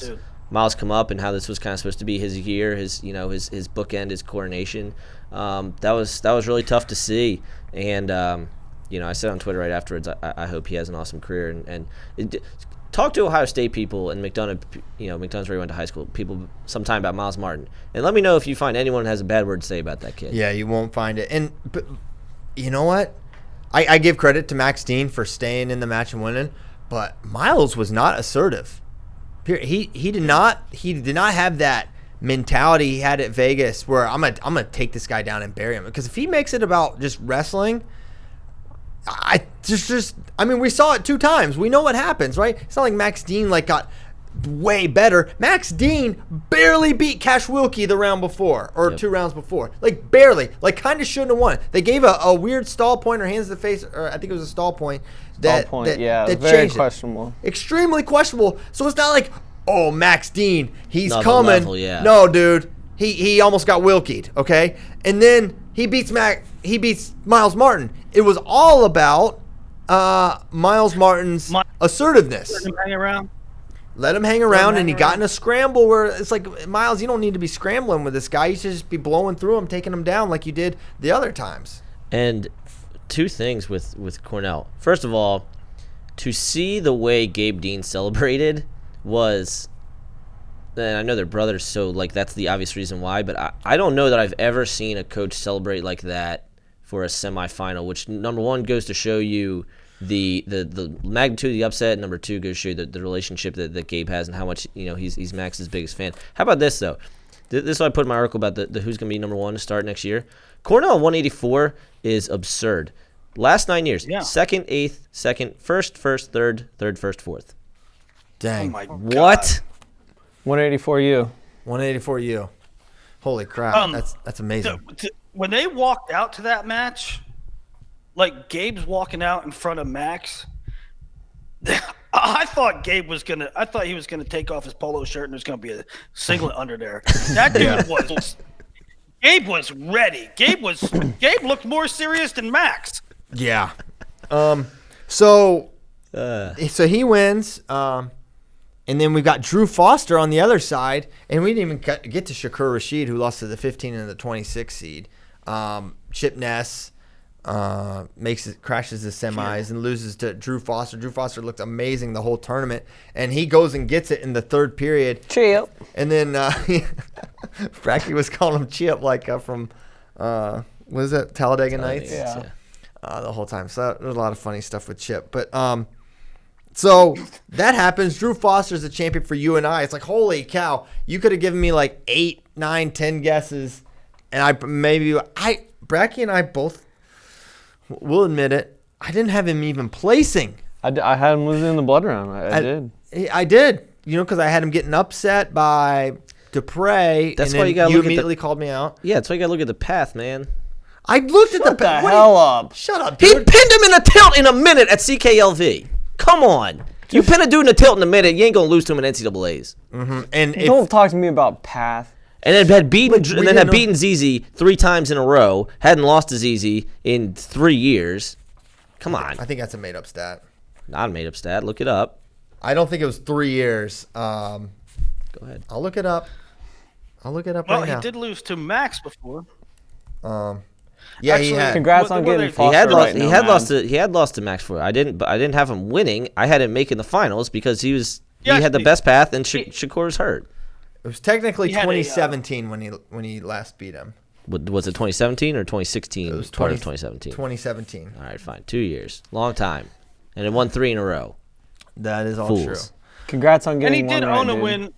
Miles come up and how this was kind of supposed to be his year, his bookend, his coronation. That was really tough to see. And I said on Twitter right afterwards, I hope he has an awesome career. Talk to Ohio State people and McDonough's where he went to high school, people sometime about Miles Martin. And let me know if you find anyone that has a bad word to say about that kid. Yeah, you won't find it. But you know what? I give credit to Max Dean for staying in the match and winning, but Miles was not assertive. He did not have that mentality he had at Vegas where I'm gonna take this guy down and bury him. Because if he makes it about just wrestling, we saw it 2 times. We know what happens, right? It's not like Max Dean got way better. Max Dean barely beat Cash Wilkie the round before, or 2 rounds before. Barely. Kind of shouldn't have won. They gave a weird stall point or hands to the face, or I think it was a stall point. That very questionable. Extremely questionable. So it's not like, oh, Max Dean, he's Another coming. level, yeah. No, dude. He almost got Wilkied, okay? And then he beats Miles Martin. It was all about Miles Martin's assertiveness. Let him hang around. Let him hang around, and he got in a scramble where it's like, Miles, you don't need to be scrambling with this guy. You should just be blowing through him, taking him down like you did the other times. And 2 things with Cornell. First of all, to see the way Gabe Dean celebrated was, and I know they're brothers, so that's the obvious reason why, but I don't know that I've ever seen a coach celebrate like that for a semifinal, which number 1 goes to show you the magnitude of the upset, and number 2 goes to show you the relationship that Gabe has and how much he's Max's biggest fan. How about this though? This is what I put in my article about the who's going to be number 1 to start next year. Cornell 184 is absurd. Last 9 years, 2nd, 8th, 2nd, 1st, 1st, 3rd, 3rd, 1st, 4th. Dang. Oh my God. What? 184U. 184U. Holy crap. That's amazing. When they walked out to that match, Gabe's walking out in front of Max, I thought he was gonna take off his polo shirt and there's gonna be a singlet under there. That dude Gabe was ready. Gabe looked more serious than Max. Yeah. So he wins. And then we've got Drew Foster on the other side, and we didn't even get to Shakur Rashid, who lost to the 15 and the 26 seed. Chip Ness crashes the semis and loses to Drew Foster. Drew Foster looked amazing the whole tournament, and he goes and gets it in the 3rd period. Chip. And then Bracky was calling him Chip, from what is it, Talladega Nights? Yeah. The whole time. So there's a lot of funny stuff with Chip, but so that happens. Drew Foster's the champion for UNI. It's like, holy cow, you could have given me 8, 9, 10 guesses, and Bracky and I both will admit it. I didn't have him even placing. I had him losing in the blood round. I did. Because I had him getting upset by Dupre. That's and why then you got to look immediately called me out. Yeah, that's why you got to look at the path, man. I looked at the path. Up. Shut up, He dude. pinned him in a tilt in a minute at CKLV. Come on. You pin a dude in a tilt in a minute, you ain't going to lose to him in NCAAs. Mm-hmm. And don't talk to me about path. And then had beaten ZZ 3 times in a row. Hadn't lost to ZZ in 3 years. Come on. I think that's a made-up stat. Not a made-up stat. Look it up. I don't think it was 3 years. Go ahead. I'll look it up. right now. Well, he did lose to Max before. Yeah, Actually, he had. Congrats on getting Foster He had lost to Max for. I didn't have him winning. I had him making the finals because he had the best path and Shakur was hurt. It was technically 2017 when he last beat him. Was it 2017 or 2016? It was part of 2017. 2017. All right, fine. 2 years, long time, and it won 3 in a row. That is all Fools. true. Congrats on And getting he did one own right, a dude. win.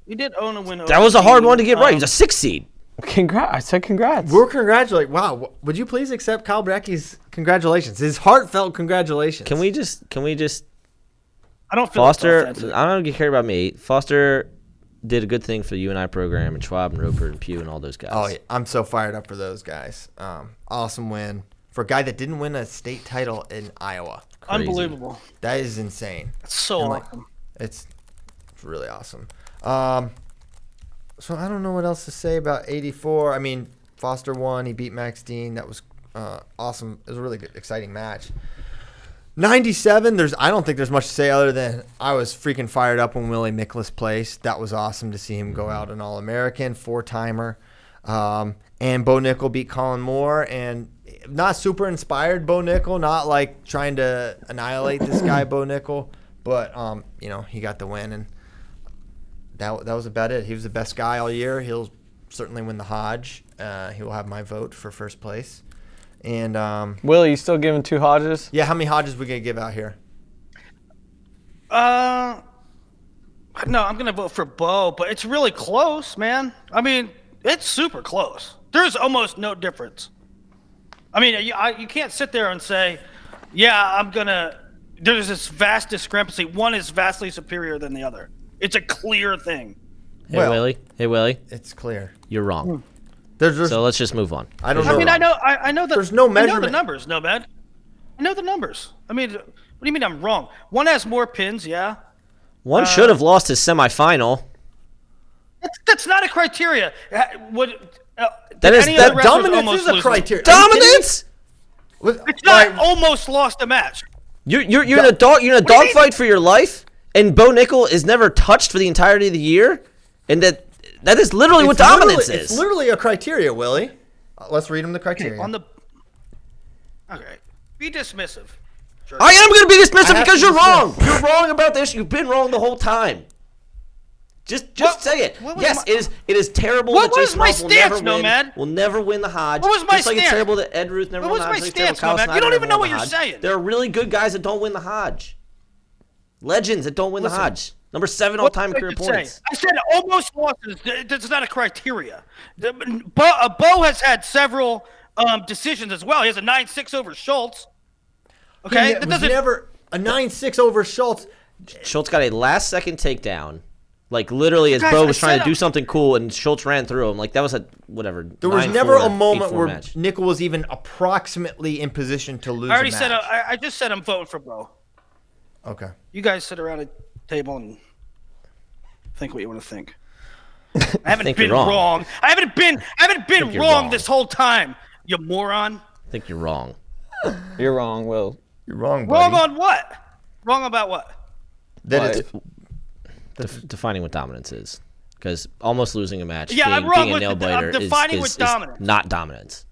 He did own a win. That was a hard one to get right. He was a 6 seed. Congrats! I said congrats. We're congratulating. Wow, would you please accept Kyle Bracky's congratulations? His heartfelt congratulations. Can we just? I don't feel Foster. offensive. I don't care about me. Foster did a good thing for the UNI program and Schwab and Roper and Pugh and all those guys. Oh, yeah, I'm so fired up for those guys. Awesome win for a guy that didn't win a state title in Iowa. Crazy. Unbelievable. That is insane. It's so awesome. It's really awesome. So I don't know what else to say about 84. I mean, Foster won. He beat Max Dean. That was awesome. It was a really good, exciting match. 97, I don't think there's much to say other than I was freaking fired up when Willie Miklas placed. That was awesome to see him go out an All-American, 4-timer. And Bo Nickel beat Colin Moore, and not super inspired Bo Nickel, not like trying to annihilate this guy Bo Nickel, but he got the win, and that was about it. He was the best guy all year. He'll certainly win the Hodge. He will have my vote for first place. And Willie, you still giving 2 Hodges? Yeah, how many Hodges we gonna give out here? No, I'm gonna vote for Bo, but it's really close, man. I mean, it's super close. There's almost no difference. I mean, you can't sit there and say, yeah, there's this vast discrepancy. One is vastly superior than the other. It's a clear thing. Hey, Willie. It's clear. You're wrong. So let's just move on. I don't know. I mean, I know that. There's no measurement. I know the numbers, no, man. I know the numbers. I mean, what do you mean I'm wrong? One has more pins, yeah. One should have lost his semifinal. That's not a criteria. Dominance is a criteria. Dominance? It's not almost lost a match. You're in a dogfight for your life, and Bo Nickel is never touched for the entirety of the year, and that is literally what dominance is. It's literally a criteria, Willie. Let's read him the criteria. Okay. Be dismissive. Sure. I am going to be dismissive because you're wrong. You're wrong about this. You've been wrong the whole time. Just say it. Yes, it is terrible that Jason Ross will never win the Hodge. What was my just like it's terrible that Ed Ruth never won the Hodge. What was my stance, Nomad? You don't even know what you're saying. There are really good guys that don't win the Hodge. Legends that don't win the Hodge. Number 7 all-time career points. I said almost losses. That's not a criteria. Bo has had several decisions as well. He has a 9-6 over Schultz. Okay, that doesn't never a 9-6 over Schultz. Schultz got a last-second takedown. Like, literally, as Bo was trying to do something cool, and Schultz ran through him. Like, that was There was never a moment where Nickel was even approximately in position to lose a match. I just said I'm voting for Bo. Okay. You guys sit around a table and think what you want to think. I haven't been wrong. I haven't been wrong this whole time, you moron. I think you're wrong. You're wrong, Will. You're wrong, buddy. Wrong on what? Wrong about what? Defining what dominance is, because almost losing a match, being a nail-biter is not dominance.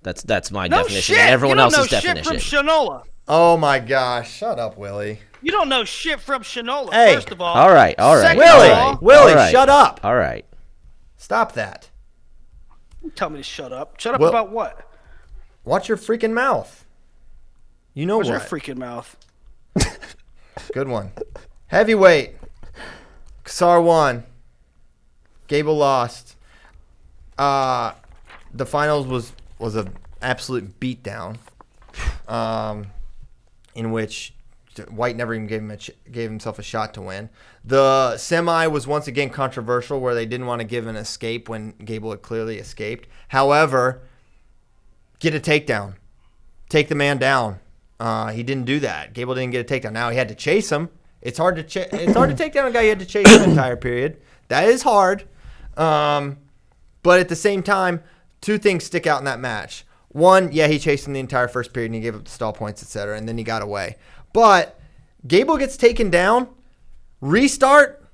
That's my definition. Shit. And everyone else's definition. You don't know shit from Shinola. Oh my gosh! Shut up, Willie. You don't know shit from Shinola. Hey. First of all. All right. Willie, shut up. All right. Stop that. Don't tell me to shut up. Shut up about what? Watch your freaking mouth. You know Where's what? your freaking mouth? Good one. Heavyweight. Kassar won. Gable lost. The finals was an absolute beatdown, in which White never even gave himself a shot to win. The semi was once again controversial, where they didn't want to give an escape when Gable had clearly escaped. However, get a takedown. Take the man down. He didn't do that. Gable didn't get a takedown. Now he had to chase him. It's hard to take down a guy you had to chase the entire period. That is hard. But at the same time, 2 things stick out in that match. One, he chased him the entire first period and he gave up the stall points, etc., and then he got away. But Gable gets taken down, restart,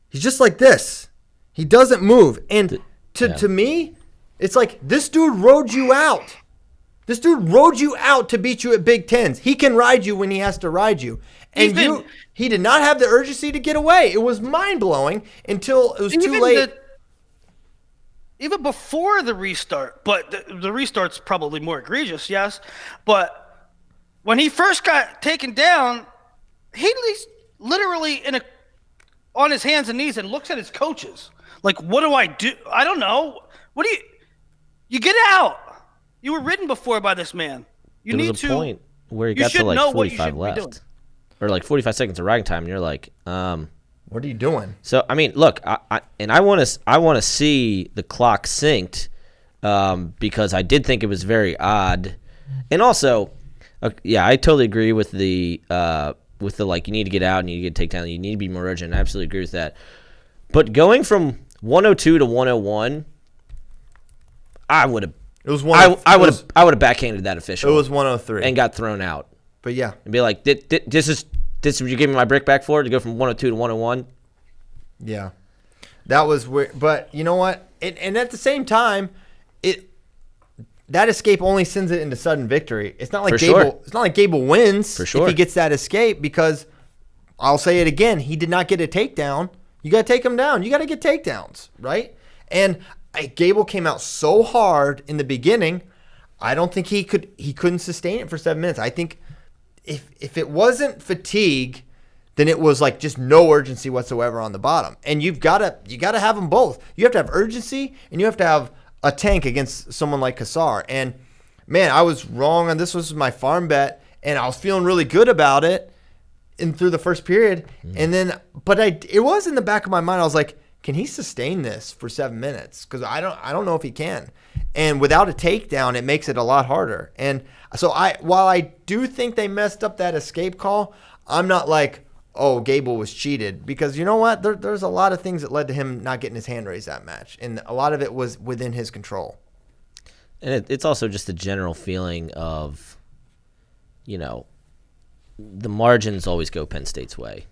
he's just like this. He doesn't move. And to me, it's like, this dude rode you out. This dude rode you out to beat you at Big Tens. He can ride you when he has to ride you. And he did not have the urgency to get away. It was mind-blowing until it was too late. Even before the restart, but the restart's probably more egregious, yes. But when he first got taken down, he's literally on his hands and knees and looks at his coaches. Like, what do I do? I don't know. You get out. You were ridden before by this man. There was a point where he got to like 45 left. Or like 45 seconds of riding time, and you're like, what are you doing? So, I mean, look, I want to see the clock synced, because I did think it was very odd. And also, I totally agree with the like, you need to get out and you need to get a takedown, you need to be more urgent. I absolutely agree with that. But going from 102 to 101, I would have It was one. I would have backhanded that official. It was 103 and got thrown out. But yeah, And be like, this is you gave me my brick back for to go from 102 to 101. yeah, that was weird. But you know what? And at the same time, that escape only sends it into sudden victory. It's not like It's not like Gable wins if he gets that escape, because I'll say it again, he did not get a takedown. You got to take him down. You got to get takedowns, right? And Gable came out so hard in the beginning. I don't think he couldn't sustain it for 7 minutes. I think if it wasn't fatigue, then it was like just no urgency whatsoever on the bottom. And you got to have them both. You have to have urgency, and you have to have a tank against someone like Cassar. And man, I was wrong on this. Was my farm bet, and I was feeling really good about it through the first period. And then, but it was in the back of my mind. I was like, can he sustain this for 7 minutes? Because I don't know if he can. And without a takedown, it makes it a lot harder. And so while I do think they messed up that escape call, I'm not like, oh, Gable was cheated, because you know what? There's a lot of things that led to him not getting his hand raised that match, and a lot of it was within his control. And it's also just a general feeling of, the margins always go Penn State's way.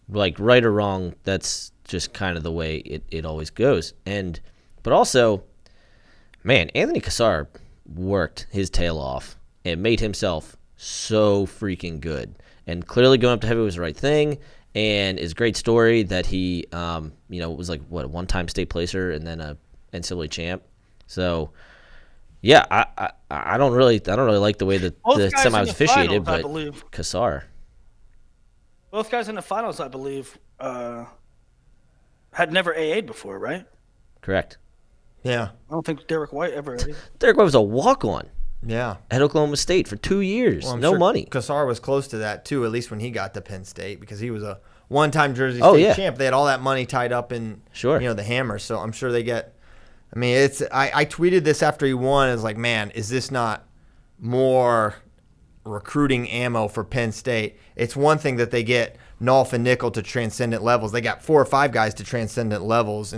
Like, right or wrong, that's just kind of the way it always goes. But also, man, Anthony Cassar worked his tail off and made himself so freaking good. And clearly going up to heavy was the right thing. And it's a great story that he, was like, a one-time state placer and then a NCAA champ. So, yeah, I don't really like the way that the semi was officiated, but Cassar. Both guys in the finals, I believe, had never AA'd before, right? Correct. Yeah. I don't think Derek White ever AA'd. Derek White was a walk-on. Yeah. At Oklahoma State for 2 years. Well, no money. Cassar was close to that, too, at least when he got to Penn State, because he was a one-time Jersey State champ. They had all that money tied up in the Hammer, so I'm sure they get – I mean, I tweeted this after he won. It's like, man, is this not more recruiting ammo for Penn State? It's one thing that they get Nolf and Nickel to transcendent levels. They got 4 or 5 guys to transcendent levels.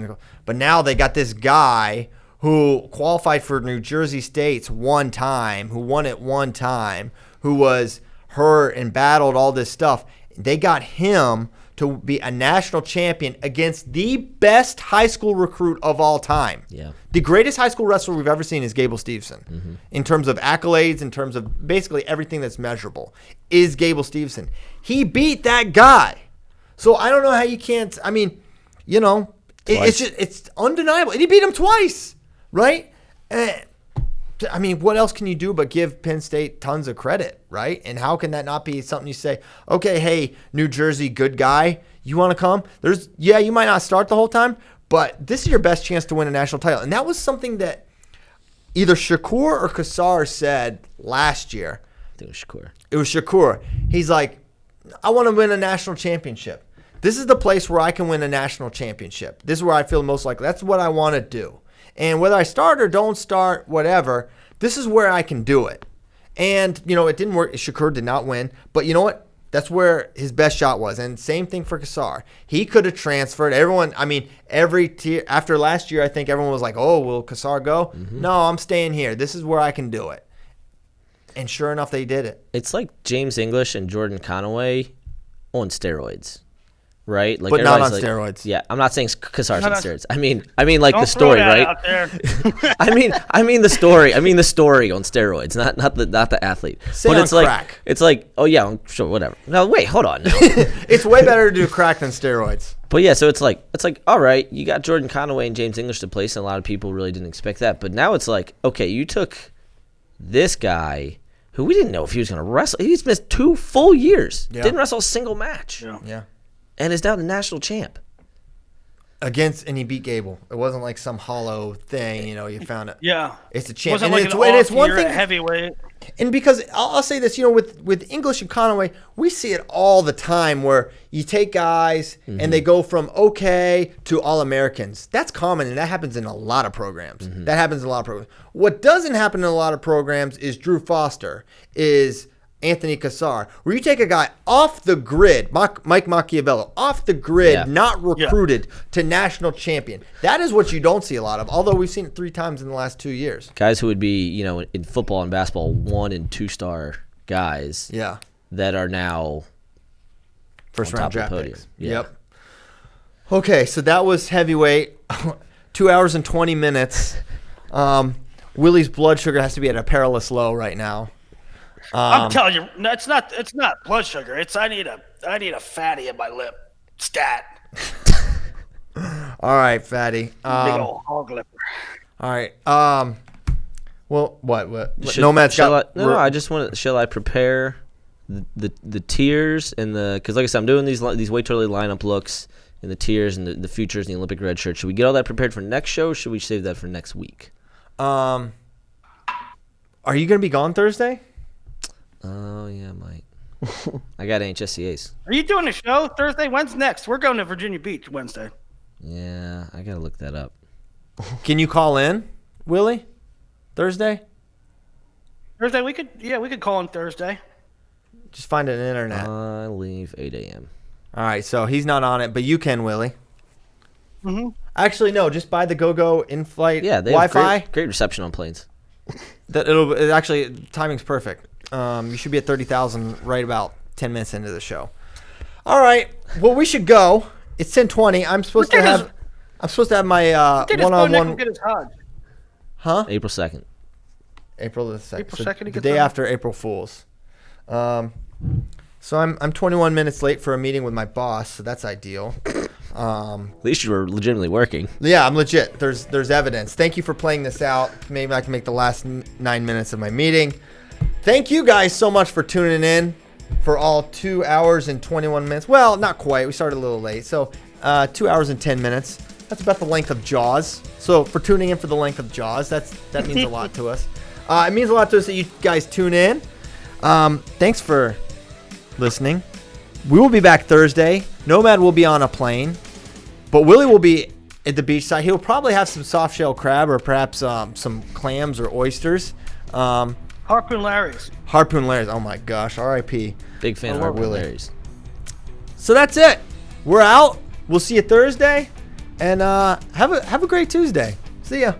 But now they got this guy – who qualified for New Jersey State's one time, who won it one time, who was hurt and battled all this stuff. They got him to be a national champion against the best high school recruit of all time. Yeah. The greatest high school wrestler we've ever seen is Gable Steveson. In terms of accolades, in terms of basically everything that's measurable, is Gable Steveson. He beat that guy. So I don't know how you can't, I mean, it's undeniable. And he beat him twice. Right? I mean, what else can you do but give Penn State tons of credit, right? And how can that not be something you say, okay, hey, New Jersey, good guy, you want to come? You might not start the whole time, but this is your best chance to win a national title. And that was something that either Shakur or Cassar said last year. I think it was Shakur. It was Shakur. He's like, I want to win a national championship. This is the place where I can win a national championship. This is where I feel most likely. That's what I want to do. And whether I start or don't start, whatever, this is where I can do it. And, it didn't work. Shakur did not win. But you know what? That's where his best shot was. And same thing for Cassar. He could have transferred. Everyone, every tier, after last year, I think everyone was like, oh, will Cassar go? No, I'm staying here. This is where I can do it. And sure enough, they did it. It's like James English and Jordan Conaway on steroids. Right, but not on steroids. Yeah, I'm not saying Cassar's on steroids. I mean, like the story, right? Out there. I mean the story. I mean the story on steroids, not the athlete. Say but on it's crack. Like it's like, oh yeah, sure, whatever. No, wait, hold on. No. It's way better to do crack than steroids. But yeah, so it's like all right, you got Jordan Conaway and James English to place, and a lot of people really didn't expect that. But now it's like, okay, you took this guy who we didn't know if he was going to wrestle. He's missed 2 full years. Yeah. Didn't wrestle a single match. Yeah. And is now the national champ. And he beat Gable. It wasn't like some hollow thing, you found it. Yeah. It's a champ. And it's one thing. Heavyweight. And because I'll say this, with English and Conaway, we see it all the time where you take guys and they go from okay to All-Americans. That's common, and that happens in a lot of programs. What doesn't happen in a lot of programs is Drew Foster, is Anthony Cassar, where you take a guy off the grid, Mike Machiavello, off the grid, not recruited to national champion. That is what you don't see a lot of, although we've seen it 3 times in the last 2 years. Guys who would be, in football and basketball, 1- and 2-star guys that are now first-round draft picks. Yeah. Yep. Okay, so that was heavyweight. 2 hours and 20 minutes. Willie's blood sugar has to be at a perilous low right now. I'm telling you, no, it's not blood sugar. It's I need a fatty in my lip. Stat. All right, fatty. Big old hog lipper. All right. Well, what? Nomad's got. I just want to. Shall I prepare the tiers and because like I said, I'm doing these way too early lineup looks and the tiers and the futures and the Olympic red shirt. Should we get all that prepared for next show? Or should we save that for next week? Are you gonna be gone Thursday? Oh, yeah, I might. I got HSCAs. Are you doing a show Thursday? When's next? We're going to Virginia Beach Wednesday. Yeah, I got to look that up. Can you call in, Willie? Thursday, we could call in Thursday. Just find it on the internet. I leave 8 a.m. All right, so he's not on it, but you can, Willie. Mm-hmm. Actually, no, just buy the GoGo in-flight they Wi-Fi. have great reception on planes. Timing's perfect. You should be at 30,000 right about 10 minutes into the show. All right. Well, we should go. It's 10:20. I'm supposed to have my one-on-one. Get his Hodge. Huh? April 2nd. April the 2nd. April 2nd. The day after April Fools. So I'm 21 minutes late for a meeting with my boss, so that's ideal. At least you were legitimately working. Yeah, I'm legit. There's evidence. Thank you for playing this out. Maybe I can make the last 9 minutes of my meeting. Thank you guys so much for tuning in for all 2 hours and 21 minutes. Well, not quite. We started a little late. So 2 hours and 10 minutes. That's about the length of Jaws. So for tuning in for the length of Jaws, that means a lot to us. It means a lot to us that you guys tune in. Thanks for listening. We will be back Thursday. Nomad will be on a plane. But Willie will be at the beach side. He'll probably have some soft shell crab or perhaps some clams or oysters. Harpoon Larry's. Harpoon Larry's. Oh my gosh. R.I.P. Big fan of Harpoon Larry's. So that's it. We're out. We'll see you Thursday. And have a great Tuesday. See ya.